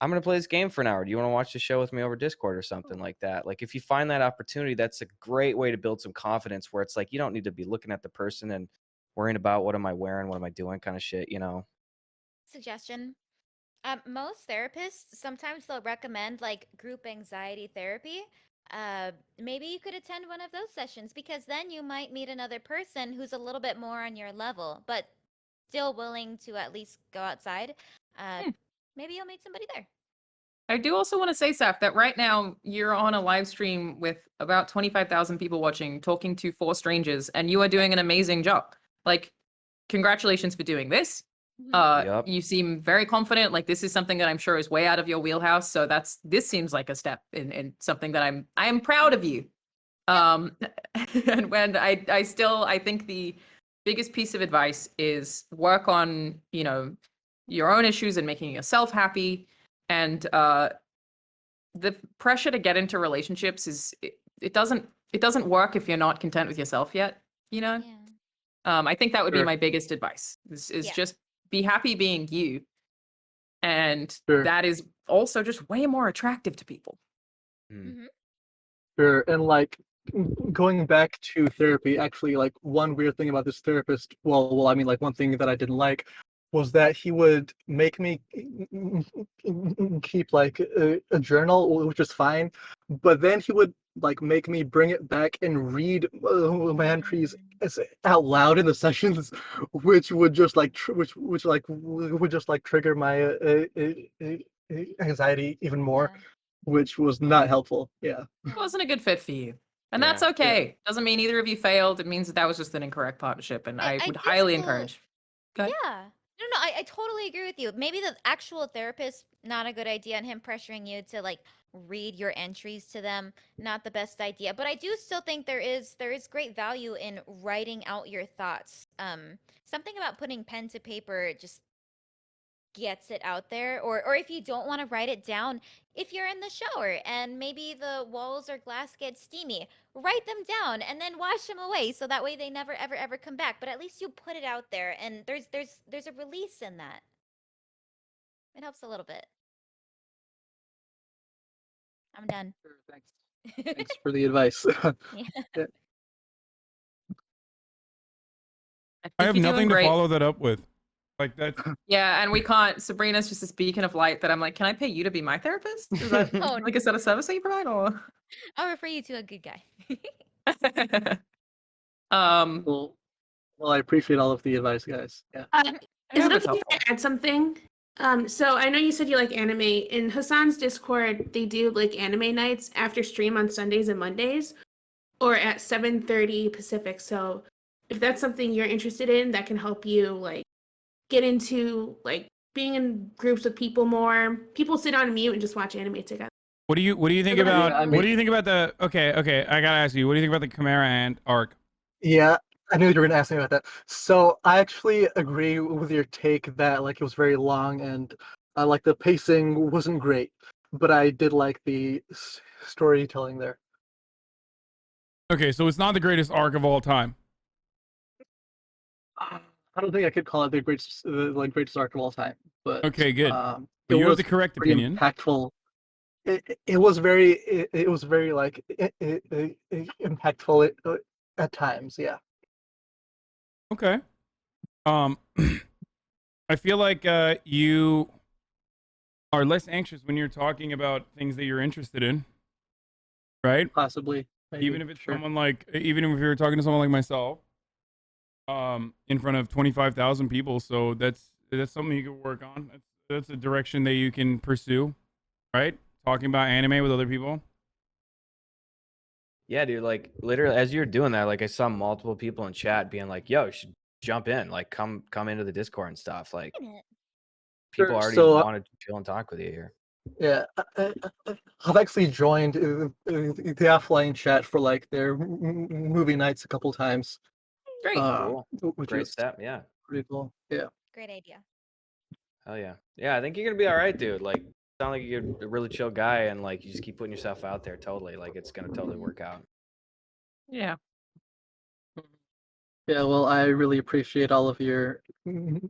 I'm going to play this game for an hour. Do you want to watch the show with me over Discord or something like that? Like if you find that opportunity, that's a great way to build some confidence where it's like, you don't need to be looking at the person and worrying about what am I wearing? What am I doing kind of shit, Suggestion. Most therapists, sometimes they'll recommend like group anxiety therapy. Maybe you could attend one of those sessions, because then you might meet another person who's a little bit more on your level, but still willing to at least go outside. Maybe you'll meet somebody there. I do also want to say, Saf, that right now you're on a live stream with about 25,000 people watching, talking to 4 strangers, and you are doing an amazing job. Like, congratulations for doing this. Yep. You seem very confident. Like, this is something that I'm sure is way out of your wheelhouse. So this seems like a step in something that I am proud of you. And when I think the biggest piece of advice is work on, your own issues and making yourself happy. And the pressure to get into relationships it doesn't work if you're not content with yourself yet, Yeah. I think that would be Sure. my biggest advice is Yeah. just be happy being you. And Sure. that is also just way more attractive to people. Mhm. Sure. And like going back to therapy, actually, like one weird thing about this therapist, well, I mean, like one thing that I didn't like was that he would make me keep like a journal, which is fine, but then he would like make me bring it back and read my entries out loud in the sessions, which would just like would just like trigger my anxiety even more, which was not helpful. Yeah. It wasn't a good fit for you. And that's Yeah. okay. Doesn't mean either of you failed. It means that was just an incorrect partnership. And I would do highly feel- encourage. Go ahead. Yeah. No, I totally agree with you. Maybe the actual therapist, not a good idea, and him pressuring you to like read your entries to them, not the best idea. But I do still think there is great value in writing out your thoughts. Something about putting pen to paper just gets it out there. Or if you don't want to write it down, if you're in the shower and maybe the walls or glass get steamy, write them down and then wash them away so that way they never ever come back. But at least you put it out there, and there's a release in that. It helps a little bit. I'm done. Sure, thanks. Thanks for the advice. Yeah. Yeah. I have you're doing nothing to great. follow that up with. Like that's Yeah, and we can't. Sabrina's just a beacon of light that I'm like, can I pay you to be my therapist? Is that Oh, like a set of service that you provide, or? I'll refer you to a good guy. Well, I appreciate all of the advice, guys. Yeah. Is it that's okay if I add something? So I know you said you like anime. In Hassan's Discord, they do like anime nights after stream on Sundays and Mondays, or at 7:30 Pacific. So if that's something you're interested in, that can help you like get into like being in groups with people more. People sit on mute and just watch anime together. What do you think Yeah, about I what mean- do you think about the okay, I gotta ask you, what do you think about the Chimera Ant arc? Yeah, I knew you were gonna ask me about that. So I actually agree with your take that like it was very long and like the pacing wasn't great, but I did like the storytelling there. Okay, so it's not the greatest arc of all time. I don't think I could call it the greatest greatest arc of all time, but Okay, good. It But you have was the correct pretty opinion. impactful. It was very like impactful at times. Yeah. Okay. I feel like you are less anxious when you're talking about things that you're interested in, right? Possibly. Maybe, Even if it's sure. someone like, even if you're talking to someone like myself, in front of 25,000 people. So that's something you can work on. That's a direction that you can pursue, right? Talking about anime with other people. Yeah, dude. Like literally, as you're doing that, like I saw multiple people in chat being like, "Yo, you should jump in. Like, come into the Discord and stuff." Like, people Sure, already so, wanted to chill and talk with you here. Yeah, I've actually joined the offline chat for like their movie nights a couple times. Great. Cool. Which Great is step. Yeah. pretty cool. Yeah. Great idea. Hell yeah. Yeah, I think you're gonna be all right, dude. Like, sound like you're a really chill guy, and like you just keep putting yourself out there. Totally. Like, it's gonna totally work out. Yeah. Yeah, well, I really appreciate all of your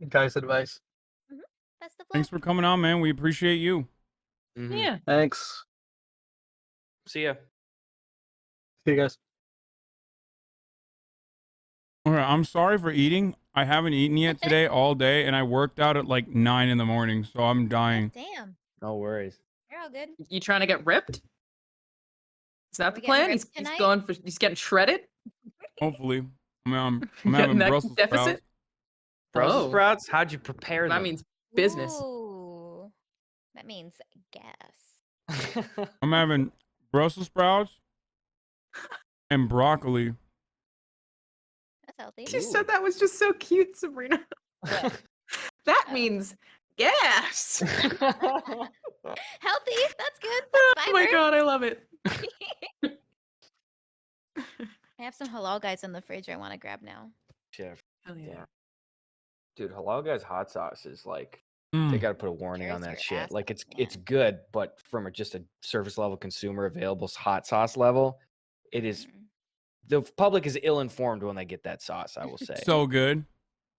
guys' advice. Best of luck. Thanks for coming on, man. We appreciate you. Mhm. Yeah. Thanks. See ya. See you guys. Okay, I'm sorry for eating. I haven't eaten yet today all day, and I worked out at like 9 in the morning, so I'm dying. Damn. No worries. You're all good. You trying to get ripped? Is that We the getting plan? ripped He's tonight? going for. He's getting shredded. Hopefully. I mean, I'm Getting having that Brussels deficit? sprouts. Brussels Oh. sprouts? How'd you prepare That them? means business. Ooh. That means gas. I'm having Brussels sprouts and broccoli. That's healthy. She said that was just so cute, Sabrina. That means gas. Healthy. That's good. Oh That's my fiber. god, I love it. I have some halal guys in the fridge I want to grab now. Chef. Hell Yeah. Dude, Halal Guy's hot sauce is like Mm. they gotta put a warning on Tears that your shit. ass Like up, it's good, but from just a service level consumer available hot sauce level, it is the public is ill informed when they get that sauce, I will say. So good.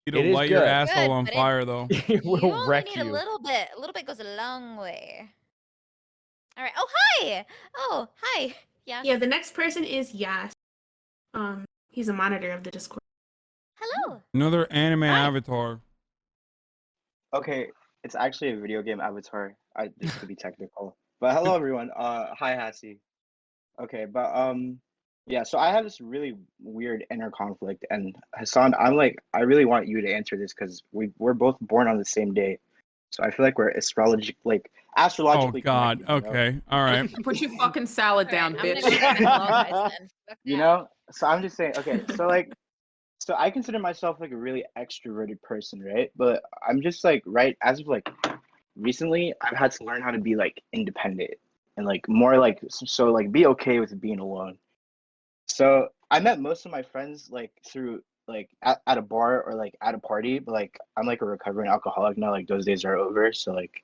It'll It is light your good. asshole Good, on but it- fire, though. It You will only wreck need you. a little bit. A little bit goes a long way. All right. Oh, hi. Oh, hi. Yeah. Yeah, the next person is Yas. He's a monitor of the Discord. Hello. Another anime Hi. avatar. Okay, it's actually a video game avatar. This to be technical. But hello everyone. Hi Hassie. Okay, but yeah, so I have this really weird inner conflict, and Hassan, I'm like, I really want you to answer this because we're both born on the same day, so I feel like we're like Oh astrologically God. connected, you know? Okay. All right. Put your fucking salad All right, down, I'm gonna bitch. go check the wall, guys. Then. Fuck You that. know? So I'm just saying, okay, so like, so I consider myself like a really extroverted person, right? But I'm just like, right, as of like recently, I've had to learn how to be like independent and like more like, so like be okay with being alone. So I met most of my friends like through like at a bar or like at a party, but like I'm like a recovering alcoholic now. Like those days are over. So like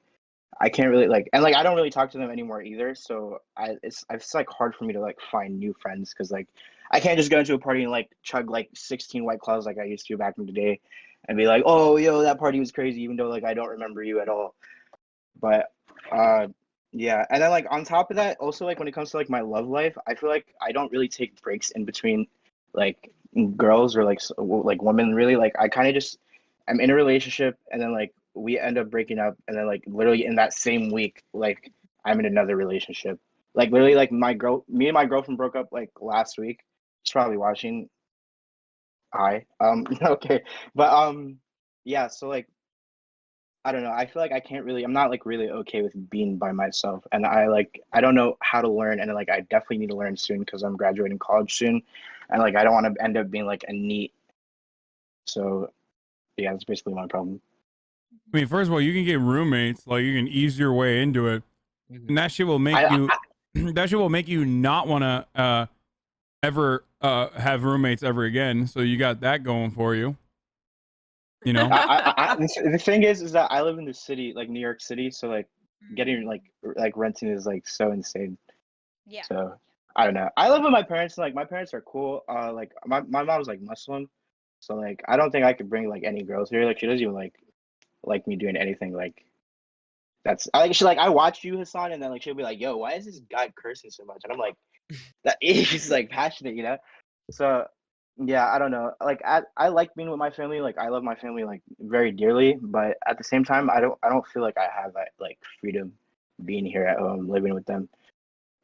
I can't really like, and like I don't really talk to them anymore either. So it's like hard for me to like find new friends because like I can't just go into a party and like chug like 16 White Claws like I used to back in the day, and be like, oh yo, that party was crazy, even though like I don't remember you at all. But yeah, and then like on top of that, also like when it comes to like my love life, I feel like I don't really take breaks in between like girls or like like women really. Like I kind of just I'm in a relationship and then like we end up breaking up and then like literally in that same week like I'm in another relationship. Like literally like me and my girlfriend broke up like last week. She's probably watching. Hi. Okay. But yeah, so like I don't know. I feel like I can't really. I'm not like really okay with being by myself, and I don't know how to learn, and like I definitely need to learn soon because I'm graduating college soon, and like I don't want to end up being like a neat. So yeah, that's basically my problem. I mean, first of all, you can get roommates. Like you can ease your way into it, and that shit will make I, you. That shit will make you not want to ever have roommates ever again. So you got that going for you. You know. the thing is that I live in the city, like New York City, so like getting like renting is like so insane. Yeah. So I don't know. I live with my parents, and like my parents are cool. Like my mom's like Muslim, so like I don't think I could bring like any girls here. Like she doesn't even like me doing anything like that's I like she like I watch you, Hassan, and then like she'll be like, yo, why is this guy cursing so much? And I'm like, that he's like passionate, you know? So yeah, I don't know. Like I like being with my family, like I love my family like very dearly, but at the same time I don't feel like I have that like freedom being here at home, living with them.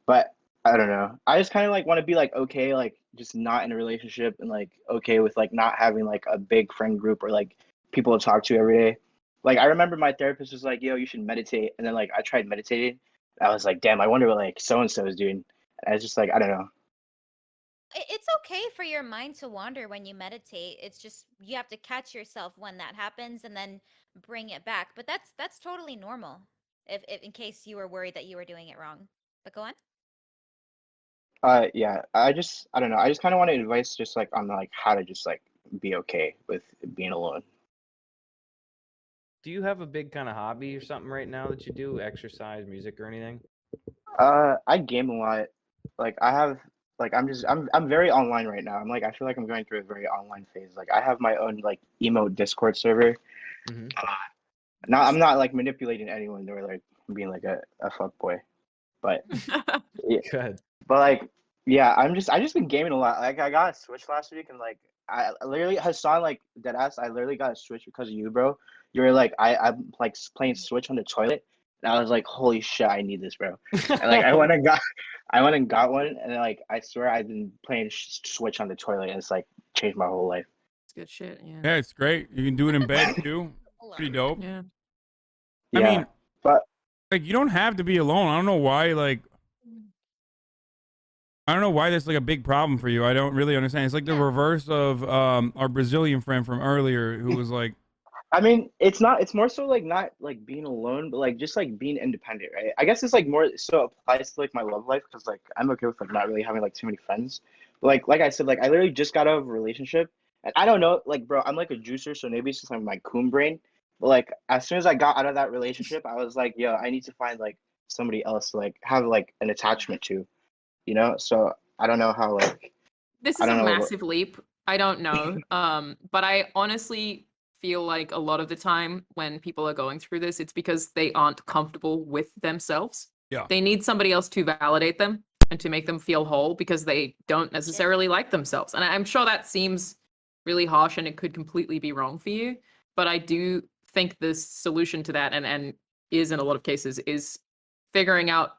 But I don't know. I just kind of like want to be like okay, like just not in a relationship and like okay with like not having like a big friend group or like people to talk to every day. Like I remember my therapist was like, "Yo, you should meditate," and then like I tried meditating. And I was like, "Damn, I wonder what like so and so is doing." And I was just like, I don't know. It's okay for your mind to wander when you meditate. It's just you have to catch yourself when that happens and then bring it back. But that's totally normal. If in case you were worried that you were doing it wrong. But go on. Yeah, I don't know. I just kind of wanted advice, just like on like how to just like be okay with being alone. Do you have a big kind of hobby or something right now that you do? Exercise, music, or anything? I game a lot. Like I have like I'm very online right now. I'm like I feel like I'm going through a very online phase. Like I have my own like emo Discord server. Mm-hmm. Now I'm not like manipulating anyone or like being like a fuck boy, but yeah, Good. but like yeah, I just been gaming a lot. Like I got a Switch last week and like I literally Hassan like deadass. I literally got a Switch because of you, bro. You were like I'm like playing Switch on the toilet, and I was like, holy shit, I need this, bro. And like I went and got one, and like I swear I've been playing Switch on the toilet, and it's like changed my whole life. It's good shit. Yeah. Yeah, it's great. You can do it in bed too. Pretty dope. Yeah. I Yeah, mean, but like you don't have to be alone. I don't know why. Like I don't know why that's like a big problem for you. I don't really understand. It's like the reverse of our Brazilian friend from earlier who was like, I mean, it's not. It's more so like not like being alone, but like just like being independent, right? I guess it's like more so applies to like my love life because like I'm okay with like not really having like too many friends. But like I said, like I literally just got out of a relationship, and I don't know, like bro, I'm like a juicer, so maybe it's just like my coon brain. But like as soon as I got out of that relationship, I was like, yo, I need to find like somebody else to like have like an attachment to, you know? So I don't know how like This I is a don't know. massive leap. I don't know. But I honestly feel like a lot of the time when people are going through this, it's because they aren't comfortable with themselves. yeah. They need somebody else to validate them and to make them feel whole because they don't necessarily like themselves. And I'm sure that seems really harsh and it could completely be wrong for you. But I do think the solution to that and is in a lot of cases is figuring out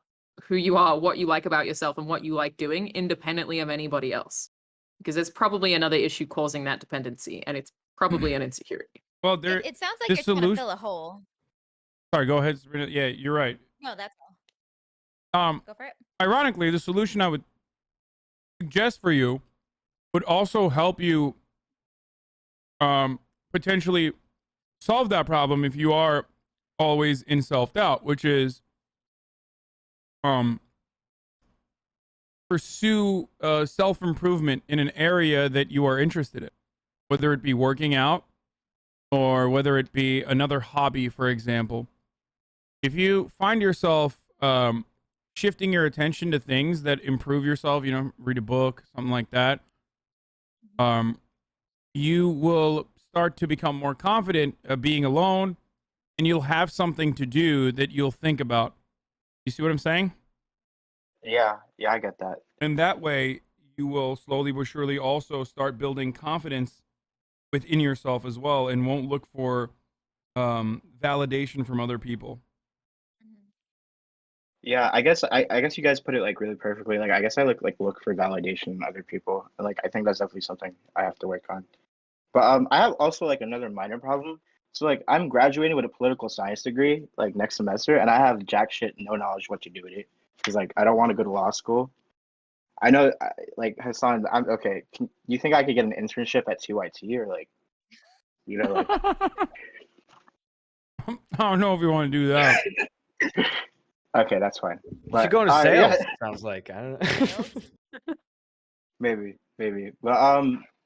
who you are, what you like about yourself, and what you like doing independently of anybody else. Because there's probably another issue causing that dependency, and it's probably an insecurity. Well, It sounds like you're trying to fill a hole. Sorry, go ahead, Sabrina. Yeah, you're right. No, that's all. Go for it. Ironically, the solution I would suggest for you would also help you potentially solve that problem if you are always in self-doubt, which is pursue self-improvement in an area that you are interested in, whether it be working out or whether it be another hobby, for example. If you find yourself shifting your attention to things that improve yourself, you know, read a book, something like that, you will start to become more confident being alone, and you'll have something to do that you'll think about. You see what I'm saying? Yeah, I get that. And that way, you will slowly but surely also start building confidence within yourself as well, and won't look for validation from other people. Yeah, I guess you guys put it like really perfectly. Like I guess I look for validation in other people. Like I think that's definitely something I have to work on. But I have also like another minor problem. So like I'm graduating with a political science degree like next semester, and I have jack shit no knowledge what to do with it because like I don't want to go to law school. I know like Hasan, I'm okay. You think I could get an internship at TYT or like, you know, like I don't know if you want to do that. okay, that's fine. You should go into sales. Sounds like I don't know. maybe. But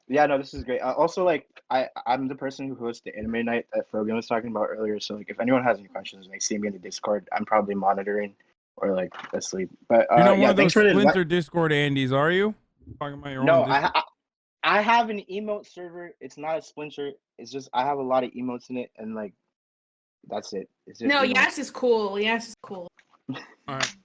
yeah, no, this is great. Also, like I'm the person who hosts the anime night that Frogan was talking about earlier. So like, if anyone has any questions and they see me in the Discord, I'm probably monitoring or like asleep. But You're not one yeah, of those thanks for the Splinter Discord Andes, are you? Talking about your No, own Discord. I have an emote server. It's not a Splinter. It's just I have a lot of emotes in it, and like that's it. It's just No, emotes. Yas is cool. Yas is cool. All right.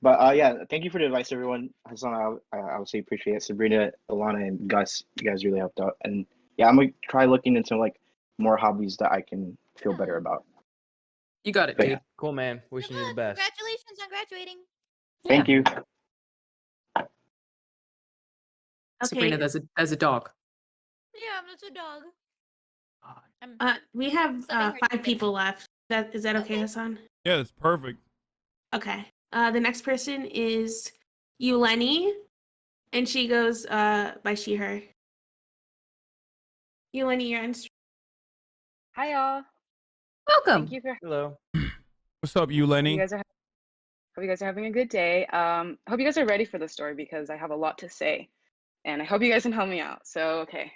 But yeah, thank you for the advice, everyone. Hasan, I obviously appreciate it. Sabrina, Alana, and Gus, you guys really helped out. And yeah, I'm gonna try looking into like more hobbies that I can feel better about. You got it, But dude. yeah, Cool, man. Wishing you the best. Congratulations on graduating. thank you. Sabrina, there's a dog. Yeah, that's a dog. We have Subbing her 5 tickets. people left. Is that okay, Hasan? Yeah, that's perfect. Okay. The next person is Yuleni, and she goes by she, her. Yuleni, you're on stream. Hi y'all. Welcome. Thank you for Hello. What's up, you, hope Lenny? you guys are hope you guys are having a good day. Hope you guys are ready for the story because I have a lot to say, and I hope you guys can help me out. So okay,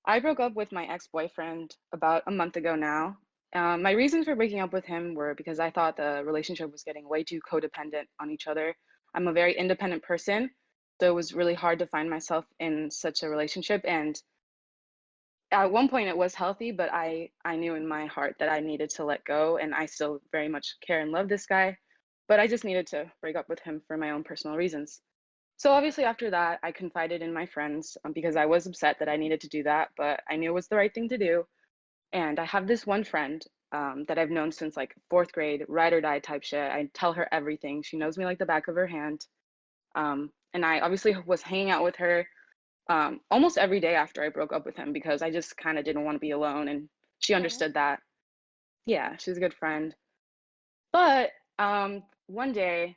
I broke up with my ex-boyfriend about a month ago now. My reasons for breaking up with him were because I thought the relationship was getting way too codependent on each other. I'm a very independent person, so it was really hard to find myself in such a relationship. And at one point it was healthy, but I knew in my heart that I needed to let go, and I still very much care and love this guy, but I just needed to break up with him for my own personal reasons. So obviously after that, I confided in my friends because I was upset that I needed to do that, but I knew it was the right thing to do. And I have this one friend that I've known since like 4th grade, ride or die type shit. I tell her everything. She knows me like the back of her hand. And I obviously was hanging out with her almost every day after I broke up with him because I just kind of didn't want to be alone. And she understood that. Yeah, she's a good friend. But one day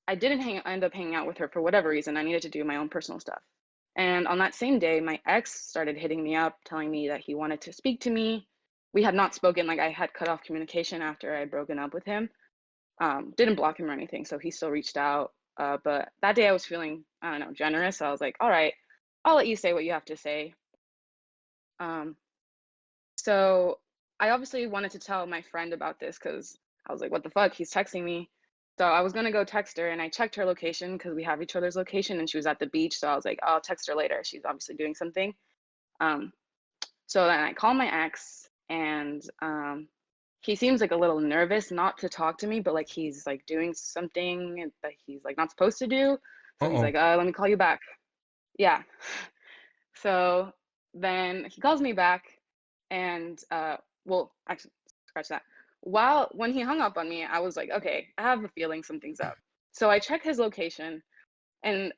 I didn't end up hanging out with her for whatever reason. I needed to do my own personal stuff. And on that same day, my ex started hitting me up, telling me that he wanted to speak to me. We had not spoken, like I had cut off communication after I had broken up with him. Didn't block him or anything, so he still reached out. But that day I was feeling, I don't know, generous. So I was like, all right, I'll let you say what you have to say. So I obviously wanted to tell my friend about this because I was like, what the fuck? He's texting me. So I was gonna go text her, and I checked her location because we have each other's location, and she was at the beach. So I was like, I'll text her later. She's obviously doing something. So then I call my ex, and he seems like a little nervous not to talk to me, but like he's like doing something that he's like not supposed to do. So he's like, let me call you back. Yeah. So then he calls me back, and well, actually, scratch that. when he hung up on me, I was like, okay, I have a feeling something's up. So I check his location, and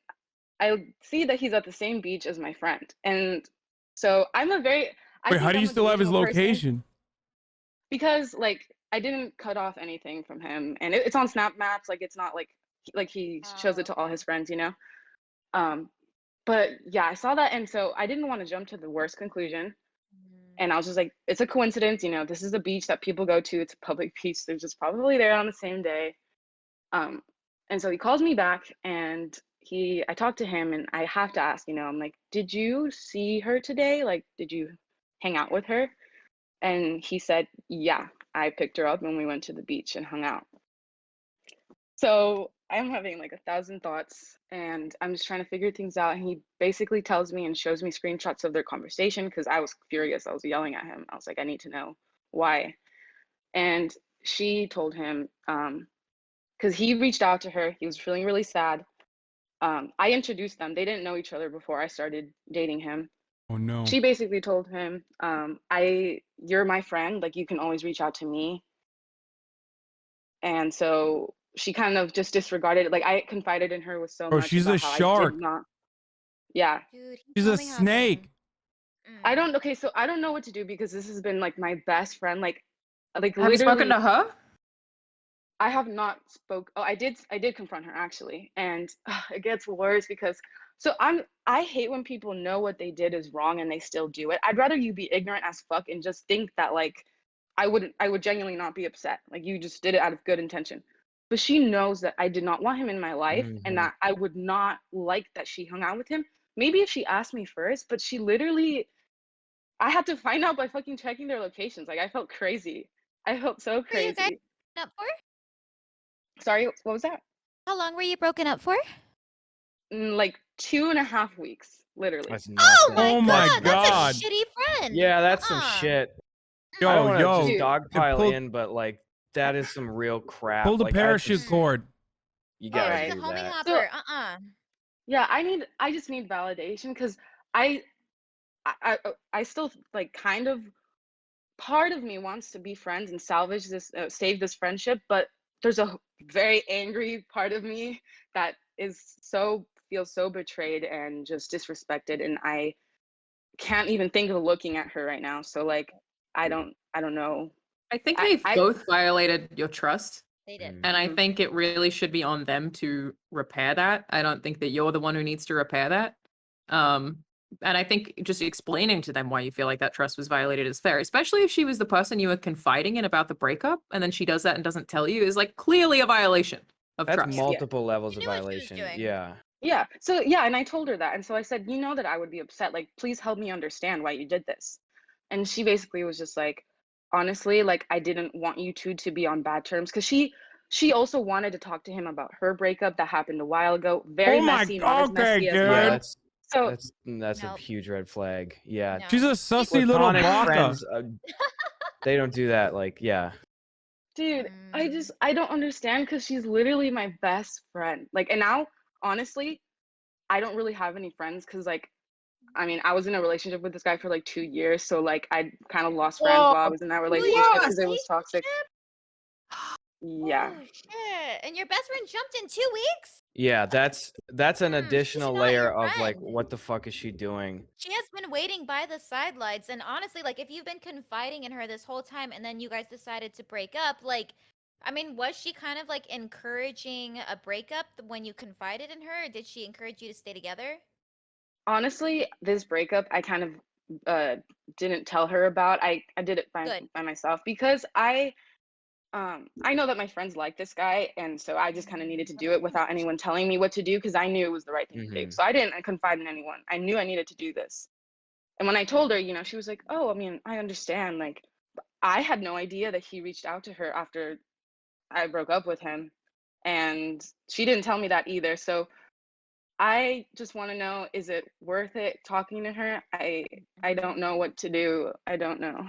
I see that he's at the same beach as my friend. And so I Wait, think how do I'm you a still have his delusional person location? because like I didn't cut off anything from him, and it's on Snap Maps. Like it's not like he shows it to all his friends, you know. But yeah, I saw that, and so I didn't want to jump to the worst conclusion. And I was just like, it's a coincidence, you know. This is a beach that people go to. It's a public beach. They're just probably there on the same day. And so he calls me back, and I talked to him, and I have to ask, you know, I'm like, did you see her today? Like, did you hang out with her? And he said, yeah, I picked her up and we went to the beach and hung out. So I'm having like 1,000 thoughts, and I'm just trying to figure things out. And he basically tells me and shows me screenshots of their conversation because I was furious. I was yelling at him. I was like, I need to know why. And she told him, because he reached out to her. He was feeling really sad. I introduced them. They didn't know each other before I started dating him. Oh no. She basically told him, you're my friend. Like, you can always reach out to me. And so she kind of just disregarded it. Like, I confided in her with so Bro, much she's about a how shark. I did not. Yeah. Dude, She's a snake. Okay, so I don't know what to do because this has been like my best friend. Like Have you spoken to literally, her? I have not spoke. Oh, I did confront her actually, and it gets worse because I hate when people know what they did is wrong and they still do it. I'd rather you be ignorant as fuck and just think that like I would genuinely not be upset. Like you just did it out of good intention. But she knows that I did not want him in my life and that I would not like that she hung out with him. Maybe if she asked me first, but she literally I had to find out by fucking checking their locations. Like I felt crazy. I felt so Were you guys crazy. up for? Sorry, what was that? How long were you broken up for? Like 2.5 weeks, literally. That's Oh nothing. my Oh god, my that's God. a shitty friend. Yeah, that's some Uh-uh. shit. Yo, I don't want to yo. just dogpile pull- in, but like that is some real crap. Pull the Like, parachute cord. You Oh, gotta she's a do homie that. hopper. Yeah, I just need validation because I still like kind of part of me wants to be friends and salvage this save this friendship, but there's a very angry part of me that feels so betrayed and just disrespected, and I can't even think of looking at her right now. So like I don't know. I think they've both violated your trust. They did. And I think it really should be on them to repair that. I don't think that you're the one who needs to repair that. And I think just explaining to them why you feel like that trust was violated is fair, especially if she was the person you were confiding in about the breakup, and then she does that and doesn't tell you, is like clearly a violation of That's trust. multiple levels of violation. Yeah. Yeah. So yeah, and I told her that. And so I said, you know that I would be upset. Like, please help me understand why you did this. And she basically was just like, honestly, like I didn't want you two to be on bad terms. Cause she also wanted to talk to him about her breakup that happened a while ago. Very Oh my- messy, not as okay, messy as dude. mine. Yeah, that's a huge red flag. Yeah. She's a sussy little Platonic baka. friends, they don't do that. Like, yeah. Dude, I don't understand because she's literally my best friend. Like, and now, honestly, I don't really have any friends because, like, I mean, I was in a relationship with this guy for like 2 years, so like I kind of lost friends while I was in that relationship because it was toxic. Yeah. Oh shit! And your best friend jumped in 2 weeks? Yeah, that's an additional not layer your of like, friend. what the fuck is she doing? She has been waiting by the sidelines, and honestly, like if you've been confiding in her this whole time and then you guys decided to break up, like I mean, was she kind of like encouraging a breakup when you confided in her, or did she encourage you to stay together? Honestly, this breakup I kind of didn't tell her about. I did it by myself because I know that my friends like this guy, and so I just kind of needed to do it without anyone telling me what to do because I knew it was the right thing to do. So I didn't confide in anyone. I knew I needed to do this. And when I told her, you know, she was like, "Oh, I mean, I understand." Like, I had no idea that he reached out to her after I broke up with him, and she didn't tell me that either. So I just want to know, is it worth it talking to her? I don't know what to do. I don't know.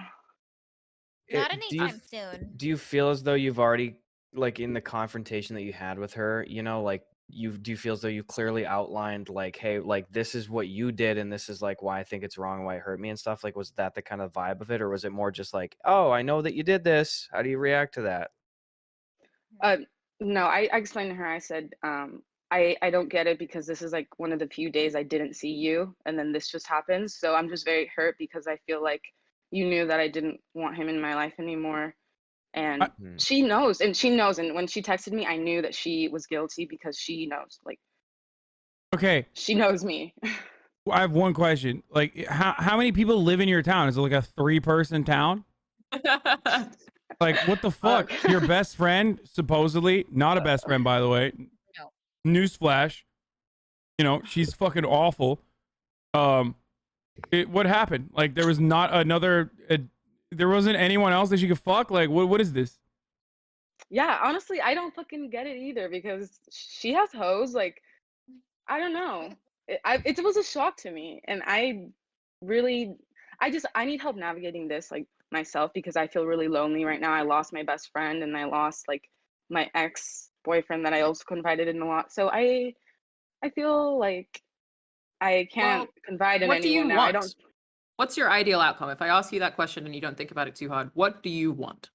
Not Do you anytime soon. do you feel as though you've already, like, in the confrontation that you had with her, you know, like do you feel as though you clearly outlined like, hey, like this is what you did and this is like why I think it's wrong, why it hurt me and stuff? Like, was that the kind of vibe of it, or was it more just like, oh, I know that you did this, how do you react to that? No, I explained to her. I said, I don't get it because this is like one of the few days I didn't see you, and then this just happens. So I'm just very hurt because I feel like you knew that I didn't want him in my life anymore, and she knows, and when she texted me, I knew that she was guilty because she knows, like, Okay. she knows me. I have one question. Like, how many people live in your town? Is it like a 3-person town? Like, what the fuck? Your best friend, supposedly, not a best friend, by the way. No. Newsflash. You know, she's fucking awful. What happened? Like, there was not another. There wasn't anyone else that she could fuck. Like, what is this? Yeah, honestly, I don't fucking get it either because she has hoes. Like, I don't know. It was a shock to me, and I need help navigating this, like, myself, because I feel really lonely right now. I lost my best friend, and I lost like my ex-boyfriend that I also confided in a lot. So I feel like I can't confide in What do you anyone now. I want? don't. What's your ideal outcome? If I ask you that question and you don't think about it too hard, what do you want?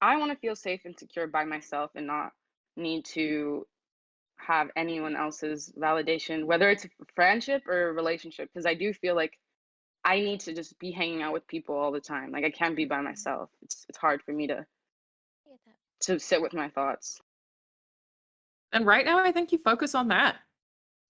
I want to feel safe and secure by myself and not need to have anyone else's validation, whether it's a friendship or a relationship, because I do feel like I need to just be hanging out with people all the time. Like, I can't be by myself. It's hard for me to sit with my thoughts. And right now, I think you focus on that.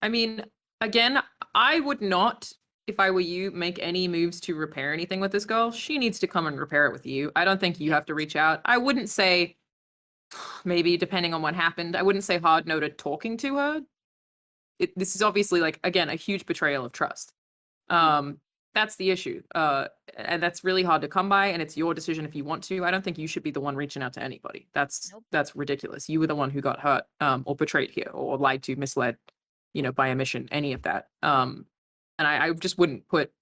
I mean, again, I would not, if I were you, make any moves to repair anything with this girl. She needs to come and repair it with you. I don't think you have to reach out. I wouldn't say, maybe depending on what happened, I wouldn't say hard no to talking to her. This is obviously, like, again, a huge betrayal of trust. That's the issue. And that's really hard to come by, and it's your decision if you want to. I don't think you should be the one reaching out to anybody. That's ridiculous. You were the one who got hurt, or betrayed here, or lied to, misled, by omission, any of that. And I just wouldn't put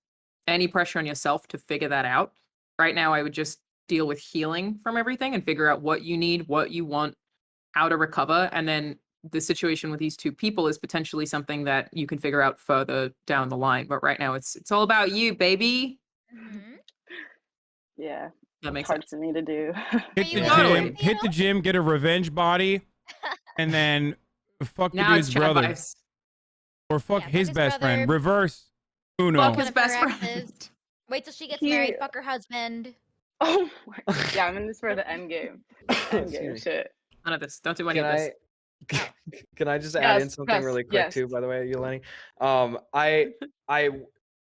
any pressure on yourself to figure that out. Right now, I would just deal with healing from everything and figure out what you need, what you want, how to recover, and then the situation with these two people is potentially something that you can figure out further down the line. But right now, it's all about you, baby. Yeah, that makes hard for me to do. Hit the gym, get a revenge body, and then fuck the Now it's dude's brother. ChadVice. Or fuck his best friend. Reverse. Uno. Fuck his best friend. Wait till she gets married. Fuck her husband. Oh my, yeah, I'm in this for the end game. End game shit. None of this. Don't do any of this. Can I just add in Yes, something yes, really quick yes. too, by the way, Yeleni? I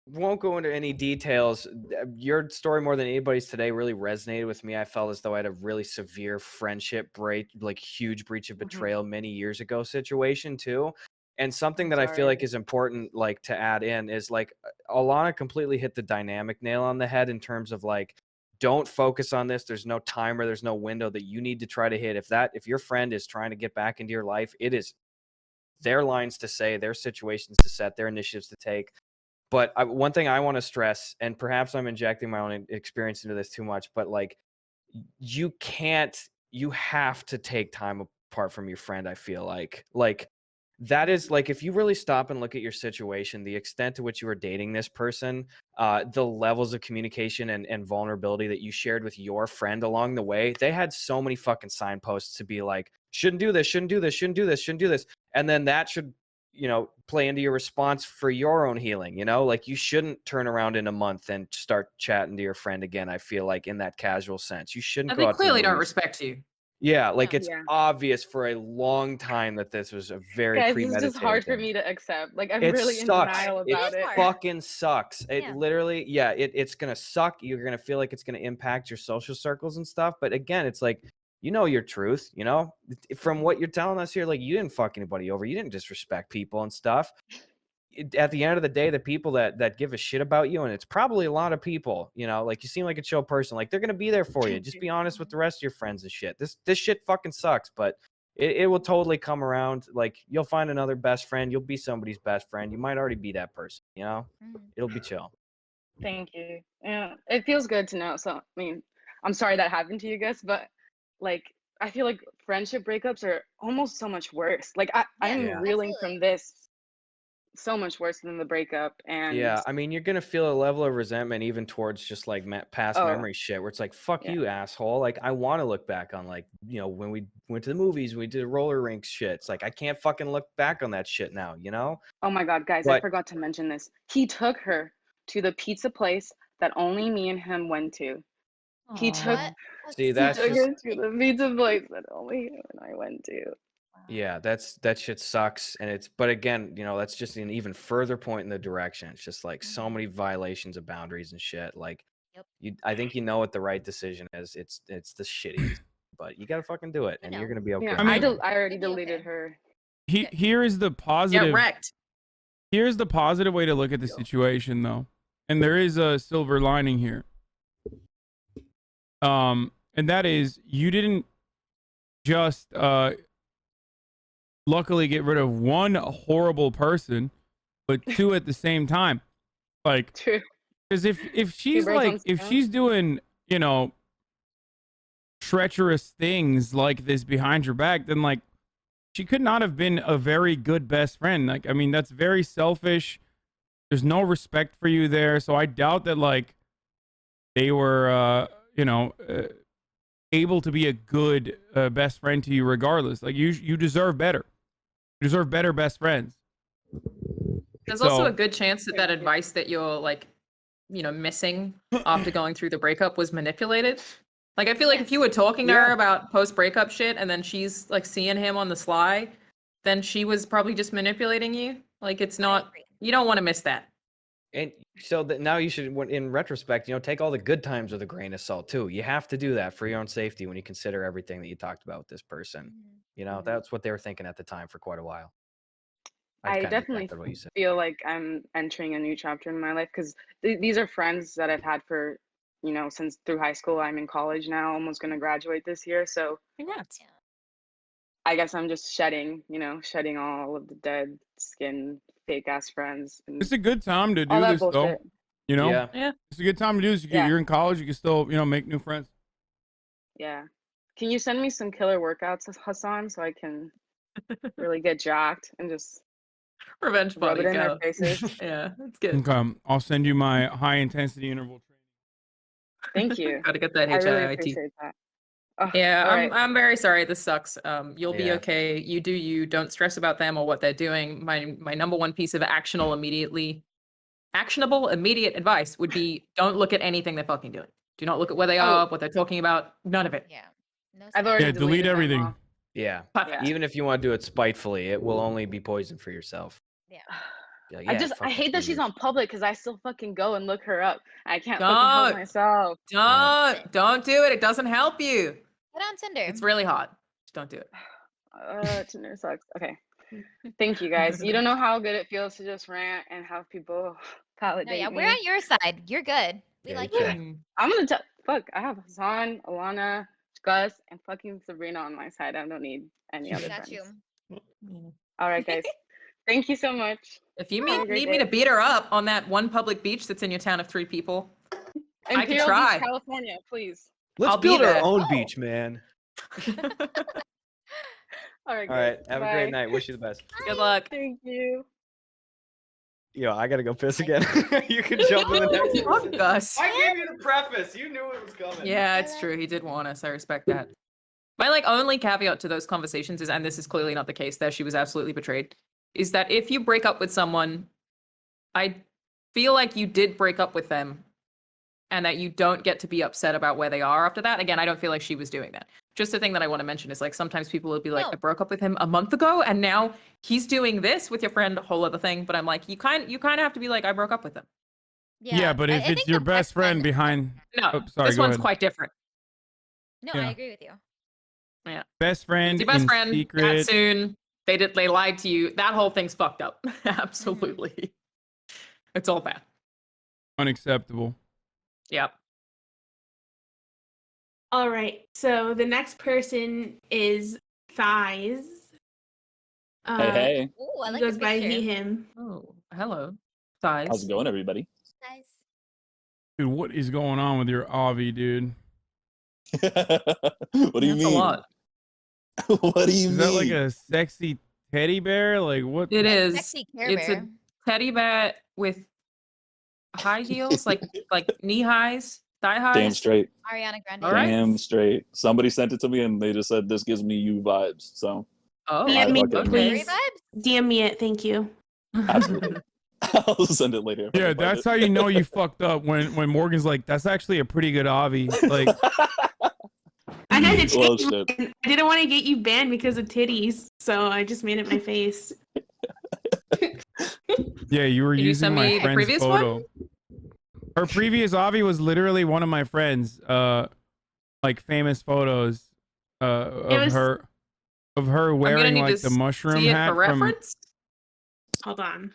won't go into any details. Your story more than anybody's today really resonated with me. I felt as though I had a really severe friendship break, like huge breach of betrayal many years ago situation too. And something that I feel like is important, like to add in, is like Alana completely hit the dynamic nail on the head in terms of like, don't focus on this. There's no timer. There's no window that you need to try to hit. If your friend is trying to get back into your life, it is their lines to say, their situations to set, their initiatives to take. But one thing I want to stress, and perhaps I'm injecting my own experience into this too much, but like you have to take time apart from your friend. I feel like that is like, if you really stop and look at your situation, the extent to which you were dating this person, the levels of communication and vulnerability that you shared with your friend along the way, they had so many fucking signposts to be like, shouldn't do this, shouldn't do this, shouldn't do this, shouldn't do this. And then that should, play into your response for your own healing, like you shouldn't turn around in a month and start chatting to your friend again. I feel like in that casual sense, you shouldn't go They out to clearly the don't movies. respect you. Yeah, like it's Yeah. obvious for a long time that this was a very Guys, this is premeditated just hard for thing. me to accept. Like, I'm It really in sucks. denial It about it. fucking sucks. It literally, it's gonna suck. You're gonna feel like it's gonna impact your social circles and stuff. But again, it's like, your truth, from what you're telling us here, like you didn't fuck anybody over. You didn't disrespect people and stuff. At the end of the day, the people that give a shit about you, and it's probably a lot of people, like you seem like a chill person, like they're gonna be there for you. Just be honest with the rest of your friends and shit. This shit fucking sucks, but it will totally come around. Like you'll find another best friend. You'll be somebody's best friend. You might already be that person. It'll be chill. Thank you. Yeah, it feels good to know. So, I mean, I'm sorry that happened to you guys, but like, I feel like friendship breakups are almost so much worse. Like I'm Yeah. reeling absolutely. from this so much worse than the breakup. And Yeah, I mean, you're gonna feel a level of resentment even towards just like past oh memory shit, where it's like, "Fuck yeah, you, asshole!" Like, I want to look back on like, when we went to the movies, we did roller rinks shit. It's like I can't fucking look back on that shit now, you know? oh my god, guys, I But forgot to mention this. He took her to the pizza place that only me and him went to. He took What? see, he that's took just her to the pizza place that only him and I went to. yeah, that shit sucks, and but again, that's just an even further point in the direction. It's just like so many violations of boundaries and shit. Like, Yep. I think you know what the right decision is. It's the shittiest, but you gotta fucking do it, You and you're know. gonna be okay. Yeah, I mean- I already You'll be deleted okay. her. Here is the Get positive. wrecked. Here's the positive way to look at the situation, though, and there is a silver lining here. And that is you didn't just luckily get rid of one horrible person, but two at the same time. Like, True. because if she's birds like one if stone. she's doing treacherous things like this behind your back, then like she could not have been a very good best friend. Like, I mean, that's very selfish. There's no respect for you there. So I doubt that like they were able to be a good best friend to you regardless. Like you deserve better. You deserve better best friends. There's So- also a good chance that that advice that you're like, missing after going through the breakup was manipulated. Like, I feel like if you were talking to her about post-breakup shit and then she's like seeing him on the sly, then she was probably just manipulating you. Like, it's not, you don't want to miss that. And so that now you should, in retrospect, take all the good times with a grain of salt too. You have to do that for your own safety when you consider everything that you talked about with this person. That's what they were thinking at the time for quite a while. I kinda definitely exactly what you said. feel like I'm entering a new chapter in my life because these are friends that I've had for, since through high school. I'm in college now, almost going to graduate this year. So Congrats. I guess I'm just shedding all of the dead skin, fake ass friends. And It's a good time to all do that this though. bullshit. Yeah. It's a good time to do this. Yeah. You're in college. You can still make new friends. Yeah. Can you send me some killer workouts, Hassan, so I can really get jacked and just Revenge rub body it in their count. faces? Yeah, that's good. Okay, I'll send you my high intensity interval Thank you. Gotta get that I really HIIT. appreciate that. Oh, Yeah, all right. I'm very sorry. This sucks. You'll be Yeah. okay. You do you. Don't stress about them or what they're doing. My number one piece of actionable immediate advice would be don't look at anything they're fucking doing. Do not look at where they are, what they're talking about. None of it. Yeah. No I've already Yeah, delete deleted them everything. all. Yeah. Perfect. Even if you want to do it spitefully, it will only be poison for yourself. Yeah. Be like, I "Yeah, fuck hate that she's losers." on public because I still fucking go and look her up. I can't fucking help Don't. myself. Don't do it. It doesn't help you. Get on Tinder. It's really hard. Just don't do it. Tinder sucks. Okay. Thank you guys. You don't know how good it feels to just rant and have people validate No, yeah, me. we're on your side. You're good. We Yeah, like you you. can. I'm gonna tell. Fuck. I have Hassan, Alana, Gus, and fucking Sabrina on my side. I don't need any other Got friends. you. All right, guys. Thank you so much. If you Have a great need me to day. beat her up on that one public beach that's in your town of 3 people, I could Imperial try. Beach, California, please. Let's I'll be build our there. own beach, man. All right, All guys. right. Have a Bye. great night. Wish you the best. Good luck. Thank you. Yo, I gotta go piss again. You can jump in the next Fuck one. Gus. I gave you the preface. You knew it was coming. Yeah, it's true. He did warn us. I respect that. My only caveat to those conversations is, and this is clearly not the case there, she was absolutely betrayed, is that if you break up with someone, I feel like you did break up with them and that you don't get to be upset about where they are after that. Again, I don't feel like she was doing that. Just a thing that I want to mention is sometimes people will be like, No. I broke up with him a month ago and now he's doing this with your friend, a whole other thing. But I'm like, you kind of have to be like, I broke up with them. Yeah, but if I it's think your the best friend behind, No, oh, sorry, this go one's ahead. quite different. No, Yeah. I agree with you. Yeah. Best friend, Your best in friend, that secret. soon, they lied to you. That whole thing's fucked up. Absolutely. It's all bad. Unacceptable. Yep. All right. So the next person is Thighs. Hey. Ooh, I He like goes the by picture. he, him. Oh, hello. Size. How's it going, everybody? Nice. Dude, what is going on with your Avi, dude? What do you That's mean? a lot. What do you Is mean? that like a sexy teddy bear? Like what? It is. Sexy Care It's Bear. a teddy bear with high heels, like knee highs, thigh highs. Damn straight. Ariana Grande. All right. Damn straight. Somebody sent it to me and they just said this gives me you vibes. So Oh, DM me, fucking- please. Vibes? DM me it. Thank you. absolutely. I'll send it later. if I Yeah, can find that's it. how you know you fucked up when Morgan's like, that's actually a pretty good Avi. Like, I had to Well, change. shit. Mine. I didn't want to get you banned because of titties, so I just made it my face. yeah, you were Can you using send my me the friend's previous one? photo. Her previous Avi was literally one of my friends, like famous photos, of was- her I'm wearing gonna need like to the mushroom see it hat for from. reference. Hold on.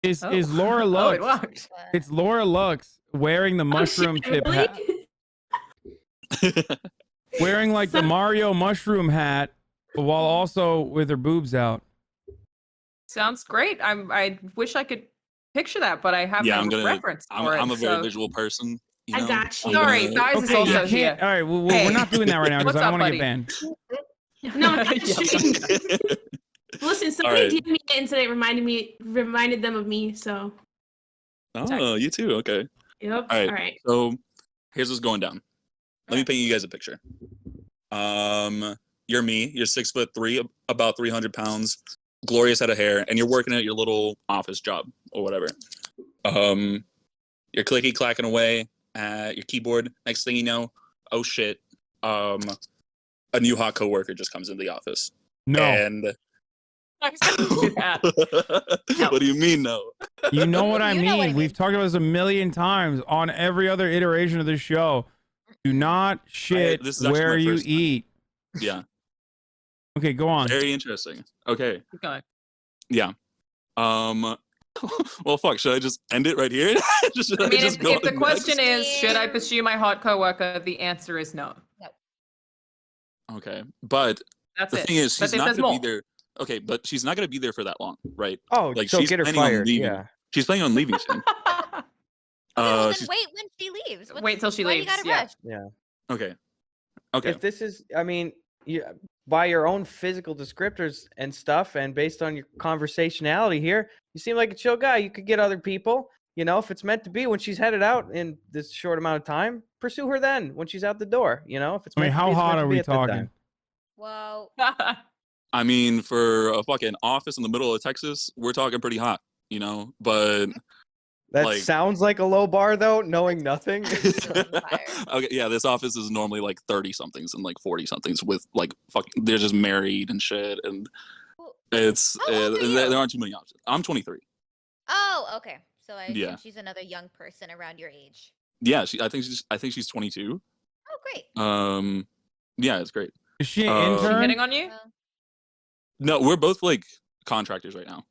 Is Oh. Laura Oh, Lux? it worked. It's Laura Lux wearing the Oh, mushroom shit, tip really? hat, wearing like the So- Mario mushroom hat, while also with her boobs out. Sounds great. I wish I could picture that, but I have Yeah, no I'm gonna. reference for it. I'm a very so- visual person. You I know? got I'm you. Sorry, gonna- Thighs is Okay, you also can't. here. All right, well, Hey, we're not doing that right now because what's I don't up, want to get buddy? banned. No, not Yeah. stream. Listen, somebody right. DM'd me and said it reminded them of me. So, Oh, you too. Okay. yep. All right. All right. So here's what's going down. Let me paint you guys a picture. You're me. You're 6'3", about 300 pounds, glorious head of hair, and you're working at your little office job or whatever. You're clicky clacking away at your keyboard. Next thing you know, oh shit, a new hot coworker just comes into the office. No, And I was gonna do that. what do you mean no? you know what I You know what I mean. We've mean. talked about this a million times on every other iteration of this show. Do not shit this is actually where my you first time. eat. Yeah, Okay, go on. very interesting. Okay. Keep going. Yeah. Well, fuck. Should I just end it right here? Should I mean, just if go the on question next? is, should I pursue my hot coworker? The answer is no. Okay, but That's the it. thing is, But she's if not there's going to more. be there. Okay, but she's not going to be there for that long, right? Oh, Like so she's get her planning on fired. leaving. Yeah. She's planning on leaving soon. Okay, well, then she's- wait when she leaves. Wait till she why leaves, You gotta yeah. rush? Yeah. Okay. Okay. If this is, I mean, you, by your own physical descriptors and stuff, and based on your conversationality here, you seem like a chill guy. You could get other people. You know, if it's meant to be when she's headed out in this short amount of time, pursue her then when she's out the door. You know, if it's I mean, meant to how be, it's hot meant to are be we at that talking? time. Whoa. I mean, for a fucking office in the middle of Texas, we're talking pretty hot, you know. But That like, sounds like a low bar, though, knowing nothing. okay, yeah, this office is normally like 30 somethings and like 40 somethings with like fucking. They're just married and shit, and it's How old are there you? aren't too many options. I'm 23. Oh, okay. So I assume Yeah. she's another young person around your age. Yeah, I think she's 22. Oh, great. Yeah, it's great. Is she an Um, Is she intern? hitting on you? No, we're both like contractors right now,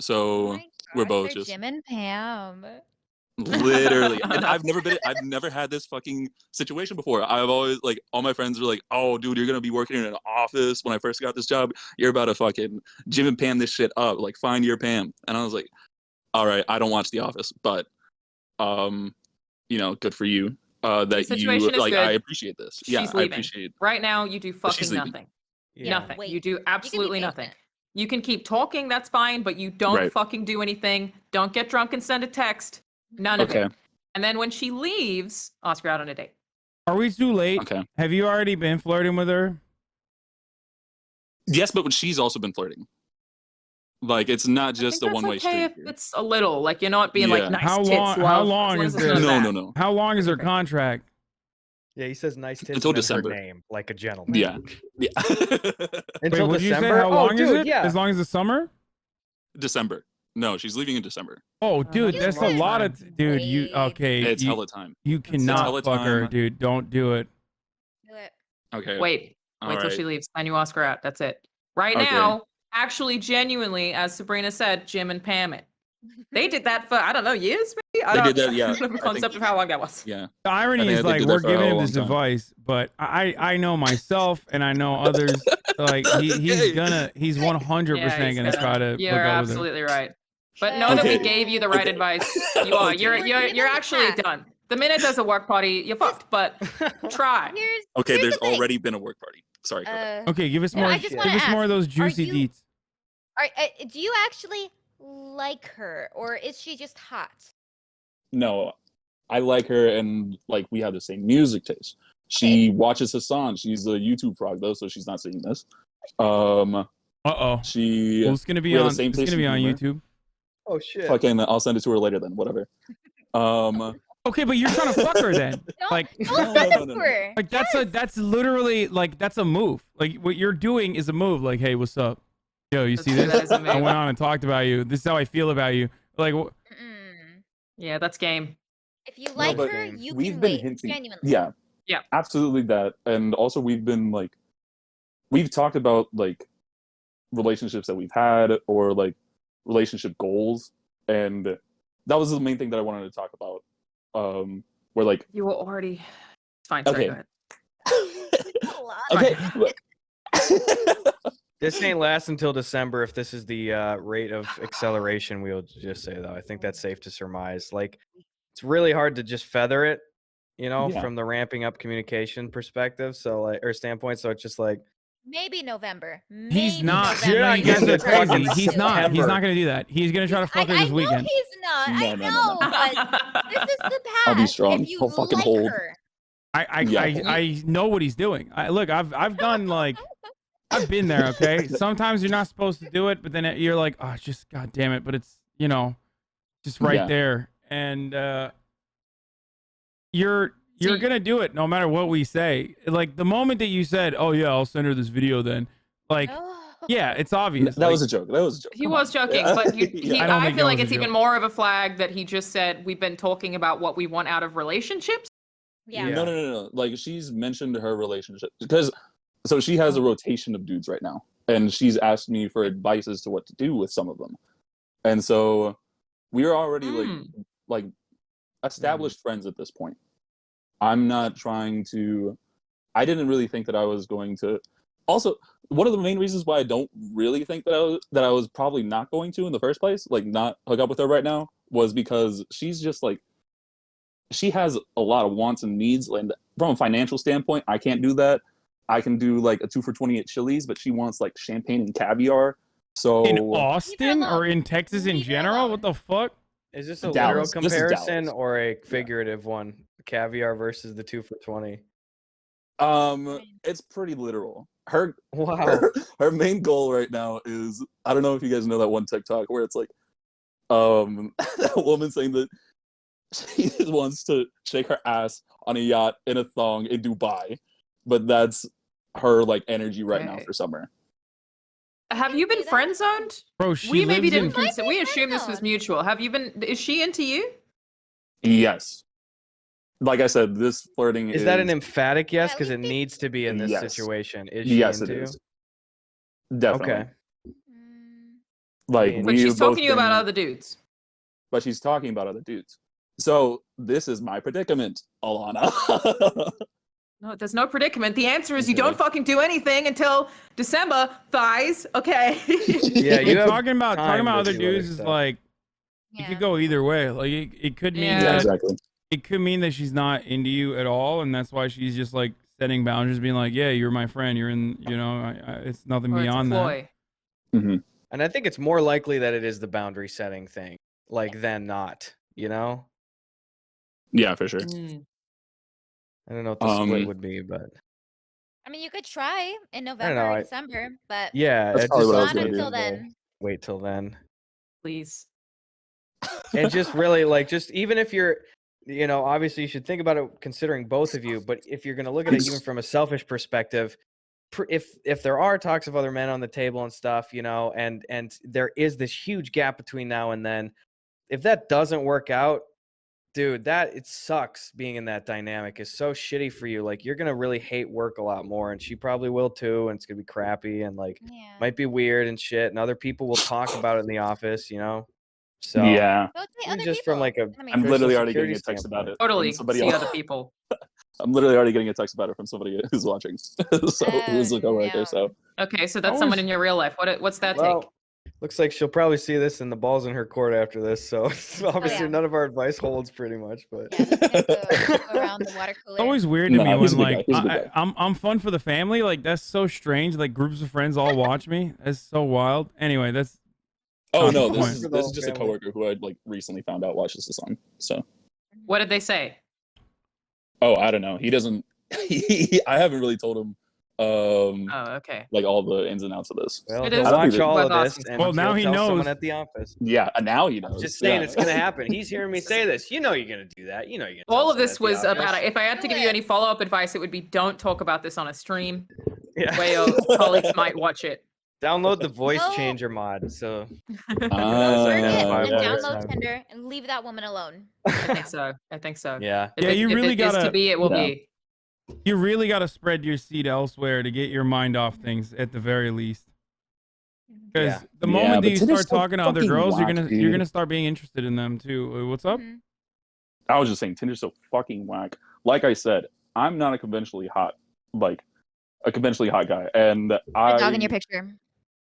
so Oh my we're gosh, both they're just Jim and Pam. literally. And I've never had this fucking situation before. I've always like all my friends are like, "Oh, dude, you're gonna be working in an office." When I first got this job, you're about to fucking Jim and Pam this shit up, like find your Pam. And I was like, "All right, I don't watch The Office, but you know, good for you. That situation you is like. good. I appreciate this. She's Yeah, I leaving. appreciate. Right now, you do She's fucking leaving. nothing. Yeah. Nothing. Wait, You do absolutely nothing. You can keep talking, that's fine, but you don't Right. fucking do anything. Don't get drunk and send a text. None of Okay. it. And then when she leaves, ask her out on a date. Are we too late? Okay. Have you already been flirting with her? Yes, but she's also been flirting. Like it's not I just think a that's one-way okay street. if it's a little, like you're not being Yeah. like nice How tits, long? love. How as long as is it's this? none of No, that. no. How long is her contract? Yeah, he says nice tits Until and then December. her name, like a gentleman. Yeah. Yeah. Until Wait, would you say December. how long dude, is it? Yeah. As long as the summer? December. No, she's leaving in December. Oh, dude, you that's a wait. lot of dude. You Wait. okay? It's you, hella time. you cannot hella fuck her, time. dude. Don't do it. Do it. Okay. Wait till Alright. she leaves. Then you ask her out. That's it. Right Okay. now, actually, genuinely, as Sabrina said, Jim and Pam it. They did that for, I don't know, years maybe? I They don't did that, yeah. I don't have a I think- concept of how long that was. Yeah. The irony I think is they like did that we're for a giving him long this time. advice, but I know myself and I know others. Like he's Okay. 100% Yeah, he's gonna try to You're hook up with her. absolutely right. But know that we Okay. gave you the right Okay. advice. You are. Okay. You're Give him you're the actually pass. done. The minute there's a work party, you're fucked. But try. Okay, here's there's the thing. already been a work party. Sorry. Okay, give us no, more. I just Give wanna us more of ask, those juicy you- deets. Do you actually like her, or is she just hot? No, I like her, and like we have the same music taste. She watches Hasan. She's a YouTube frog though, so she's not seeing this. Uh-oh. She. Well, it's gonna be we have on. the same It's taste gonna be in on humor. YouTube. Oh shit. Fucking, I'll send it to her later then. Whatever. Okay, but you're trying to fuck her then. Like, no. like that's literally like that's a move. Like what you're doing is a move. Like, hey, what's up? Yo, you see That this? is a I move. went on and talked about you. This is how I feel about you. Like, Yeah, that's game. If you like but her, you we've can been wait. hinting. Genuinely. Yeah. Yeah. Absolutely that, and also we've been like, we've talked about like relationships that we've had or like relationship goals, and that was the main thing that I wanted to talk about. Where like You were already. Fine. Sorry. Okay. Go ahead. Okay. This ain't last until December if this is the rate of acceleration, we'll just say, though. I think that's safe to surmise. Like, it's really hard to just feather it, you know, Yeah. from the ramping up communication perspective. So, like, or standpoint. So it's just like, Maybe November. he's Maybe not. November. No, you guys are It's fucking crazy. He's not. He's September. not gonna do that. He's gonna try to fuck her I this know weekend. he's not. I know, but this is the path. I'll be strong. If you I'll fucking like hold. her. I know what he's doing. Look, I've done like I've been there. Okay, sometimes you're not supposed to do it, but then you're like, oh, just god damn it. But it's just right Yeah. there, and you're gonna do it no matter what we say. Like the moment that you said, oh yeah, I'll send her this video, then like yeah, it's obvious. That Like, was a joke. That was a joke. He Come was on. joking, Yeah. but I don't I think feel that like was a it's even joke. more of a flag that he just said we've been talking about what we want out of relationships. Yeah. No. Like she's mentioned her relationship because so she has a rotation of dudes right now, and she's asked me for advice as to what to do with some of them, and so we're already like established friends at this point. I'm not trying to. I didn't really think that I was going to. Also, one of the main reasons why I don't really think that I was probably not going to in the first place, like not hook up with her right now, was because she's just like. She has a lot of wants and needs, and from a financial standpoint, I can't do that. I can do like a 2 for $20 at Chili's, but she wants like champagne and caviar. So in Austin or in Texas in general, what the fuck? is this a Dallas. literal This is comparison Dallas. or a figurative one? Caviar versus the 2 for $20. It's pretty literal. Her Wow. her main goal right now is, I don't know if you guys know that one TikTok where it's like that woman saying that she wants to shake her ass on a yacht in a thong in Dubai, but that's her like energy right now Okay. for summer. Have you been friend zoned? Bro, she We maybe lives in- didn't consider. We assumed this was mutual. Have you been? Is she into you? Yes. Like I said, this flirting Is that an emphatic yes? Because it least needs to be in this Yes. situation. Is she Yes, it into you? is. Definitely. Okay. Like But But we've she's talking both to you about been- other dudes. But she's talking about other dudes. So this is my predicament, Alana. No, there's no predicament. The answer is you don't fucking do anything until December. Thighs, okay. Yeah, you have talking about time to other do dudes is stuff. like it could go either way. Like it could mean Yeah. Yeah, that exactly. it could mean that she's not into you at all, and that's why she's just like setting boundaries, being like, "Yeah, you're my friend. You're in. It's nothing Or it's a beyond that." ploy. Mm-hmm. And I think it's more likely that it is the boundary setting thing, like than not. You know, Yeah, for sure. Mm. I don't know what the split would be, but I mean, you could try in November know, or I- December, but yeah, That's it's probably just what I was not gonna do. until then. Wait till then. Please. And just really like, just even if you're, you know, obviously you should think about it considering both of you, but if you're going to look at it even from a selfish perspective, if there are talks of other men on the table and stuff, you know, and there is this huge gap between now and then, if that doesn't work out, dude, it sucks being in that dynamic. Is so shitty for you. Like, you're going to really hate work a lot more, and she probably will too, and it's going to be crappy and like might be weird and shit, and other people will talk about it in the office, you know. So Yeah. Go see even other just people. from like a I mean, I'm personal literally already security getting a text about it. Totally. From somebody See else. other people. I'm literally already getting a text about it from somebody who's watching. So who's a coworker. no. So Okay, so that's Always- someone in your real life. What's that Well, take? Looks like she'll probably see this and the ball's in her court after this. So obviously yeah. none of our advice holds pretty much. But Yeah, he's gonna go around the water cooler. It's always weird to me Nah, he's when a good guy. like He's a good guy. I'm fun for the family. Like that's so strange. Like groups of friends all watch me. That's so wild. Anyway, that's Oh not no, the this point. is this is just a coworker who I like recently found out watches this on. So What did they say? oh, I don't know. He doesn't. I haven't really told him. Oh, okay. Like all the ins and outs of this. well, It he'll is watch all with of us. this, and Well, now he'll he tell someone knows. at the office. Yeah, and now he knows. Just saying yeah. it's gonna happen. He's hearing me say this. You know you're gonna do that. You know you're gonna. All tell of this someone was at the about office. it. If I had to give you any follow-up advice, it would be don't talk about this on a stream Yeah. where your colleagues might watch it. Download the voice No. changer mod. So Forget Ah, and yeah. download Tinder and leave that woman alone. I think so. I think so. yeah. If Yeah, it, you if really it is gotta- to be, it will Yeah. be. You really got to spread your seed elsewhere to get your mind off things at the very least. Because Yeah. the Yeah, moment that but you Tinder's start so talking to other fucking girls, whack, you're dude. gonna start being interested in them too. What's up? Mhm. I was just saying Tinder's so fucking whack. Like I said, I'm not a conventionally hot guy, and The I. dog in your picture.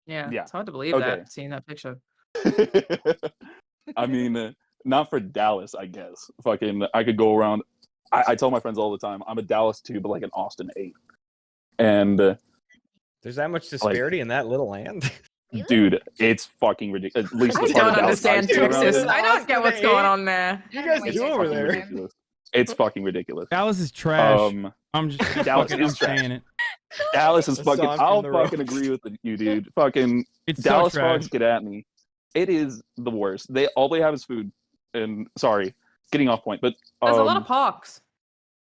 Yeah, Yeah. it's hard to believe Okay. that, seeing that picture. I mean, not for Dallas, I guess. Fucking, I could go around. I tell my friends all the time, I'm a Dallas 2, but like an Austin 8. And There's that much disparity in that little land. dude, it's fucking ridiculous. At least I the part don't of Dallas I understand stay around Texas. in. I don't get what's going on there. You guys Wait, do there's over one there. more. Ridiculous. It's fucking ridiculous. Dallas is trash. I'm just Dallas fucking is trash. saying it. Dallas is A fucking. song from I'll the fucking Road. agree with you, dude. Fucking It's Dallas so trash. frogs get at me. It is the worst. They have is food. And sorry, getting off point, but There's a lot of parks.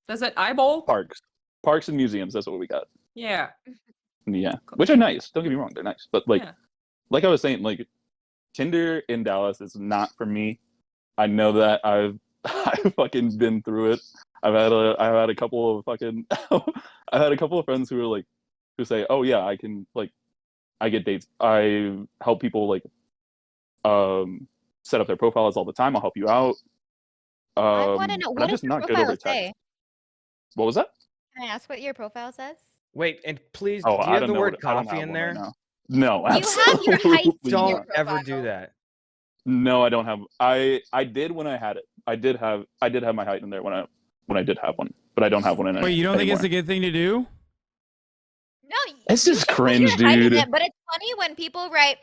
There's an eyeball. parks and museums. That's what we got. Yeah. Yeah, which are nice. Don't get me wrong, they're nice. But like, Yeah. like I was saying, like Tinder in Dallas is not for me. I know that I've fucking been through it. I've had a couple of fucking I've had a couple of friends who are like who say, oh yeah, I can like I get dates. I help people like set up their profiles all the time. I'll help you out. I want to know but what I'm does just your not good over profile text. say? What was that? Can I ask what your profile says? Wait, and please, Oh, do I you have don't the know word what- I don't coffee have in one right there? now. No, You have your height absolutely in your Don't ever profile. do that. No, I don't have. I did when I had it. I did have my height in there when I did have one, but I don't have one in it. Wait, you don't think anymore. it's a good thing to do? No, It's just you can put cringe, your height in dude. it, but it's funny when people write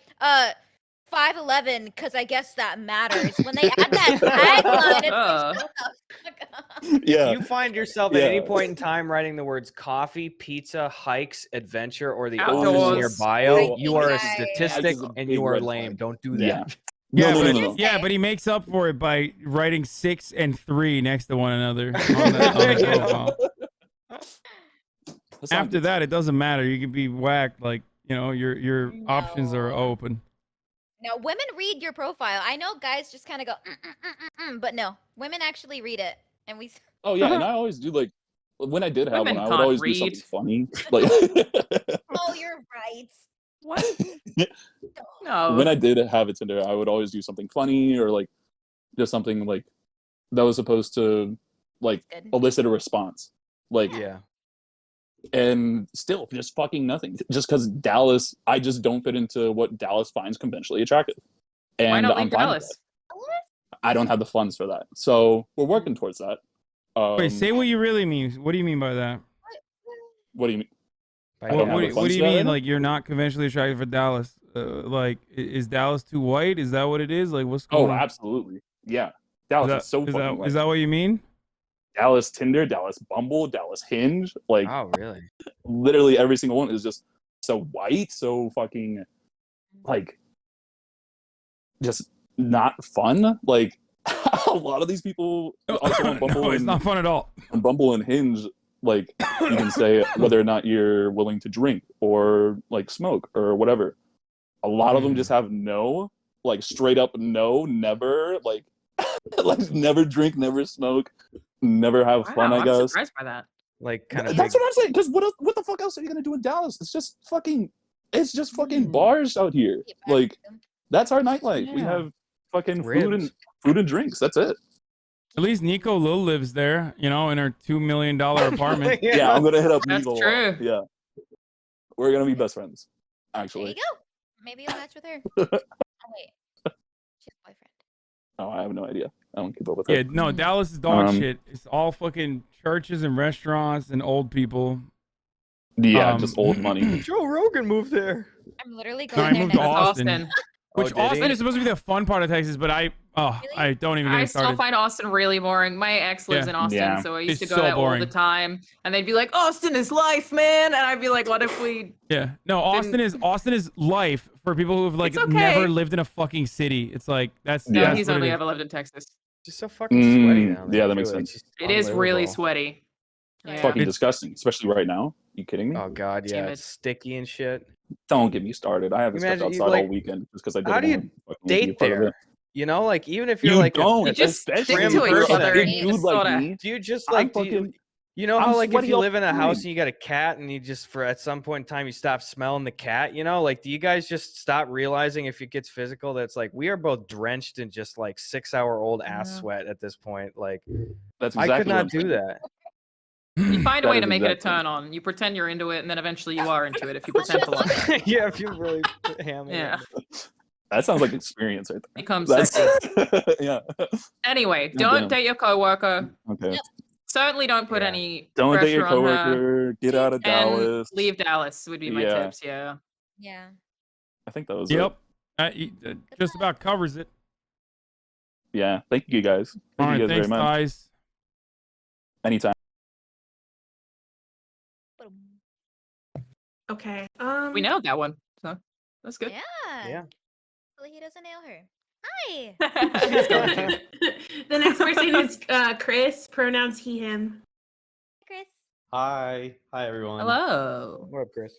5'11" because I guess that matters. When they add that tagline, it's like, shut the fuck up. Yeah. If you find yourself at any Yeah. point in time writing the words coffee, pizza, hikes, adventure, or the ocean in your Outdoors. bio, you are a Right. statistic That's a and big you are red lame. flag. Don't do Yeah. that. Yeah, No, but no. yeah, but he makes up for it by writing 6 and 3 next to one another on the profile. That's not After good. that, it doesn't matter. You can be whacked. Like your options are No. open. No, women read your profile. I know guys just kind of go, but no, women actually read it, and we. Oh yeah, and I always do like when I did have Women one, I would can't always do read. something funny. Like Oh, you're right. What? No. when I did have a Tinder, I would always do something funny or like just something like that was supposed to like Good. elicit a response. Like Yeah. and still just fucking nothing. Just because Dallas, I just don't fit into what Dallas finds conventionally attractive. And Why not I'm leave fine with Dallas? that. I don't have the funds for that. So we're working towards that. Wait, say what you really mean. What do you mean by that? What do you mean? By I don't What, have what, the do- funds what do you for that mean? right now? Like you're not conventionally attracted for Dallas? Like is Dallas too white? Is that what it is? Like what's going Oh, on? absolutely. Yeah. Dallas is so is fucking that, white. is that what you mean? Dallas Tinder, Dallas Bumble, Dallas Hinge, like Oh, really? literally every single one is just so white, so fucking like just not fun. Like a lot of these people also on Bumble No, it's and not fun at all. on Bumble and Hinge, like you can say whether or not you're willing to drink or like smoke or whatever. A lot of them just have no, like straight up no, never, like like never drink, never smoke, never have fun. Wow, I I'm guess. surprised by that. Like kind of That's what I'm saying. Because what the fuck else are you gonna do in Dallas? It's just fucking bars out here. Like that's our nightlife. We Yeah. have fucking Ribs. food and drinks. That's it. At least Nico Lil lives there, you know, in her $2 million apartment. Yeah, I'm gonna hit up That's Nico. true. Yeah, we're gonna be best friends. There Actually, you go. Maybe you'll match with her. Oh wait, she has a boyfriend. Oh, I have no idea. I don't keep up with her. Yeah, no, Dallas is dog shit. It's all fucking churches and restaurants and old people. Yeah, just old money. Joe Rogan moved there. I'm literally No, going I there moved to next. Austin. Which did Austin he? is supposed to be the fun part of Texas, but I don't even get I me still started. find Austin really boring. My ex lives Yeah. in Austin, Yeah. so I used It's to go so there all boring. the time. And they'd be like, Austin is life, man. And I'd be like, what if we Yeah. No, Austin is life for people who've like It's okay. never lived in a fucking city. It's like that's No, that's he's what it only is. ever lived in Texas. Just so fucking sweaty down there. Yeah, that makes too. It's sense. just It is really unlivable. sweaty. It's Yeah. fucking disgusting, especially right now. You kidding me? Oh god, yeah, Damn it's sticky and shit. Don't get me started. I haven't stepped Imagine you, outside like, all weekend just because I didn't how do you want to fucking be a date part of there? it. You know, like even if you're You like don't. You just especially stick if to you're each a other big and you dude just like sorta me. do you just I'm like fucking. you know I'm how like if sweaty you all live the in a house time. and you got a cat and you just for at some point in time you stop smelling the cat, you know, like do you guys just stop realizing if it gets physical that it's like we are both drenched in just like 6-hour-old ass sweat at this point. Like That's I could exactly what not I'm do saying. that. You find a That way is to make it a exactly- turn on. You pretend you're into it, and then eventually you are into it if you pretend for long. Yeah, if you really ham it. Yeah. That sounds like experience right there. Becomes That's- sexy. Yeah. Anyway, God don't damn. date your coworker. Okay. Certainly don't put any Don't date pressure your on her. coworker. Get out of And Dallas. leave Dallas would be my Yeah. tips. Yeah. Yeah. I think that was Yep. it. Just about covers it. Yeah. Thank you guys. All Thank right, you guys thanks, very much. guys. Anytime. Okay. We nailed that one. So that's good. Yeah. Yeah. Hopefully he doesn't nail her. Hi. She's going to. The next person is Chris, pronouns he, him. Chris. Hi everyone. Hello. What up, Chris?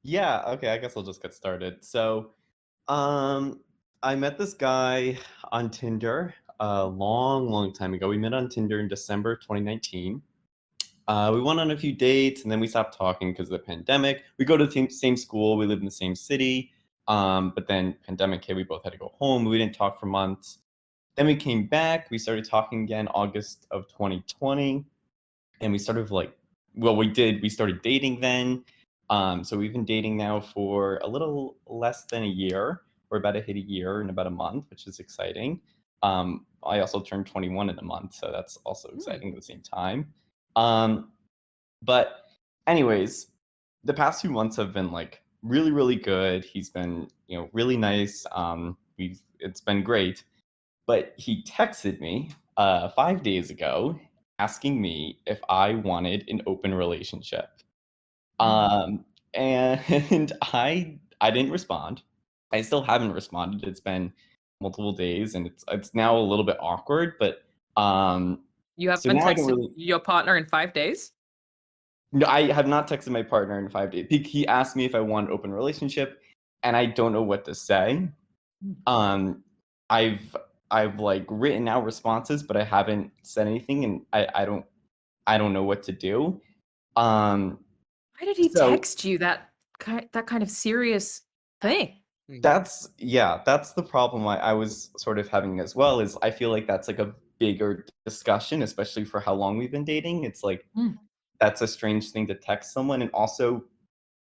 Yeah, okay, I guess I'll just get started. So, I met this guy on Tinder a long time ago. We met on Tinder in December 2019. We went on a few dates and then we stopped talking because of the pandemic. We go to the same school, we live in the same city. But then pandemic hit, we both had to go home. We didn't talk for months. Then we came back, we started talking again August of 2020. And we started we started dating then. So we've been dating now for a little less than a year. We're about to hit a year in about a month, which is exciting. I also turned 21 in a month, so that's also exciting at the same time. But anyways, the past few months have been like really good. He's been, really nice. It's been great. But he texted me 5 days ago asking me if I wanted an open relationship. And I didn't respond. I still haven't responded. It's been multiple days and it's now a little bit awkward, but You so haven't now I don't texted really your partner in 5 days? No, I have not texted my partner in 5 days. He asked me if I want an open relationship and I don't know what to say. I've like written out responses, but I haven't said anything and I don't know what to do. Why did he So- text you that kind of serious thing? That's the problem I was sort of having as well, is I feel like that's like a bigger discussion, especially for how long we've been dating. It's like that's a strange thing to text someone. And also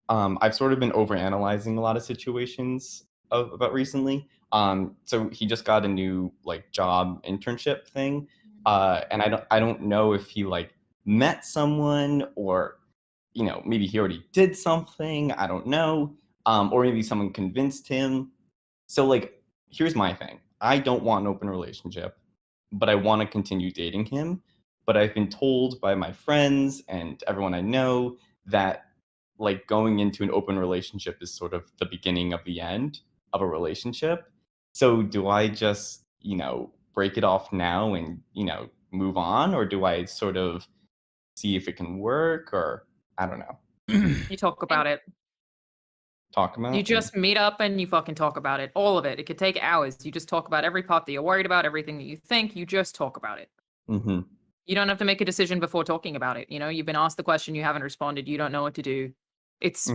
I've sort of been overanalyzing a lot of situations about recently. So he just got a new like job internship thing. And I don't know if he like met someone or maybe he already did something, I don't know. Or maybe someone convinced him. So like, here's my thing. I don't want an open relationship, but I want to continue dating him. But I've been told by my friends and everyone I know that like going into an open relationship is sort of the beginning of the end of a relationship. So do I just, break it off now and, move on? Or do I sort of see if it can work? Or I don't know. You talk about it. Talk about You it? just meet up and you fucking talk about it. All of it. It could take hours. You just talk about every part that you're worried about, everything that you think. You just talk about it. Mm-hmm. You don't have to make a decision before talking about it. You've been asked the question, you haven't responded, you don't know what to do. It's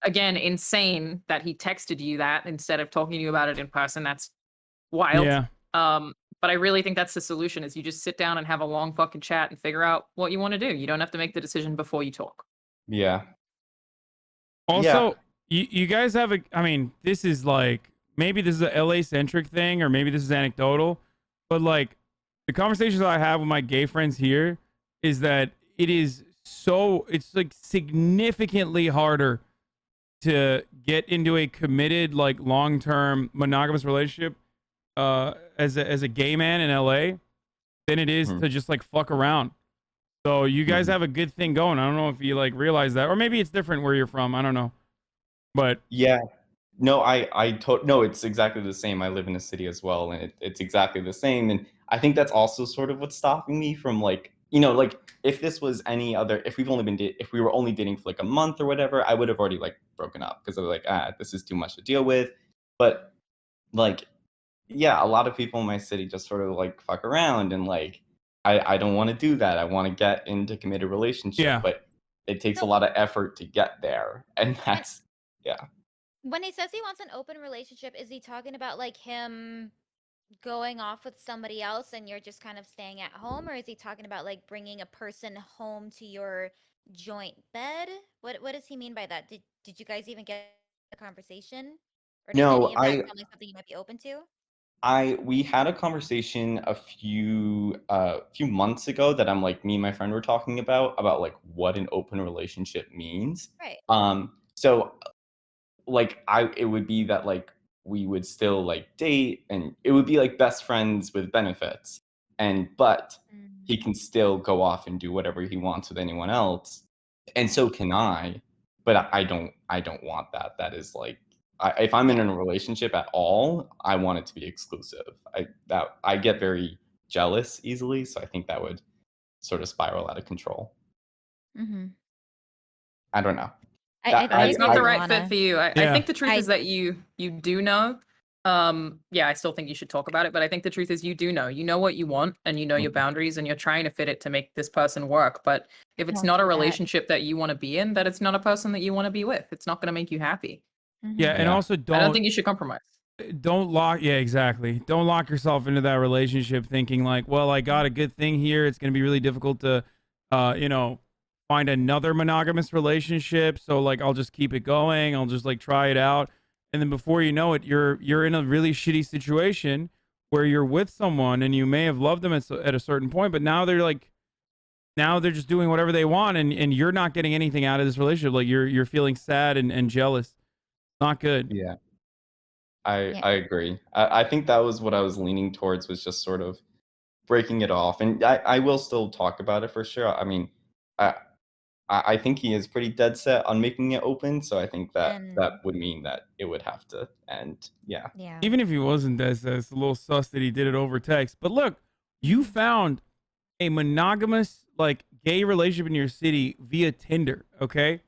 again insane that he texted you that instead of talking to you about it in person. That's wild. Yeah. But I really think that's the solution, is you just sit down and have a long fucking chat and figure out what you want to do. You don't have to make the decision before you talk. Yeah. Also, you guys have a, I mean, this is like, maybe this is a LA centric thing, or maybe this is anecdotal, but like the conversations I have with my gay friends here is that it's like significantly harder to get into a committed, like long-term monogamous relationship as a gay man in LA than it is to just like fuck around. So you guys have a good thing going. I don't know if you like realize that, or maybe it's different where you're from. I don't know, but yeah, no, no, it's exactly the same. I live in a city as well, and it's exactly the same. And I think that's also sort of what's stopping me from like, like if this was any other, if we were only dating for like a month or whatever, I would have already like broken up because I was like, this is too much to deal with. But like, yeah, a lot of people in my city just sort of like fuck around, and like I don't want to do that. I want to get into committed relationship, Yeah. but it takes a lot of effort to get there, and that's When he says he wants an open relationship, is he talking about like him going off with somebody else and you're just kind of staying at home, or is he talking about like bringing a person home to your joint bed? What does he mean by that? Did you guys even get a conversation, or does No, any of that sound like something you might be open to? we had a conversation a few months ago that me and my friend were talking about like what an open relationship means. Right. So like it would be that like we would still like date, and it would be like best friends with benefits, but he can still go off and do whatever he wants with anyone else, and so can I. But I don't want that. That is like, if I'm in a relationship at all, I want it to be exclusive. I get very jealous easily, so I think that would sort of spiral out of control. Mm-hmm. I don't know. It's not the right fit for you. I Yeah. think the truth is that you do know. Yeah, I still think you should talk about it, but I think the truth is you do know. You know what you want, and you know your boundaries, and you're trying to fit it to make this person work. But if it's Don't not a do that. relationship that you want to be in, that it's not a person that you want to be with. It's not going to make you happy. yeah, and also I don't think you should compromise. don't lock, yeah, exactly, don't lock yourself into that relationship thinking like, well, I got a good thing here, it's going to be really difficult to find another monogamous relationship, so like I'll just keep it going, I'll just like try it out, and then before you know it, you're in a really shitty situation where you're with someone and you may have loved them at a certain point, but now they're just doing whatever they want, and you're not getting anything out of this relationship. Like you're feeling sad and jealous. Not good. Yeah. I agree. I think that was what I was leaning towards, was just sort of breaking it off. And I will still talk about it for sure. I mean, I think he is pretty dead set on making it open, so I think that would mean that it would have to end. Yeah. Even if he wasn't dead set, it's a little sus that he did it over text. But look, you found a monogamous, like, gay relationship in your city via Tinder, okay?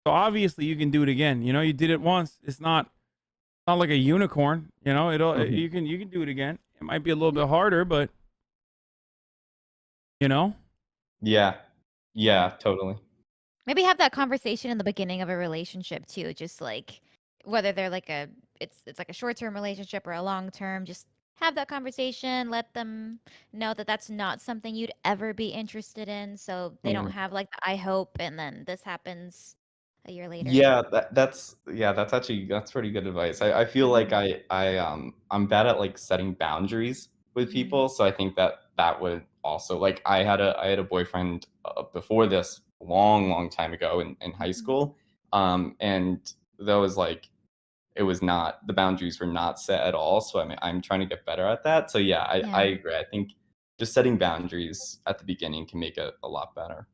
So obviously you can do it again. You know, you did it once. It's not like a unicorn, you know. You can do it again. It might be a little bit harder, but you know. Yeah, totally. Maybe have that conversation in the beginning of a relationship too, just like whether they're like it's like a short-term relationship or a long-term, just have that conversation, let them know that that's not something you'd ever be interested in, so they don't have like the I hope and then this happens a year later. Yeah, that's pretty good advice. I feel like I'm bad at like setting boundaries with people, so I think that would also, like, I had a boyfriend before this long time ago in high school, and that was like, it was not, the boundaries were not set at all. So I'm trying to get better at that. So yeah, I agree. I think just setting boundaries at the beginning can make it a lot better.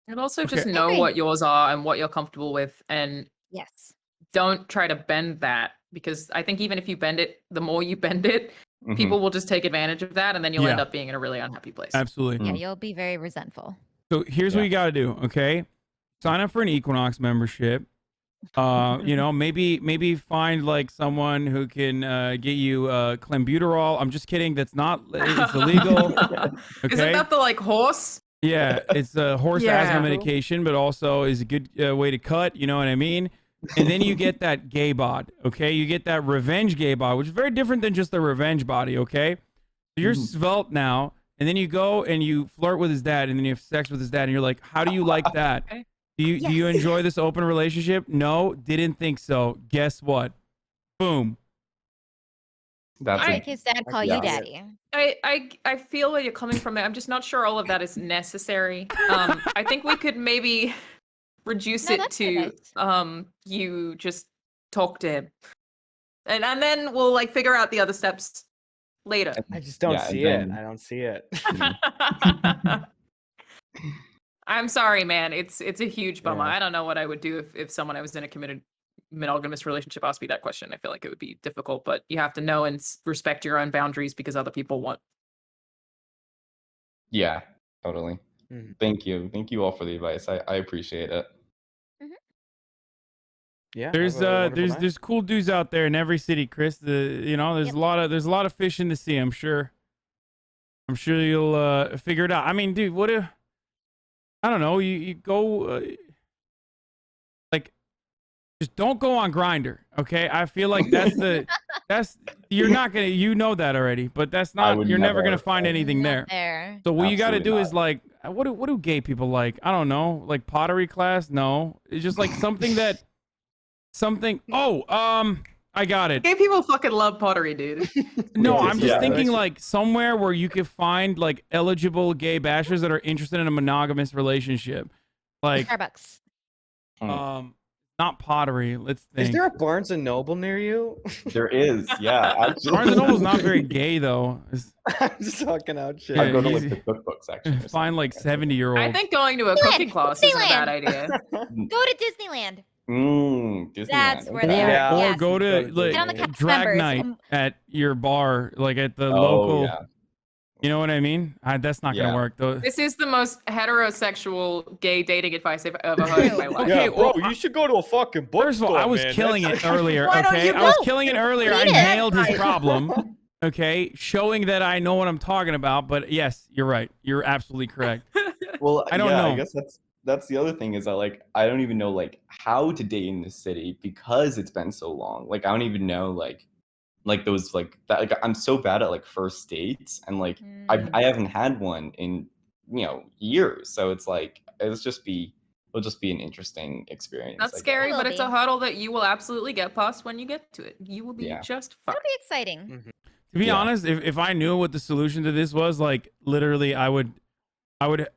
And also just know what yours are and what you're comfortable with, and don't try to bend that, because I think even if you bend it, the more you bend it, people will just take advantage of that, and then you'll end up being in a really unhappy place. Absolutely. Yeah, you'll be very resentful. So here's what you got to do, okay? Sign up for an Equinox membership. You know, maybe find like someone who can get you clenbuterol. I'm just kidding. That's not. It's illegal. Okay? Isn't that the like horse? Yeah, it's a horse asthma medication, but also is a good way to cut. You know what I mean? And then you get that gay bod. Okay, you get that revenge gay bod, which is very different than just the revenge body. Okay, so you're svelte now. And then you go and you flirt with his dad, and then you have sex with his dad, and you're like, how do you like that? Do you enjoy this open relationship? No, didn't think so. Guess what? Boom. That's Make his dad call you daddy. I feel where you're coming from there. I'm just not sure all of that is necessary. I think we could maybe reduce it to you just talk to him. And then we'll like figure out the other steps later. I just don't see it. I don't see it. I'm sorry, man. It's a huge bummer. Yeah. I don't know what I would do if someone I was in a committed monogamous relationship asked me that question. I feel like it would be difficult, but you have to know and respect your own boundaries because other people want. Yeah, totally. Thank you. Thank you all for the advice. I appreciate it. Yeah. There's cool dudes out there in every city, Chris. There's a lot of fish in the sea, I'm sure. I'm sure you'll figure it out. I mean, dude, what if I don't know, you go like just don't go on Grindr, okay? I feel like that's you're not gonna, you know that already, but that's not, you're never gonna find anything there. So what you got to do is like, what do gay people like? I don't know, like pottery class? No, it's just like something that I got it. Gay people fucking love pottery, dude. No, I'm just thinking like somewhere where you could find like eligible gay bashers that are interested in a monogamous relationship, like Starbucks. Not pottery. Let's think. Is there a Barnes and Noble near you? There is, yeah. Actually. Barnes and Noble's not very gay though. I'm just talking out shit. I go to like the cookbook section. Find like 70-year-olds. I think going to a cooking class isn't a bad idea. Go to Disneyland. Disneyland. That's where they are. Or go to Get on the like cast drag members night and- at your bar, like at the local. Yeah. You know what I mean? That's not gonna work though. This is the most heterosexual gay dating advice I've ever heard in my life. Yeah, bro, you should go to a fucking bookstore. First of all, I was man. killing That's- it earlier. Why don't Okay, you I was go? killing it earlier. I Read it. nailed his problem. Okay, showing that I know what I'm talking about. But yes, you're right. You're absolutely correct. Well, I don't yeah, know. I guess that's the other thing is that like I don't even know like how to date in this city because it's been so long. Like I don't even know like those like that. Like I'm so bad at like first dates and like I haven't had one in years. So it's like it'll just be an interesting experience. That's I guess. scary, It but will it's a be. hurdle that you will absolutely get past when you get to it. You will be Yeah. just fine. That'll be exciting. To be Yeah. honest, if I knew what the solution to this was, like literally, I would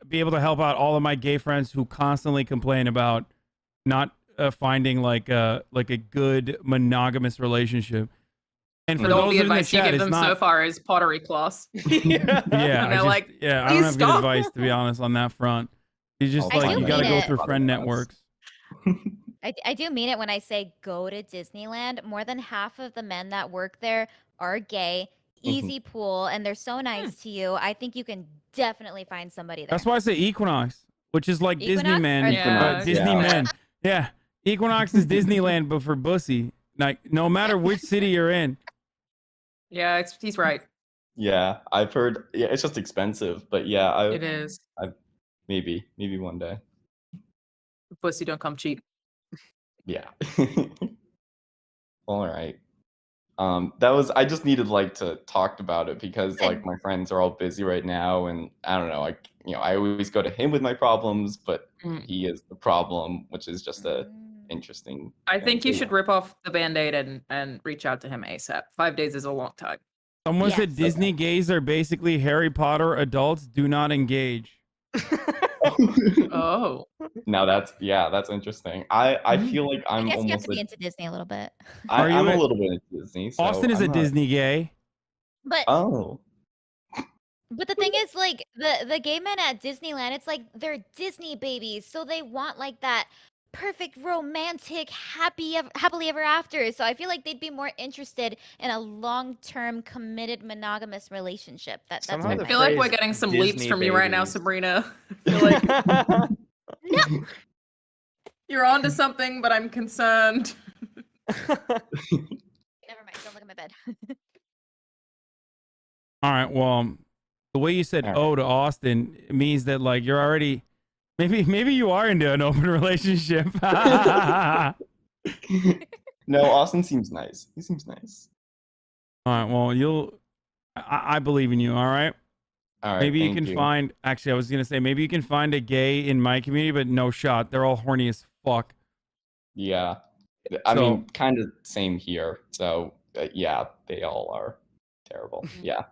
be able to help out all of my gay friends who constantly complain about not finding like a good monogamous relationship. And for But all those the in the advice you chat, give it's them so not. far is pottery class. Yeah, And they're like, I don't "Please have stop." good advice to be honest on that front. It's just I'll like find you a got to way go to- through friend networks. I do mean it when I say go to Disneyland. More than half of the men that work there are gay. Easy pool, and they're so nice to you. I think you can definitely find somebody there. That's why I say Equinox, which is like Disney Equinox? men, Or- Yeah. Disney Yeah. men. Yeah, Equinox is Disneyland, but for bussy. Like no matter which city you're in. Yeah, he's right. Yeah, I've heard. Yeah, it's just expensive, but yeah, It is. maybe one day. Pussy don't come cheap. Yeah. All right. I just needed like to talk about it because like my friends are all busy right now, and I don't know. I always go to him with my problems, but he is the problem, which is just a interesting. I think you thing. should rip off the band-aid and reach out to him ASAP. 5 days is a long time. Someone said Yes. Disney gays are basically Harry Potter adults. Do not engage. Oh. Now that's interesting. I feel like I I'm guess you have almost to be like into Disney a little bit. Are you I'm a a- little bit into Disney. So Austin is I'm a not- Disney gay. But Oh. But the thing is, like, the gay men at Disneyland, it's like they're Disney babies, so they want like that perfect romantic happily ever after. So I feel like they'd be more interested in a long-term committed monogamous relationship. That's Somehow what the I feel like we're phrase getting some Disney leaps from you right now, babies. Sabrina. I feel like No. you're onto something, but I'm concerned. Never mind. Don't look at my bed. All right. Well, the way you said All right. "oh" to Austin means that like you're already maybe you are into an open relationship. No, Austin seems nice. He seems nice. All right. Well, I believe in you. All right. All right, Maybe you thank can you. find. Actually, I was gonna say maybe you can find a gay in my community, but no shot. They're all horny as fuck. Yeah. I So- mean, kind of same here. So, yeah, they all are terrible. Yeah.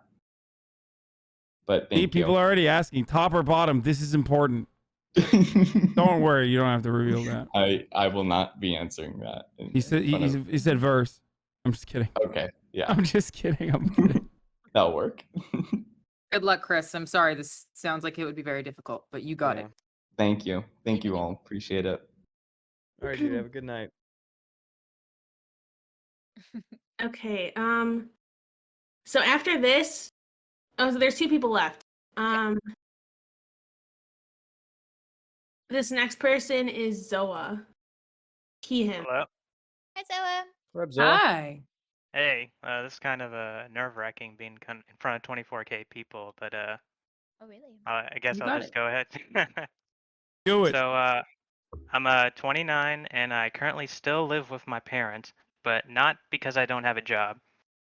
But See, thank people you. are already asking top or bottom. This is important. Don't worry, you don't have to reveal that. I will not be answering that. He said he said verse. I'm just kidding. Okay. Yeah. I'm just kidding. I'm kidding. That'll work. Good luck, Chris. I'm sorry. This sounds like it would be very difficult, but you got it. Thank you. Thank you all. Appreciate it. All right, dude. Have a good night. Okay. So after this, so there's 2 people left. This next person is Zoa. He, him. Hello. Hi, Zoa. What's up, Hi. Hey, this is kind of nerve-wracking being in front of 24K people, but Oh, really? I guess You I'll got just it. go ahead. Do it. So, I'm 29 and I currently still live with my parents, but not because I don't have a job.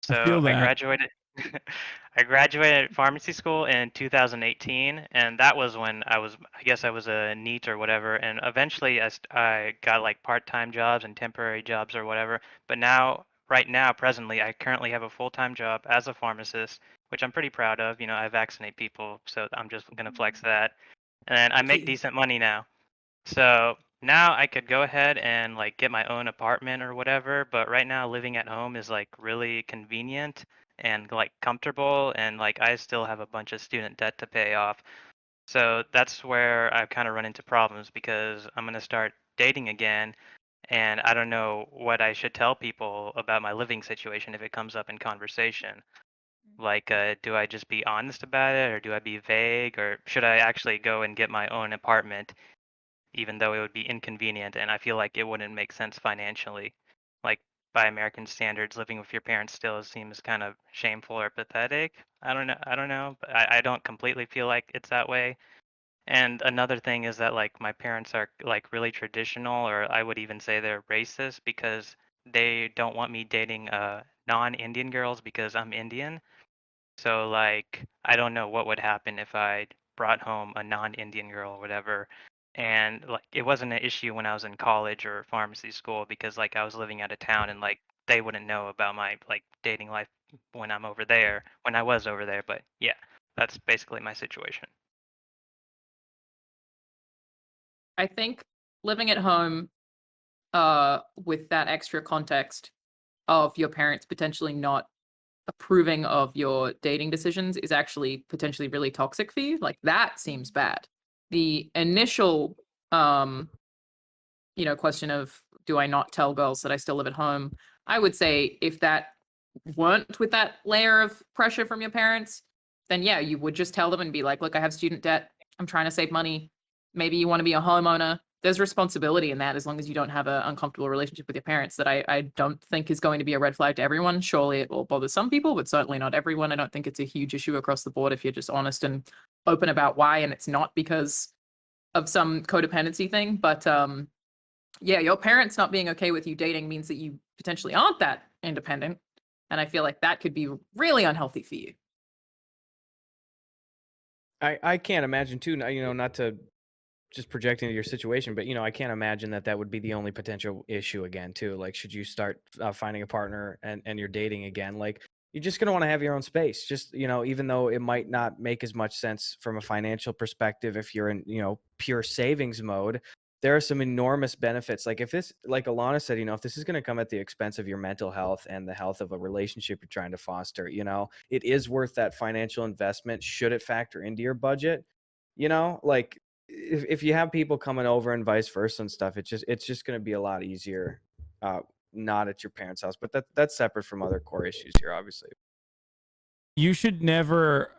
I So feel I that. graduated. I graduated pharmacy school in 2018, and that was when I guess I was a NEET or whatever. And eventually, I got like part-time jobs and temporary jobs or whatever. But now, right now, presently, I currently have a full-time job as a pharmacist, which I'm pretty proud of. You know, I vaccinate people, so I'm just gonna flex that. And I make decent money now. So now I could go ahead and like get my own apartment or whatever, but right now living at home is like really convenient and like comfortable, and like I still have a bunch of student debt to pay off. So that's where I've kind of run into problems because I'm going to start dating again, and I don't know what I should tell people about my living situation if it comes up in conversation. Like, do I just be honest about it, or do I be vague, or should I actually go and get my own apartment even though it would be inconvenient and I feel like it wouldn't make sense financially. Like by American standards, living with your parents still seems kind of shameful or pathetic. I don't know, but I don't completely feel like it's that way. And another thing is that like my parents are like really traditional, or I would even say they're racist because they don't want me dating non-Indian girls because I'm Indian. So like I don't know what would happen if I brought home a non-Indian girl or whatever. And like it wasn't an issue when I was in college or pharmacy school because like I was living out of town and like they wouldn't know about my like dating life when I'm over there, when I was over there. But yeah, that's basically my situation. I think living at home with that extra context of your parents potentially not approving of your dating decisions is actually potentially really toxic for you. Like that seems bad. The initial question of do I not tell girls that I still live at home? I would say if that weren't with that layer of pressure from your parents, then yeah, you would just tell them and be like, look, I have student debt. I'm trying to save money. Maybe you want to be a homeowner. There's responsibility in that as long as you don't have an uncomfortable relationship with your parents that I don't think is going to be a red flag to everyone. Surely it will bother some people, but certainly not everyone. I don't think it's a huge issue across the board if you're just honest and open about why, and it's not because of some codependency thing. But yeah, your parents not being okay with you dating means that you potentially aren't that independent. And I feel like that could be really unhealthy for you. I can't imagine too, not to just project into your situation, but I can't imagine that would be the only potential issue again too. Like, should you start finding a partner and you're dating again, like you're just gonna want to have your own space. Just even though it might not make as much sense from a financial perspective, if you're in pure savings mode, there are some enormous benefits. Like if this, like Alana said, if this is going to come at the expense of your mental health and the health of a relationship you're trying to foster, it is worth that financial investment. Should it factor into your budget? Like if you have people coming over and vice versa and stuff, it's just going to be a lot easier. Not at your parents' house, but that's separate from other core issues here, obviously. You should never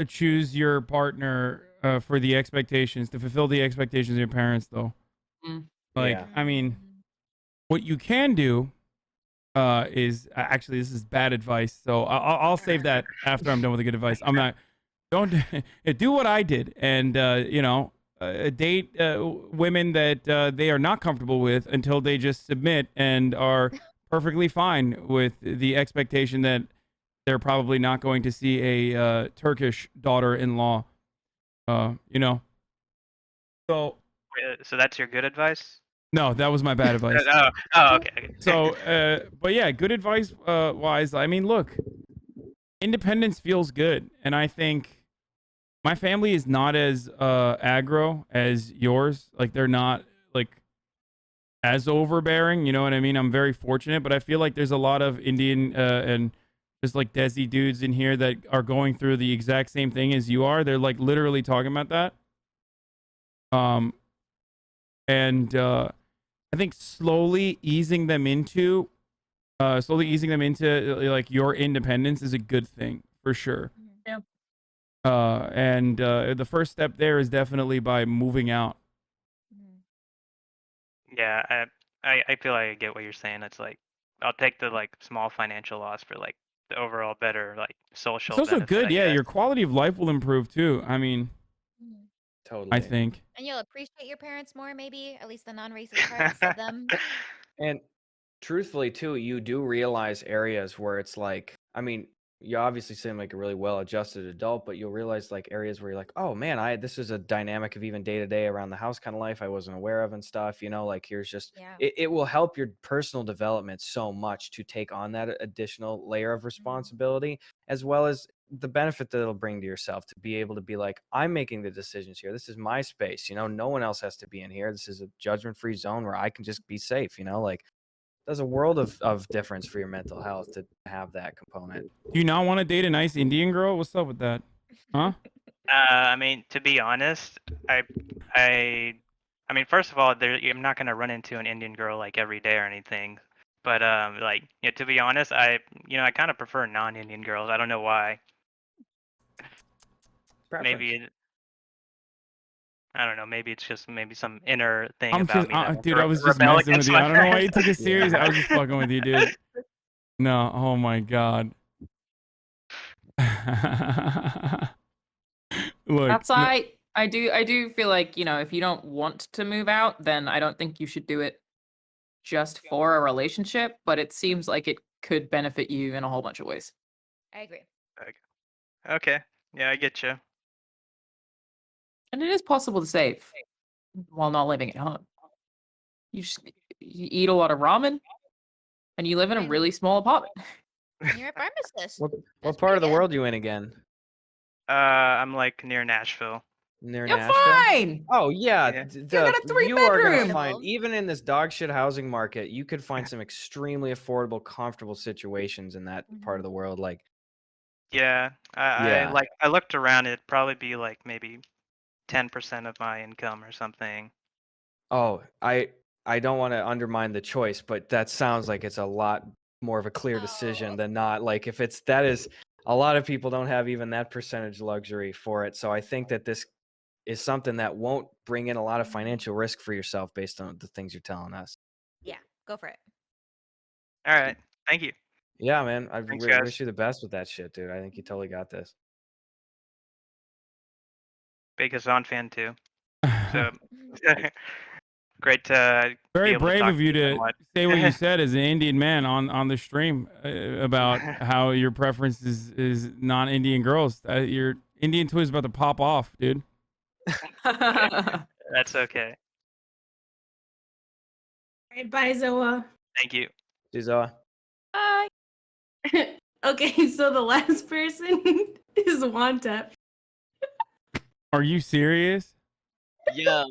choose your partner for the expectations, to fulfill the expectations of your parents, though. Like, Yeah. I mean, what you can do is actually, this is bad advice, so I'll save that after I'm done with the good advice. I'm not. Don't do what I did, and date women that they are not comfortable with until they just submit and are perfectly fine with the expectation that they're probably not going to see a Turkish daughter-in-law. You know. So So that's your good advice? no, that was my bad advice. Okay. So, but yeah, good advice wise. I mean, look, independence feels good, and I think my family is not as aggro as yours. Like they're not like as overbearing. You know what I mean? I'm very fortunate, but I feel like there's a lot of Indian and just like Desi dudes in here that are going through the exact same thing as you are. They're like literally talking about that. And I think slowly easing them into like your independence is a good thing for sure. Yeah. And the first step there is definitely by moving out. Yeah, I feel like I get what you're saying. It's like I'll take the like small financial loss for like the overall better like social It's also benefit, good, I yeah. guess. Your quality of life will improve too. I mean, Totally. I think. And you'll appreciate your parents more, maybe at least the non-racist parts of them. And truthfully, too, you do realize areas where it's like, I mean, you obviously seem like a really well-adjusted adult, but you'll realize like areas where you're like, oh man, this is a dynamic of even day to day around the house kind of life I wasn't aware of and stuff. You know, like here's just it will help your personal development so much to take on that additional layer of responsibility, as well as the benefit that it'll bring to yourself to be able to be like, I'm making the decisions here. This is my space. You know, no one else has to be in here. This is a judgment-free zone where I can just be safe. You know, like. There's a world of difference for your mental health to have that component. Do you not want to date a nice Indian girl? What's up with that? Huh? I mean, to be honest, I mean, first of all, I'm not gonna run into an Indian girl like every day or anything. But like, yeah, to be honest, I kind of prefer non-Indian girls. I don't know why. Maybe I don't know. Maybe it's just some inner thing I'm about just, me that wants dude, to I was just rebel messing with against you. my I don't know why you parents. took it serious. I was just fucking with you, dude. No, oh my god. Look, That's I do feel like, if you don't want to move out, then I don't think you should do it just for a relationship, but it seems like it could benefit you in a whole bunch of ways. I agree. Okay. Yeah, I get you. And it is possible to save while not living at home. You eat a lot of ramen and you live in a really small apartment. And you're a pharmacist. What part of the world you in again? I'm like near Nashville. Near You're Nashville? fine. Oh yeah, Yeah. You got a you are gonna 3-bedroom. find, even in this dog shit housing market, you could find some extremely affordable, comfortable situations in that part of the world. Like, Yeah, Yeah. I looked around. It'd probably be like maybe 10% of my income or something. oh, I don't want to undermine the choice, but that sounds like it's a lot more of a clear decision than not. Like if that is, a lot of people don't have even that percentage luxury for it. So I think that this is something that won't bring in a lot of financial risk for yourself based on the things you're telling us. Yeah, go for it. All right, thank you. Yeah, man. I Thanks, guys. wish you the best with that shit, dude. I think you totally got this. Big Hasan fan too. So great to be very able to brave talk of you to somewhat. say what you said as an Indian man on the stream about how your preference is non-Indian girls. Your Indian twist is about to pop off, dude. That's okay. All right, bye, Zoa. Thank you. See you, Zoa. Bye. Okay, so the last person is Wantep. Are you serious? Yeah.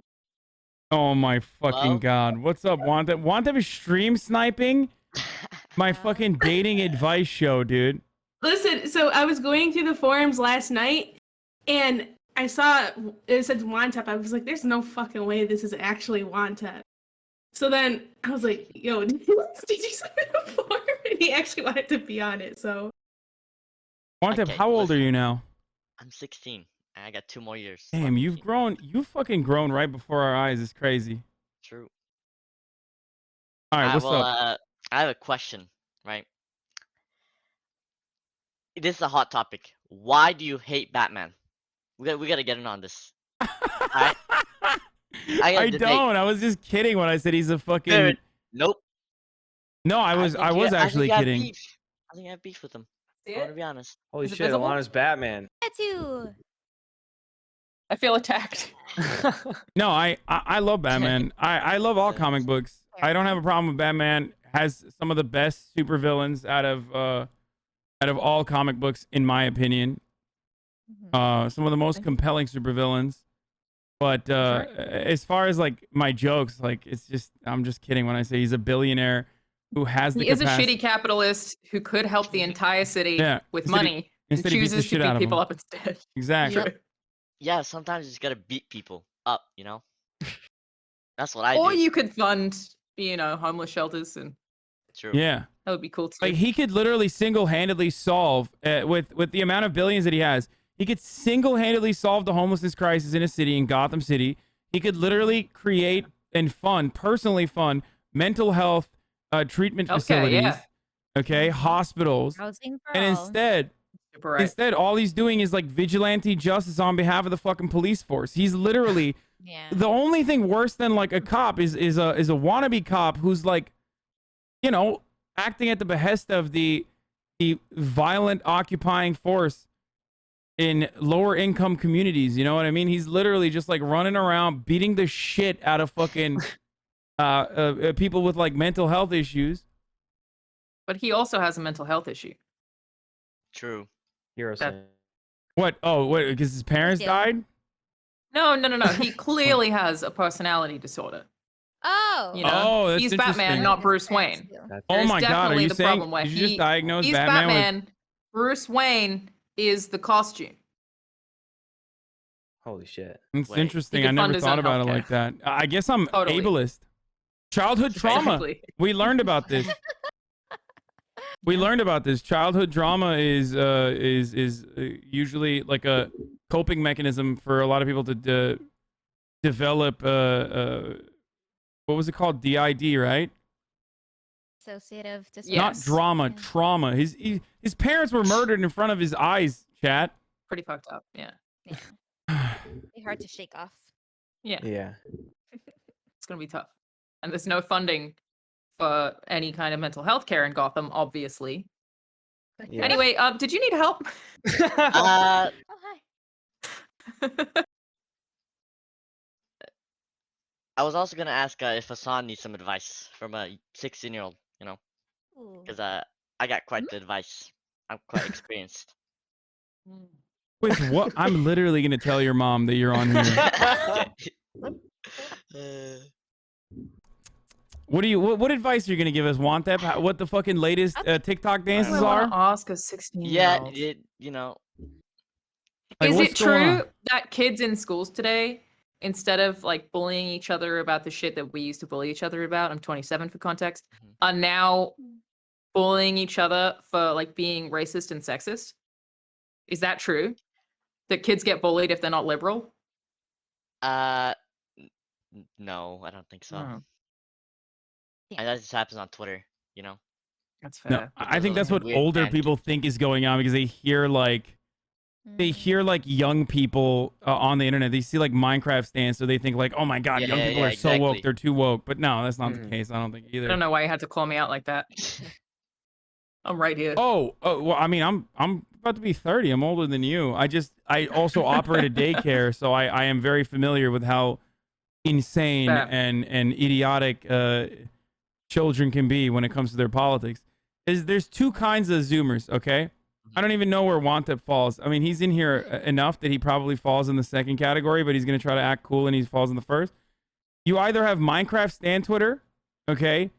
Oh my fucking god. What's up, Wantep? Wantep is stream sniping my fucking dating advice show, dude. Listen, so I was going through the forums last night, and I saw it said Wantep. I was like, "There's no fucking way this is actually Wantep." So then I was like, "Yo, did you sign up for it?" And he actually wanted to be on it. So Wantep, Okay, how old are you now? I'm 16. And I got 2 more years. Damn, you've grown. You've fucking grown right before our eyes. It's crazy. True. All right, what's up? I have a question, right? This is a hot topic. Why do you hate Batman? We gotta get in on this. Alright? I don't. I was just kidding when I said he's a fucking. Dude, nope. No, I was actually kidding. I think I have beef with him. See I want to it? be honest. Holy Is it shit, visible? Alana's Batman. Tattoo. I feel attacked. No, I love Batman. I love all comic books. I don't have a problem with Batman. Has some of the best supervillains out of all comic books, in my opinion. Some of the most compelling supervillains. But as far as like my jokes, like it's just I'm just kidding when I say he's a billionaire who has the He is a capacity. shitty capitalist who could help the entire city Yeah, with instead he- money, and instead he beats the chooses to shit out beat of people them. up instead. Exactly. Yeah, sometimes you just gotta beat people up, you know? That's what I Or do. you could fund, homeless shelters, and True. Yeah. that would be cool too. Like he could literally single-handedly solve with the amount of billions that he has. He could single-handedly solve the homelessness crisis in a city, in Gotham City. He could literally create and personally fund mental health treatment facilities. yeah. Okay, hospitals. Housing for And all. instead, all he's doing is like vigilante justice on behalf of the fucking police force. He's literally the only thing worse than like a cop is a wannabe cop who's like, acting at the behest of the violent occupying force in lower income communities. You know what I mean? He's literally just like running around beating the shit out of fucking people with like mental health issues. But he also has a mental health issue. True. Hero What? Oh, what? Because his parents died? No. He clearly has a personality disorder. Oh. Oh, that's he's interesting. Batman, not Bruce Wayne. Oh There's my God, are definitely you the saying problem where did you just diagnose he's Batman with- Bruce Wayne is the costume. Holy shit. It's He interesting. could I fund never his thought own about it healthcare. like that. I guess I'm Totally. ableist. Childhood trauma. Exactly. We learned about this. We learned about this. Childhood trauma is usually like a coping mechanism for a lot of people to develop what was it called? DID, right? Associative Not disorder. drama, trauma. His parents were murdered in front of his eyes, chat. Pretty fucked up. Yeah. Be hard to shake off. Yeah. Yeah. It's gonna be tough. And there's no funding for any kind of mental health care in Gotham, obviously. Yeah. Anyway, did you need help? Uh, I was also gonna ask if Hasan needs some advice from a 16-year-old, because I got quite the advice. I'm quite experienced. With what? I'm literally gonna tell your mom that you're on here. What advice are you gonna give us? Want that? What the fucking latest TikTok dances I are? want to ask a 16-year-old. Yeah, Like, Is what's it going true on? that kids in schools today, instead of like bullying each other about the shit that we used to bully each other about, I'm 27 for context, are now bullying each other for like being racist and sexist? Is that true? That kids get bullied if they're not liberal? No, I don't think so. Oh. And that just happens on Twitter, That's fair. No, I think Because that's of what weird older fan people think is going on because they hear like young people on the internet. They see like Minecraft stands, so they think like, oh my god, young people are so woke, they're too woke. But no, that's not the case. I don't think I either. don't know why you had to call me out like that. I'm right here. Oh, well, I mean, I'm about to be 30. I'm older than you. I also operate a daycare, so I am very familiar with how insane Fair. and idiotic children can be when it comes to their politics. There's two kinds of Zoomers, okay? I don't even know where Wantep falls. I mean, he's in here enough that he probably falls in the second category, but he's going to try to act cool and he falls in the first. You either have Minecraft Stan Twitter, okay?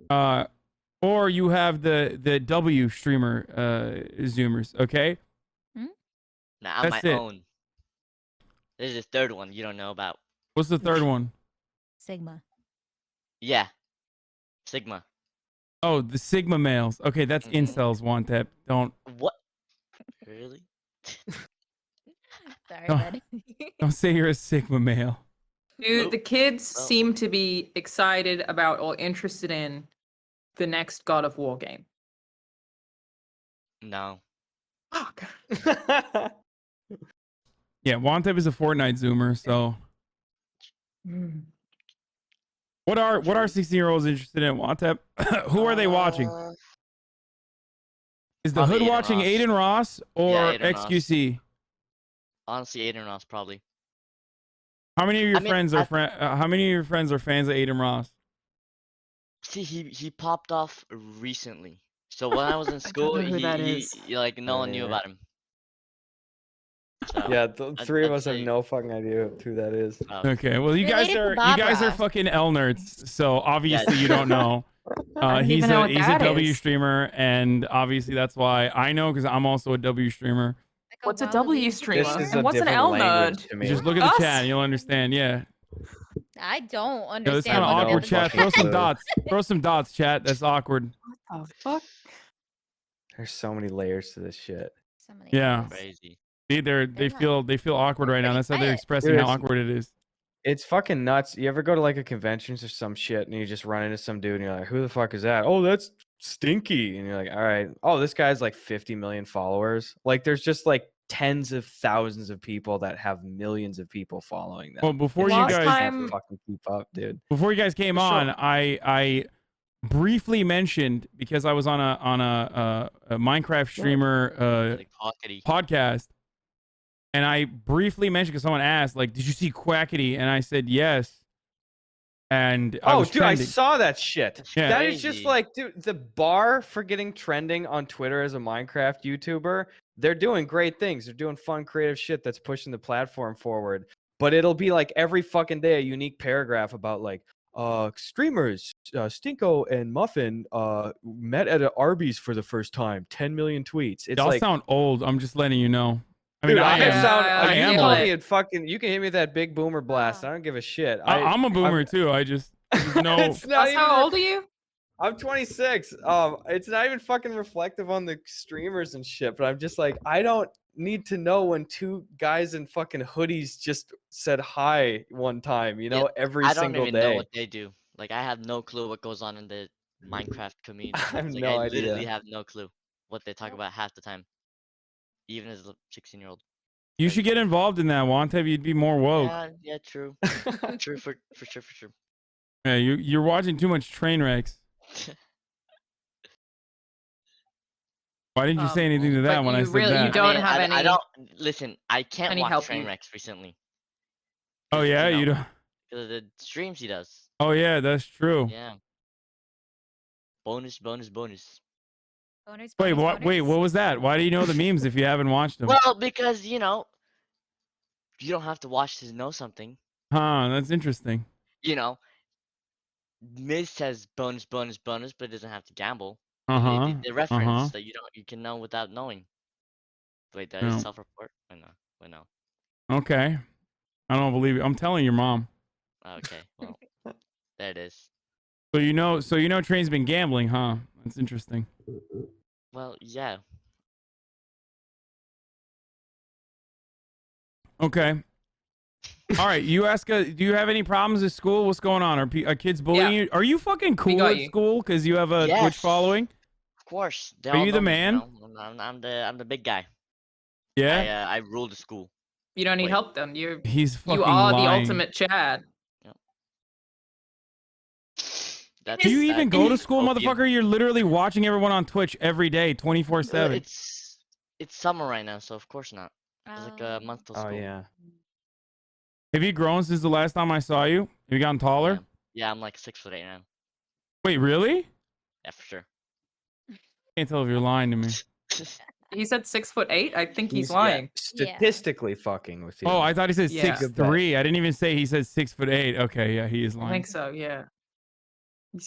Or you have the W streamer Zoomers, okay? Nah, I'm That's my it. own. There's a third one you don't know about. What's the third one? Sigma. Yeah. Sigma. Oh, the Sigma males. Okay, that's incels, Wantep. Don't What? Really? Sorry, Don't- bud. don't say you're a Sigma male. Dude, the kids seem to be excited about or interested in the next God of War game. No. Fuck. Yeah, Wantep is a Fortnite Zoomer, so what are 16-year-olds interested in, Wantep? Who are they watching? Is the Probably hood Aiden watching Ross. Aiden Ross or Yeah, Aiden Ross. XQC? Honestly, Aiden Ross probably. How many of your I mean, friends are how many of your friends are fans of Aiden Ross? See, he popped off recently. So when I was in I don't school, know who that he is. like no one knew about him. So Yeah, the three of I'd us have say no fucking idea who that is. Okay, well you guys Related to are Bob Ross. fucking L nerds, so obviously you don't know. I don't even know what He's a that W is. streamer, and obviously that's why I know because I'm also a W streamer. What's a W streamer? This is And a what's an different L language nerd? to me. Just look at the Us? chat, and you'll understand. Yeah, I don't yo, this understand. kind of what awkward the chat. fucking Throw some clue. dots. Throw some dots, chat. That's awkward. What the fuck? There's so many layers to this shit. So many Yeah, crazy. they feel awkward right now. That's how they're expressing Dude, how awkward it is. It's fucking nuts. You ever go to like a conventions or some shit and you just run into some dude and you're like, who the fuck is that? Oh, that's Stinky. And you're like, all right. Oh, this guy's like 50 million followers. Like there's just like tens of thousands of people that have millions of people following them. Well, before It's you just- guys I can't fucking keep up, dude. Before you guys came on, I briefly mentioned because I was on a Minecraft streamer podcast, and I briefly mentioned because someone asked, like, "Did you see Quackity?" And I said yes. And I Oh, was dude, trending. I saw that shit. Yeah. That is just like, dude, the bar for getting trending on Twitter as a Minecraft YouTuber, they're doing great things. They're doing fun, creative shit that's pushing the platform forward. But it'll be like every fucking day a unique paragraph about like, streamers, Stinko and Muffin met at an Arby's for the first time. 10 million tweets. It's Y'all like, sound old. I'm just letting you know. I dude, mean, I you am can call old. me a fucking, you can hit me with that big boomer blast. I don't give a shit. I'm a boomer too. I just know. It's not even, how old are you? I'm 26. It's not even fucking reflective on the streamers and shit, but I'm just like, I don't need to know when two guys in fucking hoodies just said hi one time, you know, every I don't single even know day. what they do. Like I have no clue what goes on in the Minecraft community. I have Like, no I literally idea. have no clue what they talk about half the time. Even as a 16-year-old. You should get involved in that, Wantev. You'd be more woke. Yeah, true. True for sure. Yeah, you're watching too much train wrecks. Why didn't you say anything to that when I said that? You don't have I any. don't listen. I can't any watch help train you. wrecks recently. Oh yeah, you don't. Because of the streams he does. Oh yeah, that's true. Yeah. Bonus. Bonus, Wait, what? Wait, what was that? Why do you know the memes if you haven't watched them? Well, because you don't have to watch to know something. Huh? That's interesting. You know, Miz says bonus, but it doesn't have to gamble. The reference that you can know without knowing. Wait, that is No. self-report? I know. Okay. I don't believe it. I'm telling your mom. Okay, well, there it is. So you know Train's been gambling, huh? That's interesting. Well, yeah. Okay. All right. You ask. Do you have any problems at school? What's going on? Are kids bullying you? Are you fucking cool got at you. school because you have a Twitch Yes. following? Of course. They Are all you know the me, man? I'm the big guy. Yeah. I rule the school. You don't need Wait. help then. He's fucking you are lying. the ultimate Chad. Do you even go to school, hope you- motherfucker? You're literally watching everyone on Twitch every day, 24/7. It's summer right now, so of course not. It's like a month till school. Oh yeah. Have you grown since the last time I saw you? Have you gotten taller? Yeah, I'm like 6'8" now. Wait, really? Yeah, for sure. Can't tell if you're lying to me. He said 6'8". I think he's Yeah, lying. statistically fucking with you. Oh, I thought he said Yeah. 6'3". I didn't even say he said 6'8". Okay, yeah, he is I lying. think so. Yeah.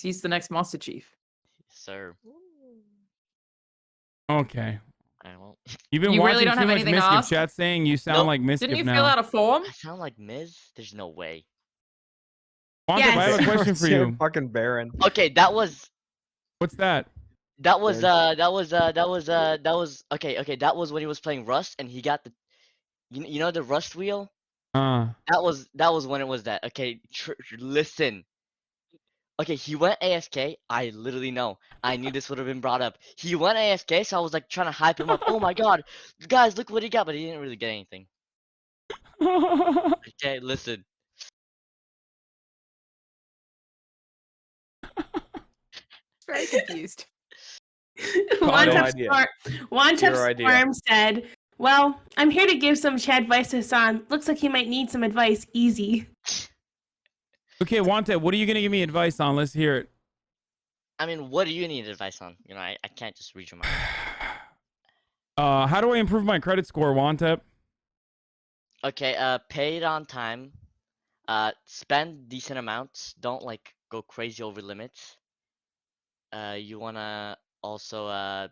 He's the next Master Chief. Sir. Okay. I won't. You've been You watching really don't too have much anything to Miskiff. ask? Chat saying you sound Nope. like Miskiff Didn't you now. fill out a form? I sound like Miz? There's no way. Wanted, I have a question for you. Fucking Baron. Okay, that was What's that? okay, that was when he was playing Rust and he got the you know the Rust wheel? That was when it was that. Okay, listen. Okay, he went AFK. I literally know. I knew this would have been brought up. He went AFK, so I was like trying to hype him up. Oh my god, guys, look what he got, but he didn't really get anything. Okay, listen. Very confused. Zero idea. Storm said, "Well, I'm here to give some ChadVice to Hasan. Looks like he might need some advice. Easy." Okay, Wante, what are you gonna give me advice on? Let's hear it. I mean, what do you need advice on? You know, I can't just read your mind. How do I improve my credit score, Wante? Okay, pay it on time. Spend decent amounts. Don't like go crazy over limits. You wanna also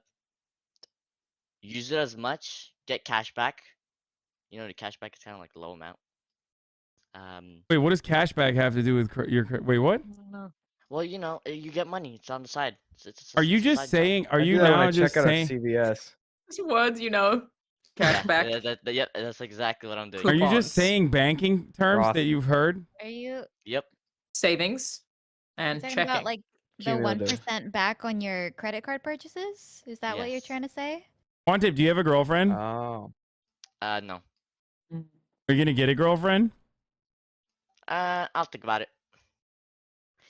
use it as much. Get cash back. You know, the cash back is kind of like a low amount. Wait, what does cashback have to do with your? Wait, what? Well, you know, you get money. It's on the side. Are you it's a just side job. saying? Are I you do that when now I just check out at saying? CVS. Just words, you know. Cashback. Yep, that's exactly what I'm doing. Are you just saying banking terms that you've heard? Are you Yep. Savings and talking checking. about like the Cumulative. 1% back on your credit card purchases? Is that what you're Yes. trying to say? Wante, do you have a girlfriend? Oh. No. Are you gonna get a girlfriend? I'll think about it.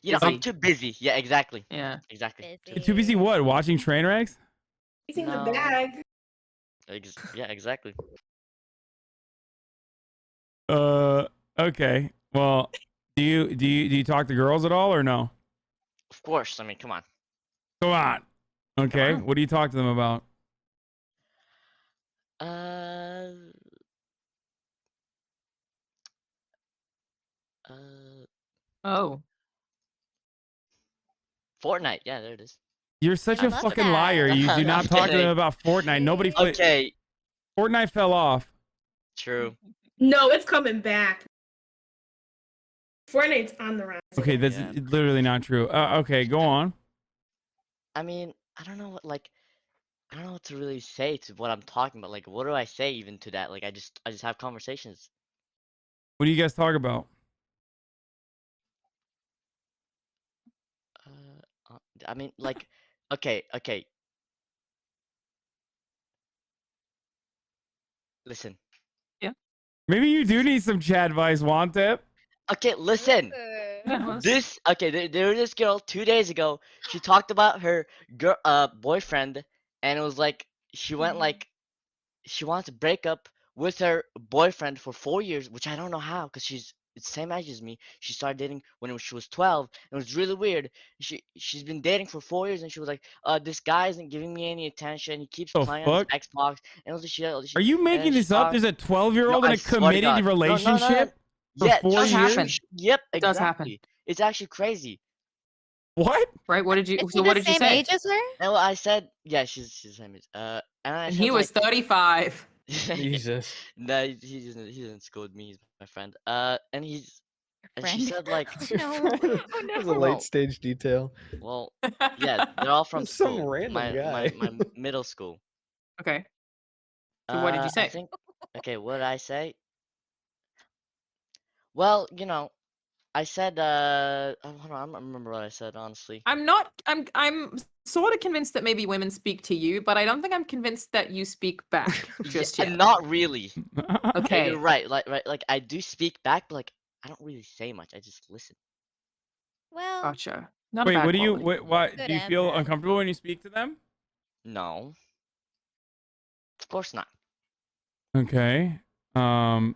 You know, I'm too busy. Yeah, exactly. Yeah. Exactly. You're too busy what? Watching train wrecks? Using the No. bag. Yeah, exactly. Okay. Well, do you talk to girls at all or no? Of course. I mean, come on. Come on. Okay. on. What do you talk to them about? Oh. Fortnite. Yeah, there it is. You're such I a love fucking that. liar. You do I'm not talk to them kidding. about Fortnite. Nobody. Okay. Fortnite fell off. True. No, it's coming back. Fortnite's on the rise. Okay, that's Yeah. literally not true. Okay, go on. I mean, I don't know what I don't know what to really say to what I'm talking about. Like, what do I say even to that? Like, I just have conversations. What do you guys talk about? I mean, like, okay. Listen. Yeah. Maybe you do need some ChadVice, Wante. Okay, listen. There was this girl 2 days ago. She talked about her boyfriend, and it was like she wanted to break up with her boyfriend for 4 years, which I don't know how, because she's the same age as me. She started dating when she was 12. It was really weird. She's been dating for 4 years, and she was like, this guy isn't giving me any attention. He keeps The playing on his fuck? Xbox, and she Are you making this up? There's a 12-year-old No, in I a swear to committed God. No. relationship for Yeah, 4 does years? happen. Yep, It does happen. exactly. It's actually crazy. What? Right? What did you? Is So he what the did you same say? age as her? And well, I said, yeah, she's the same age. And I And said he was like, 35. Jesus. no, he's in school with me. He's my friend. And she Friend. said like, No. That's a late stage detail. well, yeah, they're all from Some school. random guy. My middle school. Okay. So what did you I say? think. Okay, what did I say? Well, you know, I said. Hold on, I don't remember what I said honestly. I'm sort of convinced that maybe women speak to you, but I don't think I'm convinced that you speak back just Yeah, yet. not really. Okay. You're right. Like I do speak back, but like I don't really say much. I just listen. Well, Gotcha. Not a Wait, bad what do you? quality. Why Good do you and feel bad. uncomfortable when you speak to them? No, of course not. Okay. No.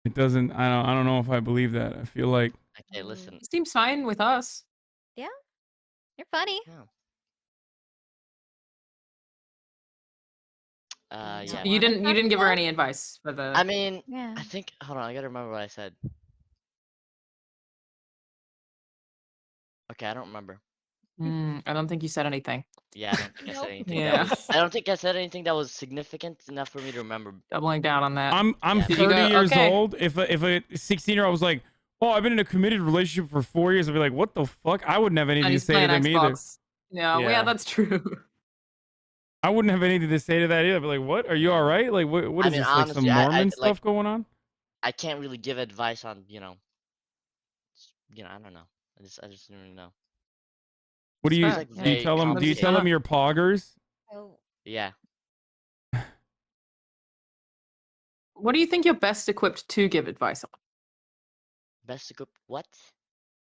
It doesn't. I don't know if I believe that. I feel like. Okay, listen. Seems fine with us. Yeah. You're funny. Yeah. You didn't give her any advice for the. I mean, Yeah. I think. Hold on, I gotta remember what I said. Okay, I don't remember. I don't think you said anything. Yeah, I don't think I said anything. Yeah. I don't think I said anything that was significant enough for me to remember. Doubling down on that. I'm Yeah. 30 years okay. old. If a 16-year-old was like, "Oh, I've been in a committed relationship for 4 years," I'd be like, "What the fuck?" I wouldn't have anything And to he's say to playing them either. Xbox. No, yeah, that's true. I wouldn't have anything to say to that either. I'd be like, "What? Are you all right? Like, what I is mean, this? Like some honestly, Mormon stuff like, going on?" I can't really give advice on, I don't know. I just don't really know. What do you It's, like, do? You very tell them? Do you tell them complicated. you're poggers? Oh. Yeah. What do you think you're best equipped to give advice on? Best equipped what?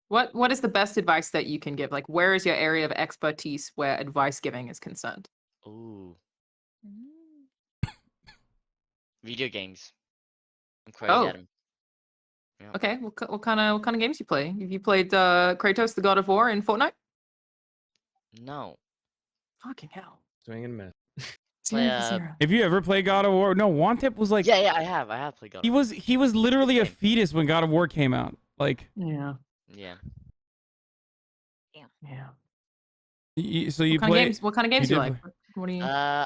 What is the best advice that you can give? Like, where is your area of expertise where advice giving is concerned? Ooh, Mm. video games. I'm crazy at Oh, them. Yeah. okay. What kind of games you play? Have you played Kratos, the God of War, in Fortnite? No. Fucking hell. Swing and miss. Play 0 for 0. Have you ever played God of War? No, Wantip was like Yeah, I have played God he of War. was literally a Same. fetus when God of War came out. Like Yeah. Yeah. Yeah. so you What kind of play games? What kind of games you did like? play- What do you?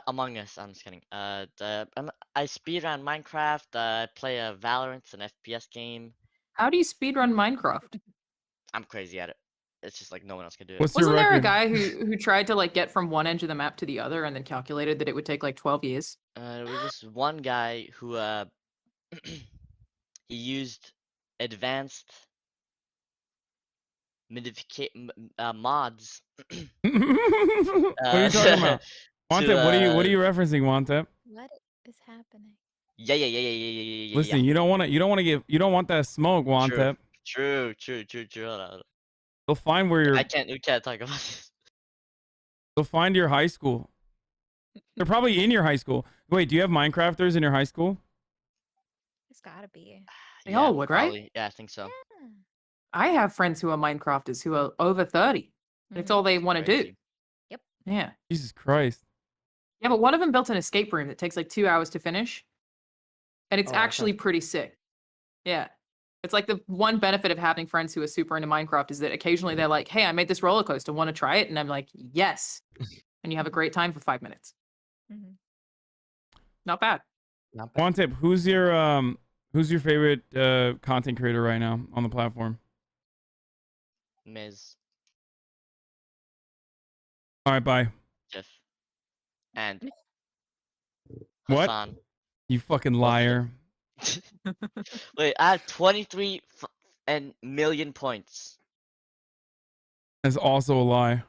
Among Us. I'm just kidding. I speedrun Minecraft. I play a Valorant, an FPS game. How do you speedrun Minecraft? I'm crazy at it. It's just like no one else can do it. What's your Wasn't there a record? guy who tried to like get from one edge of the map to the other and then calculated that it would take like 12 years? There was this one guy who he used advanced mods. What are you talking about? Wantip, what are you referencing, Wantip? What is happening? Yeah. Listen, you don't want that smoke, Wantip. True. Hold on. You'll find where you're. We can't talk about this. You'll find your high school. They're probably in your high school. Wait, do you have Minecrafters in your high school? It's gotta be. They all would, right? Probably. Yeah, I think so. I have friends who are Minecrafters who are over 30. And it's all they want to do. Crazy. Yep. Yeah. Jesus Christ. Yeah, but one of them built an escape room that takes like 2 hours to finish. And it's Oh, that actually sounds- pretty sick. Yeah. It's like the one benefit of having friends who are super into Minecraft is that occasionally they're like, hey, I made this roller coaster. Want to try it? And I'm like, yes. And you have a great time for 5 minutes. Mhm. Not bad. Not bad. Wantip, who's your favorite content creator right now on the platform? Miz, All right, bye. Jeff, and What? Hasan. You fucking liar. Wait, I have 23 million points. That's also a lie.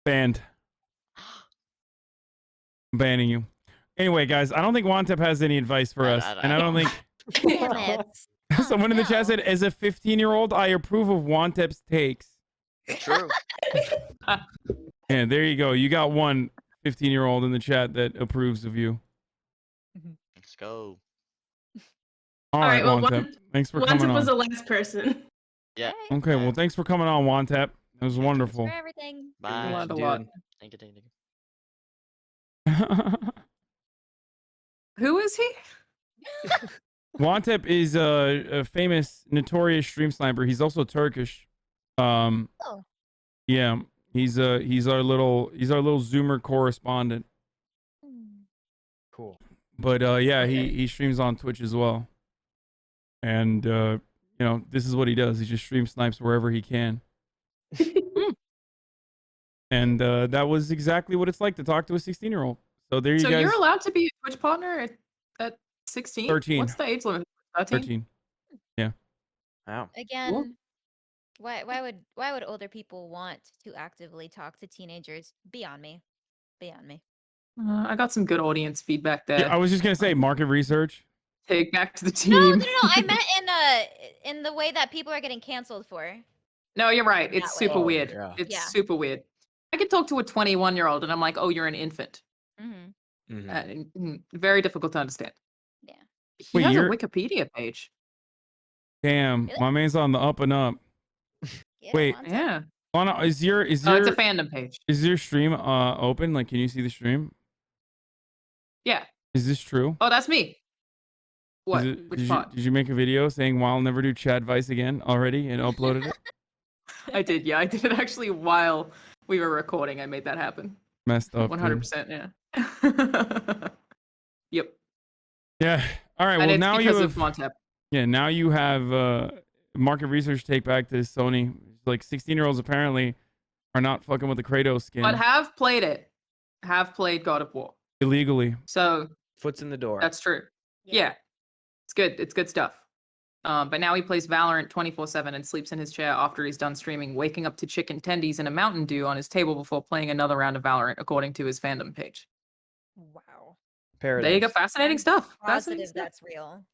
Banned. I'm banning you. Anyway, guys, I don't think Wantip has any advice for us. And I don't think Damn it. someone in the chat said, as a 15-year-old, I approve of Wantip's takes. True. And there you go. You got one 15-year-old in the chat that approves of you. Let's go. All All right, right, well, Wantip. Thanks for Once coming it was on. the last person. Yeah. Okay, well, thanks for coming on, Wantip. That was wonderful. For everything. Bye. Learned a lot. Thank you. Who is he? Wantip is a famous, notorious stream sniper. He's also Turkish. Oh. Yeah, he's our little Zoomer correspondent. Cool. But yeah, he streams on Twitch as well. And you know, this is what he does. He just stream snipes wherever he can. And that was exactly what it's like to talk to a 16-year-old. So there you So guys. you're allowed to be a Twitch partner at 16? 13. What's the age limit? 13. Yeah. Wow. Again, why would older people want to actively talk to teenagers? Beyond me. I got some good audience feedback there. Yeah, I was just gonna say market research. Take back to the No, team. I meant in the way that people are getting canceled for. No, you're right. That It's super way. weird. Yeah. It's Yeah. super weird. I could talk to a 21-year-old and I'm like, oh, you're an infant. Mm-hmm. Very difficult to understand. Yeah. He Wait, has a you're- Wikipedia page. Damn, my man's on the up and up. Wait, Yeah. Lana, is your Oh, it's a fandom page. is your stream open? Like, can you see the stream? Yeah. Is this true? Oh, that's me. What? Which part? Did you make a video saying, "Well, I'll never do ChadVice again" already and uploaded it? I did. Yeah, I did it actually while we were recording. I made that happen. Messed up. dude. 100%. Yeah. Yep. Yeah. All right. And Well, it's now you because have. of Montep. Yeah. Now you have market research take back to Sony. Like 16-year-olds apparently are not fucking with the Kratos skin But have played it. Have played God of War. illegally. So Foot's in the door. that's true. Yeah. It's good. It's good stuff. But now he plays Valorant 24/7 and sleeps in his chair after he's done streaming, waking up to chicken tendies and a Mountain Dew on his table before playing another round of Valorant, according to his fandom page. Wow. Paradise. There you go. Fascinating stuff. Positive Fascinating stuff. that's real.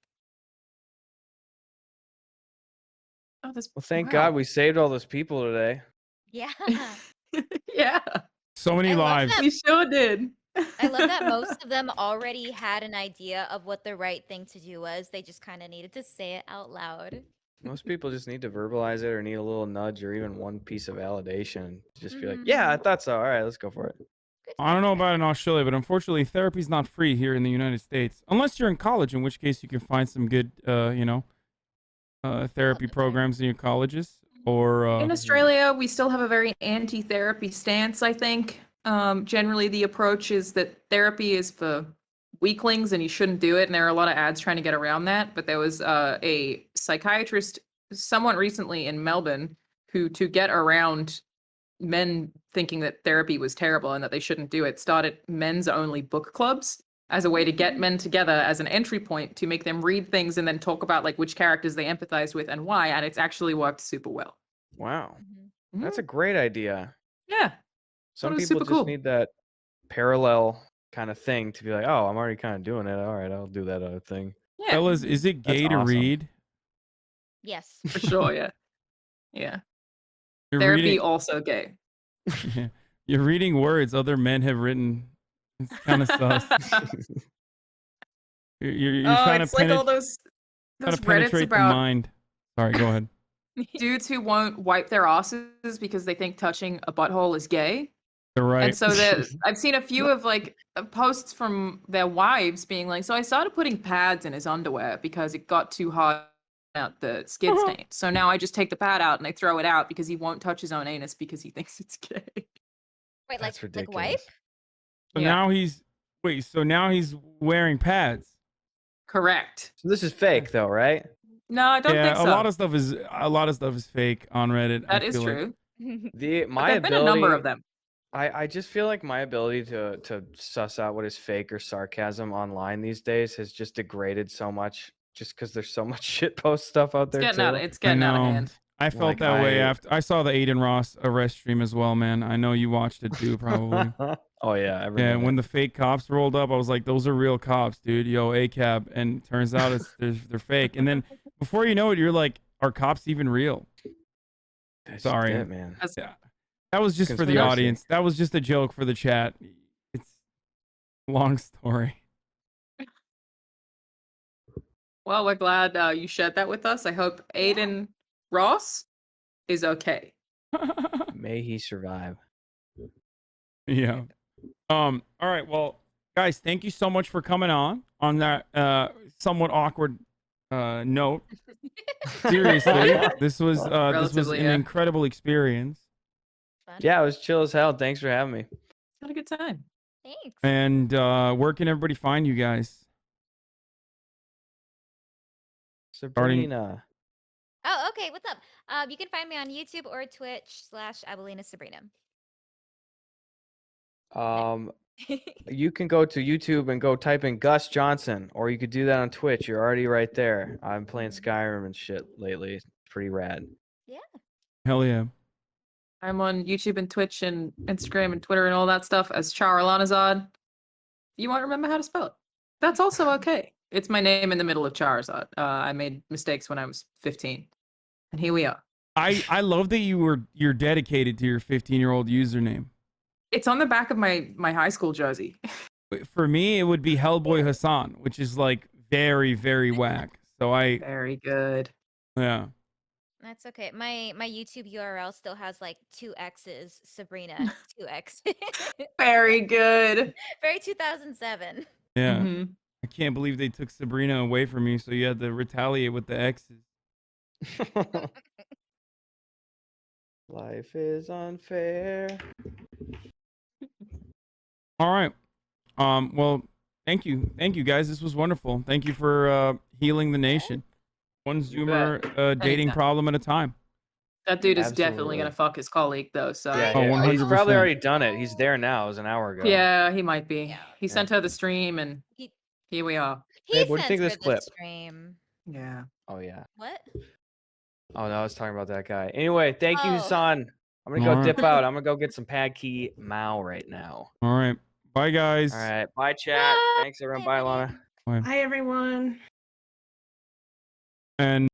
Oh, this. Well, thank wow. God we saved all those people today. Yeah. Yeah. So many I love lives. that. We sure did. I love that most of them already had an idea of what the right thing to do was. They just kind of needed to say it out loud. Most people just need to verbalize it or need a little nudge or even one piece of validation to just be like, yeah, I thought so. All right, let's go for it. I don't know about in Australia, but unfortunately, therapy's not free here in the United States, unless you're in college, in which case you can find some good, therapy programs in your colleges. Or In Australia, we still have a very anti-therapy stance, I think. Generally, the approach is that therapy is for weaklings and you shouldn't do it. And there are a lot of ads trying to get around that. But there was a psychiatrist somewhat recently in Melbourne who, to get around men thinking that therapy was terrible and that they shouldn't do it, started men's only book clubs as a way to get men together as an entry point to make them read things and then talk about like which characters they empathized with and why. And it's actually worked super well. Wow. That's a great idea. Yeah. Some Thought it was people super just cool. need that parallel kind of thing to be like, oh, I'm already kind of doing it. All right, I'll do that other thing. Yeah. fellas, is it That's gay to awesome. read? Yes. For sure, yeah. Yeah. You're Therapy reading, also gay. you're reading words other men have written. It's kind of sus. You're Oh, trying it's to like all those trying to Reddits penetrate the about mind. Sorry, go ahead. dudes who won't wipe their asses because they think touching a butthole is gay. You're right. And so I've seen a few of like posts from their wives being like, so I started putting pads in his underwear because it got too hard out the skid stain. So now I just take the pad out and I throw it out because he won't touch his own anus because he thinks it's gay. Wait, That's like wipe? So Yeah. now he's wearing pads. Correct. So this is fake though, right? No, I don't think so. a lot of stuff is fake on Reddit. That I is feel like. true. My There've been a number of ability, them. I just feel like my ability to suss out what is fake or sarcasm online these days has just degraded so much just because there's so much shit-post stuff out there too. It's getting out of hand. I felt Like, that way after I saw the Aiden Ross arrest stream as well, man. I know you watched it too, probably. Oh yeah, every Yeah, minute. when the fake cops rolled up, I was like, "Those are real cops, dude." Yo, ACAB, and turns out they're fake. And then before you know it, you're like, "Are cops even real?" That's Sorry, it, man. Yeah, that was just for the Conspiracy. audience. That was just a joke for the chat. It's a long story. Well, we're glad you shared that with us. I hope Aiden Ross is okay. May he survive. Yeah. All right. Well, guys, thank you so much for coming on that somewhat awkward note. Seriously, this was Relatively, an yeah. incredible experience. Yeah, it was chill as hell. Thanks for having me. Had a good time. Thanks. And where can everybody find you guys? Sabrina. Oh, okay. What's up? You can find me on YouTube or Twitch /AbelinaSabrina. You can go to YouTube and go type in Gus Johnson, or you could do that on Twitch. You're already right there. I'm playing Skyrim and shit lately. It's pretty rad. Yeah. Hell yeah. I'm on YouTube and Twitch and Instagram and Twitter and all that stuff as Charalanazad. You won't remember how to spell it. That's also okay. It's my name in the middle of Charizard. I made mistakes when I was 15. And here we are. I love that you're dedicated to your 15-year-old username. It's on the back of my high school jersey. For me, it would be Hellboy Hassan, which is like very, very whack. So Very good. Yeah. That's okay. My YouTube URL still has like 2 X's, Sabrina, 2 X. Very good. Very 2007. Yeah. Mm-hmm. I can't believe they took Sabrina away from you, so you had to retaliate with the X's. Life is unfair. All right. Well, thank you. Thank you, guys. This was wonderful. Thank you for healing the nation. One Zoomer dating Anytime. problem at a time. That dude is Absolutely. definitely going to fuck his colleague, though. So Yeah, Oh, yeah. He's probably 100%. already done it. He's there now. It was an hour ago. Yeah, he might be. He sent her the stream, and here we are. He Babe, what do you think of this sent her the clip? stream. Yeah. Oh yeah. What? Oh no, I was talking about that guy. Anyway, thank you, Oh. Hassan. I'm gonna go Alright. dip out. I'm gonna go get some pad key Mao right now. All right. Bye, guys. All right. Bye, chat. Thanks, everyone. Bye, Lana. Bye. Hi, everyone. And